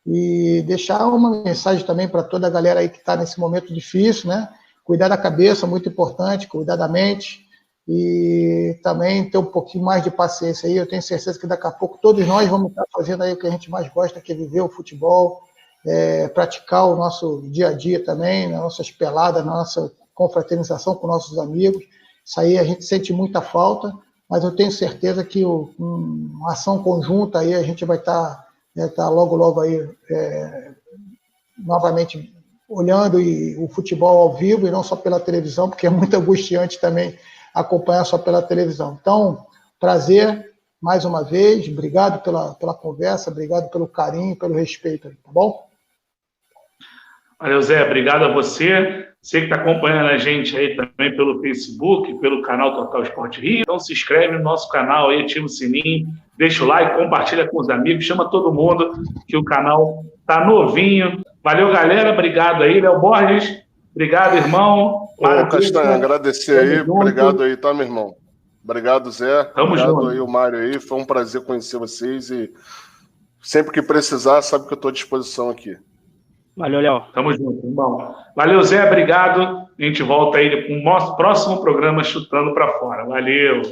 e deixar uma mensagem também para toda a galera aí que está nesse momento difícil, né? Cuidar da cabeça, muito importante, cuidar da mente e também ter um pouquinho mais de paciência aí. Eu tenho certeza que daqui a pouco todos nós vamos estar fazendo aí o que a gente mais gosta, que é viver o futebol, praticar o nosso dia a dia também, nas nossas peladas, na nossa confraternização com nossos amigos. Isso aí a gente sente muita falta, mas eu tenho certeza que uma ação conjunta aí a gente vai estar logo aí novamente olhando o futebol ao vivo e não só pela televisão, porque é muito angustiante também acompanhar só pela televisão. Então, prazer mais uma vez, obrigado pela conversa, obrigado pelo carinho, pelo respeito, tá bom? Valeu, Zé, obrigado a você. Você que está acompanhando a gente aí também pelo Facebook, pelo canal Total Esporte Rio. Então se inscreve no nosso canal aí, ativa o sininho, deixa o like, compartilha com os amigos, chama todo mundo, que o canal tá novinho. Valeu, galera, obrigado aí, Léo Borges. Obrigado, irmão. Ô, Castanha, agradecer aí, obrigado aí, tá, meu irmão? Obrigado, Zé. Tamo obrigado junto. Aí, o Mário aí. Foi um prazer conhecer vocês e sempre que precisar, sabe que eu estou à disposição aqui. Valeu, Léo. Tamo junto, irmão. Valeu, Zé, obrigado. A gente volta aí com o nosso próximo programa Chutando para Fora. Valeu.